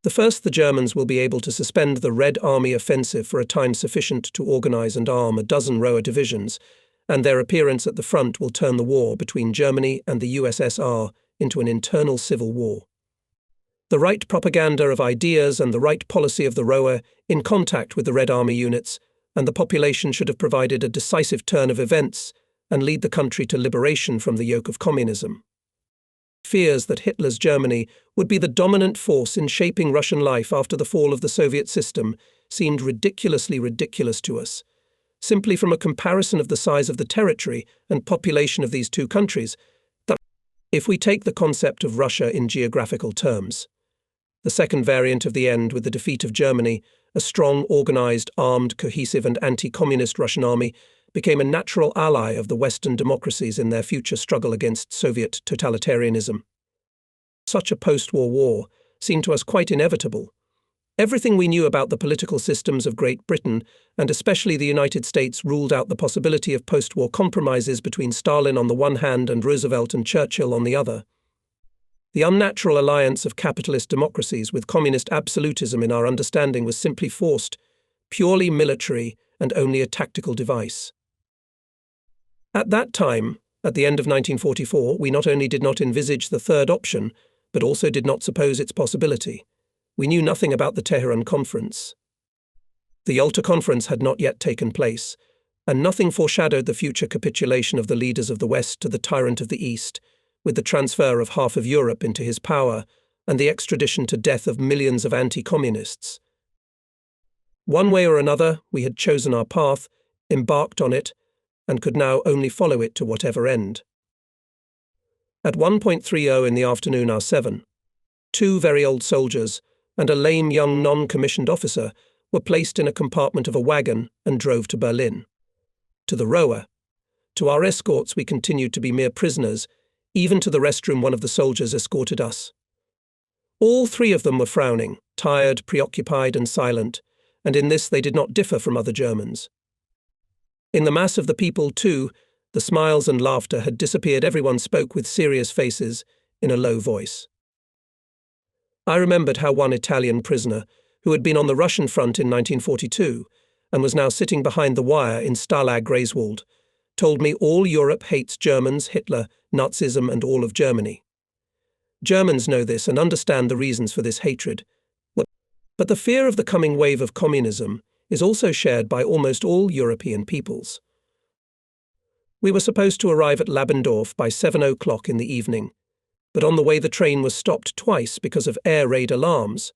The first, the Germans will be able to suspend the Red Army offensive for a time sufficient to organize and arm a dozen Roa divisions, and their appearance at the front will turn the war between Germany and the USSR into an internal civil war. The right propaganda of ideas and the right policy of the Roa in contact with the Red Army units, and the population should have provided a decisive turn of events and lead the country to liberation from the yoke of communism. Fears that Hitler's Germany would be the dominant force in shaping Russian life after the fall of the Soviet system seemed ridiculously ridiculous to us, simply from a comparison of the size of the territory and population of these two countries, that if we take the concept of Russia in geographical terms. The second variant of the end with the defeat of Germany, a strong, organized, armed, cohesive and anti-communist Russian army, became a natural ally of the Western democracies in their future struggle against Soviet totalitarianism. Such a post-war war seemed to us quite inevitable. Everything we knew about the political systems of Great Britain, and especially the United States, ruled out the possibility of post-war compromises between Stalin on the one hand and Roosevelt and Churchill on the other. The unnatural alliance of capitalist democracies with communist absolutism in our understanding was simply forced, purely military and only a tactical device. At that time, at the end of 1944, we not only did not envisage the third option, but also did not suppose its possibility. We knew nothing about the Tehran Conference. The Yalta Conference had not yet taken place, and nothing foreshadowed the future capitulation of the leaders of the West to the tyrant of the East, with the transfer of half of Europe into his power and the extradition to death of millions of anti-communists. One way or another, we had chosen our path, embarked on it, and could now only follow it to whatever end. At 1:30 in the afternoon, our seven, two very old soldiers and a lame young non-commissioned officer were placed in a compartment of a wagon and drove to Berlin. To the Roa. To our escorts we continued to be mere prisoners. Even to the restroom one of the soldiers escorted us. All three of them were frowning, tired, preoccupied and silent, and in this they did not differ from other Germans. In the mass of the people, too, the smiles and laughter had disappeared. Everyone spoke with serious faces, in a low voice. I remembered how one Italian prisoner, who had been on the Russian front in 1942 and was now sitting behind the wire in Stalag Greifswald, told me all Europe hates Germans, Hitler, Nazism and all of Germany. Germans know this and understand the reasons for this hatred. But the fear of the coming wave of communism is also shared by almost all European peoples. We were supposed to arrive at Labendorf by 7 o'clock in the evening, but on the way the train was stopped twice because of air raid alarms.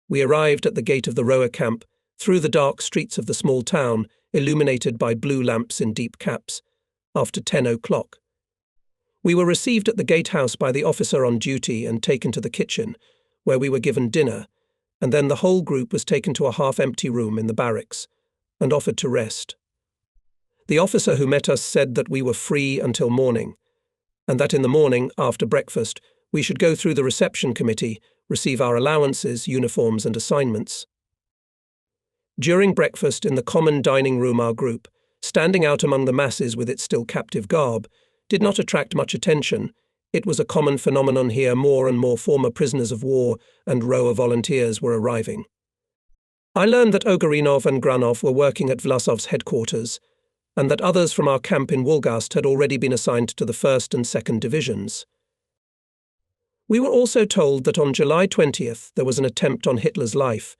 We arrived at the gate of the Roa camp, through the dark streets of the small town, illuminated by blue lamps in deep caps, after 10 o'clock. We were received at the gatehouse by the officer on duty and taken to the kitchen, where we were given dinner, and then the whole group was taken to a half-empty room in the barracks, and offered to rest. The officer who met us said that we were free until morning, and that in the morning, after breakfast, we should go through the reception committee, receive our allowances, uniforms and assignments. During breakfast in the common dining room, our group, standing out among the masses with its still captive garb, did not attract much attention. It was a common phenomenon here. More and more former prisoners of war and Roa volunteers were arriving. I learned that Ogarinov and Granov were working at Vlasov's headquarters, and that others from our camp in Wolgast had already been assigned to the 1st and 2nd divisions. We were also told that on July 20th there was an attempt on Hitler's life,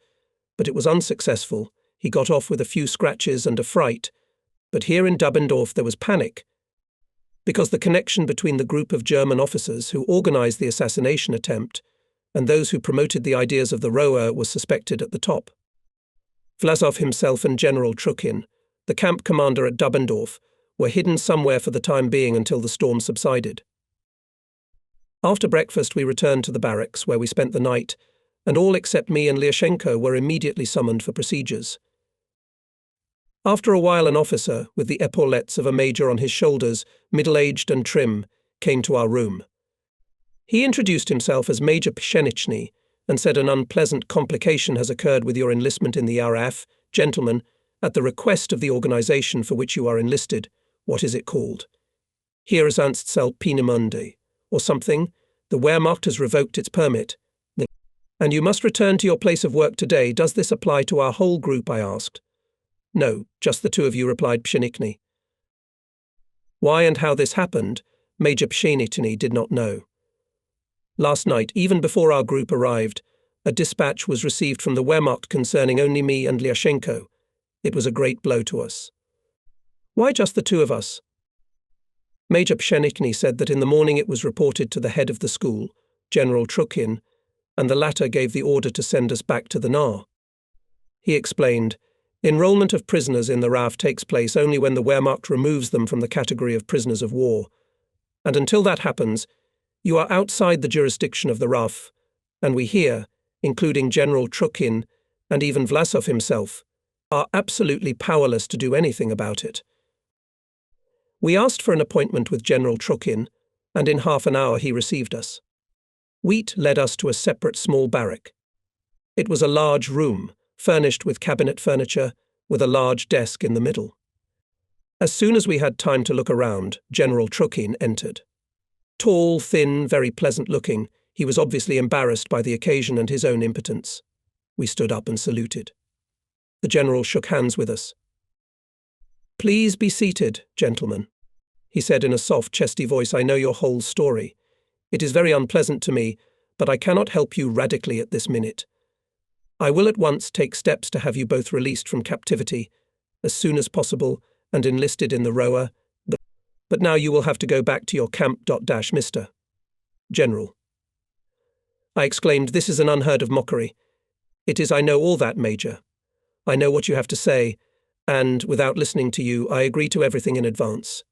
but it was unsuccessful. He got off with a few scratches and a fright, but here in Dabendorf there was panic, because the connection between the group of German officers who organized the assassination attempt and those who promoted the ideas of the Roa was suspected at the top. Vlasov himself and General Trukhin, the camp commander at Dabendorf, were hidden somewhere for the time being until the storm subsided. After breakfast we returned to the barracks, where we spent the night, and all except me and Lyashenko were immediately summoned for procedures. After a while, an officer, with the epaulettes of a major on his shoulders, middle-aged and trim, came to our room. He introduced himself as Major Pshenichny and said an unpleasant complication has occurred with your enlistment in the RAF. Gentlemen, at the request of the organization for which you are enlisted, what is it called? Hier ist Peenemunde, or something. The Wehrmacht has revoked its permit. And you must return to your place of work today. Does this apply to our whole group? I asked. No, just the two of you, replied Pshenichny. Why and how this happened, Major Pshenichny did not know. Last night, even before our group arrived, a dispatch was received from the Wehrmacht concerning only me and Lyashenko. It was a great blow to us. Why just the two of us? Major Pshenichny said that in the morning it was reported to the head of the school, General Trukhin, and the latter gave the order to send us back to the NAR. He explained, enrollment of prisoners in the RAF takes place only when the Wehrmacht removes them from the category of prisoners of war, and until that happens, you are outside the jurisdiction of the RAF, and we here, including General Trukhin and even Vlasov himself, are absolutely powerless to do anything about it. We asked for an appointment with General Trukhin, and in half an hour he received us. Wheat led us to a separate small barrack. It was a large room, furnished with cabinet furniture, with a large desk in the middle. As soon as we had time to look around, General Trukhin entered. Tall, thin, very pleasant-looking, he was obviously embarrassed by the occasion and his own impotence. We stood up and saluted. The general shook hands with us. Please be seated, gentlemen, he said in a soft, chesty voice. I know your whole story. It is very unpleasant to me, but I cannot help you radically at this minute. I will at once take steps to have you both released from captivity as soon as possible and enlisted in the rower, but now you will have to go back to your camp. Mr. General. I exclaimed, this is an unheard of mockery. It is, I know all that, Major. I know what you have to say, and, without listening to you, I agree to everything in advance.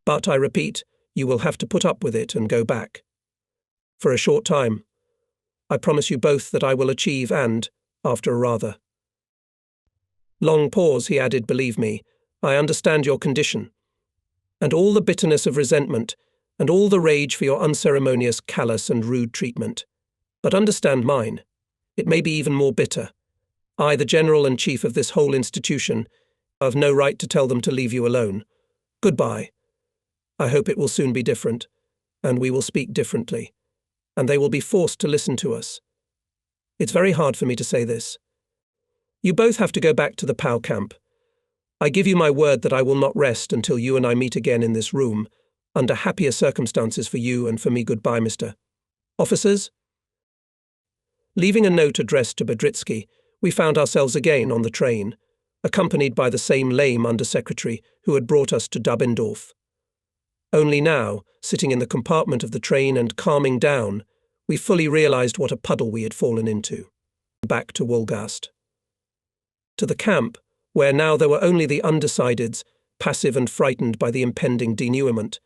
But, I repeat, you will have to put up with it and go back. For a short time. I promise you both that I will achieve and, after a rather long pause, he added, believe me, I understand your condition, and all the bitterness of resentment, and all the rage for your unceremonious, callous, and rude treatment. But understand mine. It may be even more bitter. I, the general and chief of this whole institution, have no right to tell them to leave you alone. Goodbye. I hope it will soon be different, and we will speak differently, and they will be forced to listen to us. It's very hard for me to say this. You both have to go back to the POW camp. I give you my word that I will not rest until you and I meet again in this room, under happier circumstances for you and for me. Goodbye, Mr. Officers. Leaving a note addressed to Bedritsky, we found ourselves again on the train, accompanied by the same lame undersecretary who had brought us to Dubendorf. Only now, sitting in the compartment of the train and calming down, we fully realized what a puddle we had fallen into. Back to Wolgast. To the camp, where now there were only the undecideds, passive and frightened by the impending denouement,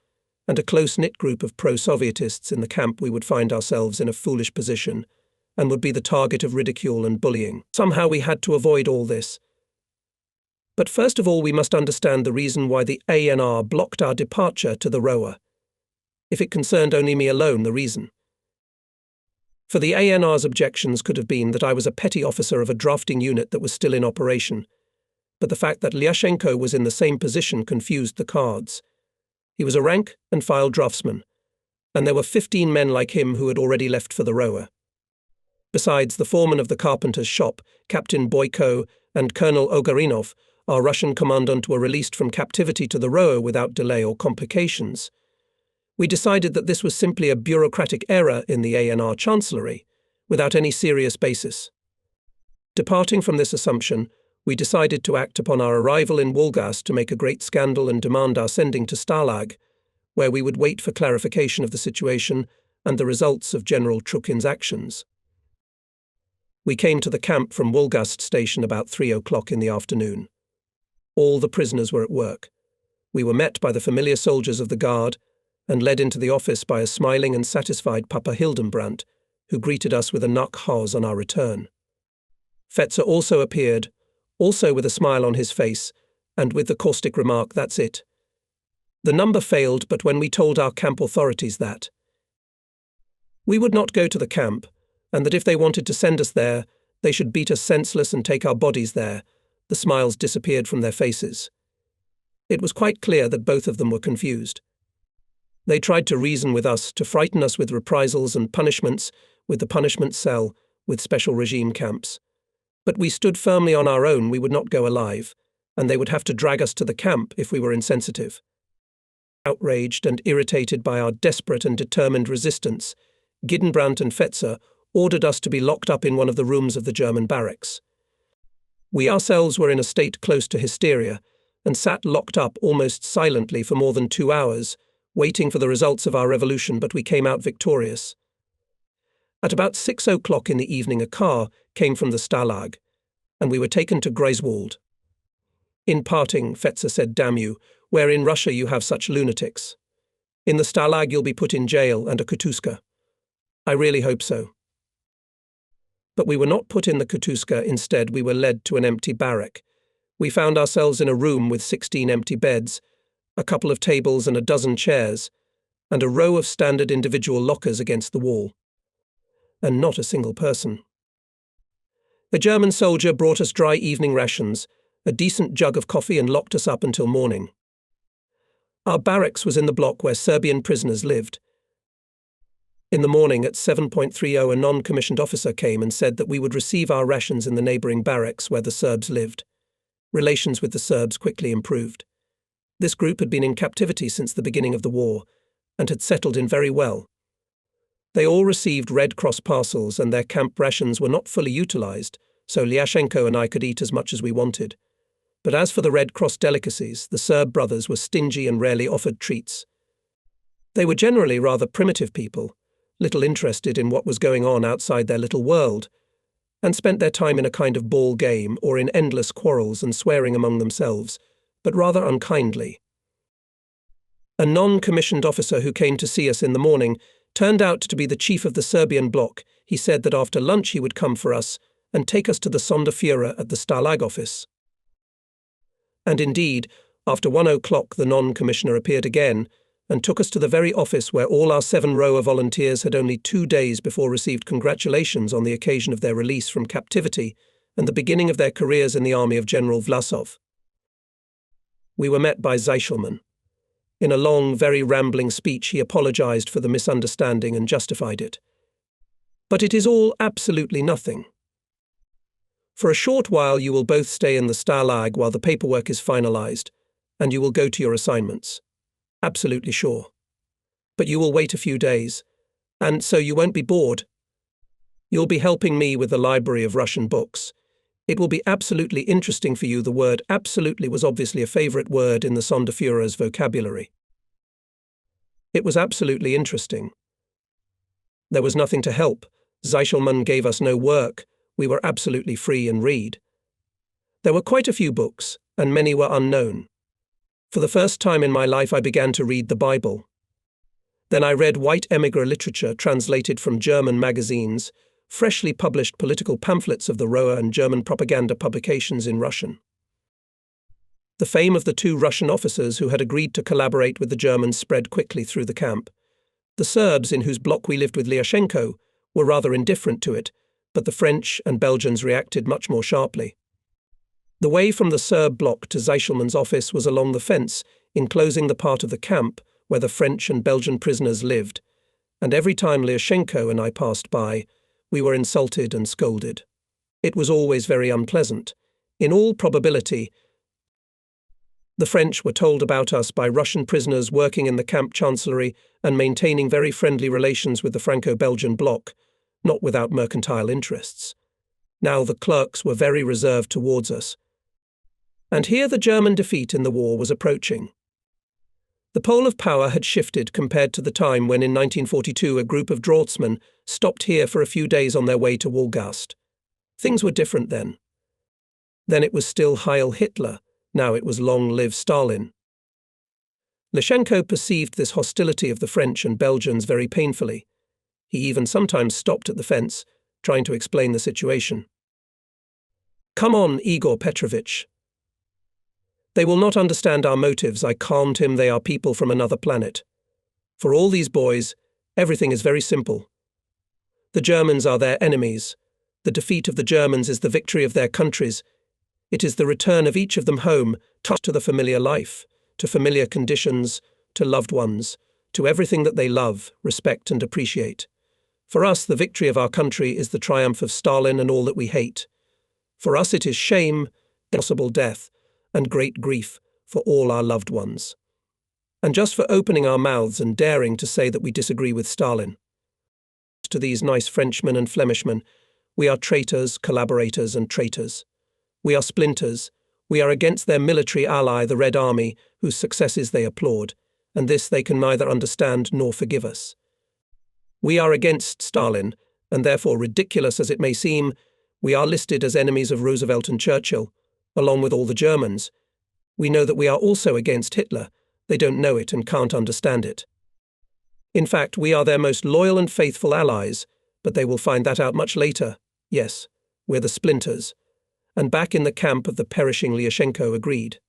and a close-knit group of pro-Sovietists in the camp. We would find ourselves in a foolish position, and would be the target of ridicule and bullying. Somehow we had to avoid all this. But first of all we must understand the reason why the ANR blocked our departure to the rower. If it concerned only me alone, the reason. For the ANR's objections could have been that I was a petty officer of a drafting unit that was still in operation, but the fact that Lyashenko was in the same position confused the cards. He was a rank-and-file draftsman, and there were 15 men like him who had already left for the rower. Besides, the foreman of the carpenter's shop, Captain Boyko, and Colonel Ogarinov, our Russian commandant, were released from captivity to the rower without delay or complications. We decided that this was simply a bureaucratic error in the ANR Chancellery, without any serious basis. Departing from this assumption, we decided to act upon our arrival in Wolgast to make a great scandal and demand our sending to Stalag, where we would wait for clarification of the situation and the results of General Trukhin's actions. We came to the camp from Wolgast station about 3 o'clock in the afternoon. All the prisoners were at work. We were met by the familiar soldiers of the guard and led into the office by a smiling and satisfied Papa Hildenbrandt, who greeted us with a Nach Haus on our return. Fetzer also appeared, also with a smile on his face, and with the caustic remark, "That's it." The number failed, but when we told our camp authorities that we would not go to the camp, and that if they wanted to send us there, they should beat us senseless and take our bodies there, the smiles disappeared from their faces. It was quite clear that both of them were confused. They tried to reason with us, to frighten us with reprisals and punishments, with the punishment cell, with special regime camps. But we stood firmly on our own. We would not go alive, and they would have to drag us to the camp if we were insensitive. Outraged and irritated by our desperate and determined resistance, Giddenbrandt and Fetzer ordered us to be locked up in one of the rooms of the German barracks. We ourselves were in a state close to hysteria, and sat locked up almost silently for more than 2 hours, waiting for the results of our revolution, but we came out victorious. At about 6 o'clock in the evening a car came from the Stalag, and we were taken to Greifswald. In parting, Fetzer said, "Damn you, where in Russia you have such lunatics. In the Stalag you'll be put in jail and a kutuska." I really hope so. But we were not put in the kutuska. Instead, we were led to an empty barrack. We found ourselves in a room with 16 empty beds, a couple of tables and a dozen chairs, and a row of standard individual lockers against the wall. And not a single person. A German soldier brought us dry evening rations, a decent jug of coffee, and locked us up until morning. Our barracks was in the block where Serbian prisoners lived. In the morning at 7:30 a non-commissioned officer came and said that we would receive our rations in the neighbouring barracks where the Serbs lived. Relations with the Serbs quickly improved. This group had been in captivity since the beginning of the war, and had settled in very well. They all received Red Cross parcels, and their camp rations were not fully utilised, so Lyashenko and I could eat as much as we wanted. But as for the Red Cross delicacies, the Serb brothers were stingy and rarely offered treats. They were generally rather primitive people, little interested in what was going on outside their little world, and spent their time in a kind of ball game or in endless quarrels and swearing among themselves, but rather unkindly. A non-commissioned officer who came to see us in the morning turned out to be the chief of the Serbian bloc. He said that after lunch he would come for us and take us to the Sonderführer at the Stalag office. And indeed, after 1 o'clock the non-commissioner appeared again, and took us to the very office where all our 7 rower volunteers had only 2 days before received congratulations on the occasion of their release from captivity and the beginning of their careers in the army of General Vlasov. We were met by Zeichelman. In a long, very rambling speech he apologized for the misunderstanding and justified it. But it is all absolutely nothing. For a short while you will both stay in the Stalag while the paperwork is finalized, and you will go to your assignments. Absolutely sure. But you will wait a few days, and so you won't be bored. You'll be helping me with the library of Russian books. It will be absolutely interesting for you. The word absolutely was obviously a favorite word in the Sonderführer's vocabulary. It was absolutely interesting. There was nothing to help. Zeichelman gave us no work. We were absolutely free and read. There were quite a few books, and many were unknown. For the first time in my life I began to read the Bible. Then I read white emigre literature translated from German magazines, freshly published political pamphlets of the Roa and German propaganda publications in Russian. The fame of the 2 Russian officers who had agreed to collaborate with the Germans spread quickly through the camp. The Serbs, in whose block we lived with Lyashenko, were rather indifferent to it, but the French and Belgians reacted much more sharply. The way from the Serb block to Zeichelman's office was along the fence, enclosing the part of the camp where the French and Belgian prisoners lived, and every time Lyashenko and I passed by, we were insulted and scolded. It was always very unpleasant. In all probability, the French were told about us by Russian prisoners working in the camp chancellery and maintaining very friendly relations with the Franco-Belgian bloc, not without mercantile interests. Now the clerks were very reserved towards us. And here the German defeat in the war was approaching. The pole of power had shifted compared to the time when in 1942 a group of draughtsmen stopped here for a few days on their way to Wolgast. Things were different then. Then it was still Heil Hitler, now it was Long Live Stalin. Lyashenko perceived this hostility of the French and Belgians very painfully. He even sometimes stopped at the fence, trying to explain the situation. Come on, Igor Petrovich. They will not understand our motives, I calmed him. They are people from another planet. For all these boys, everything is very simple. The Germans are their enemies. The defeat of the Germans is the victory of their countries. It is the return of each of them home, to the familiar life, to familiar conditions, to loved ones, to everything that they love, respect and appreciate. For us, the victory of our country is the triumph of Stalin and all that we hate. For us it is shame, possible death, and great grief for all our loved ones. And just for opening our mouths and daring to say that we disagree with Stalin. To these nice Frenchmen and Flemishmen, we are traitors, collaborators and traitors. We are splinters. We are against their military ally, the Red Army, whose successes they applaud, and this they can neither understand nor forgive us. We are against Stalin, and therefore, ridiculous as it may seem, we are listed as enemies of Roosevelt and Churchill, along with all the Germans. We know that we are also against Hitler. They don't know it and can't understand it. In fact, we are their most loyal and faithful allies, but they will find that out much later. Yes, we're the splinters. And back in the camp of the perishing Lyashenko agreed.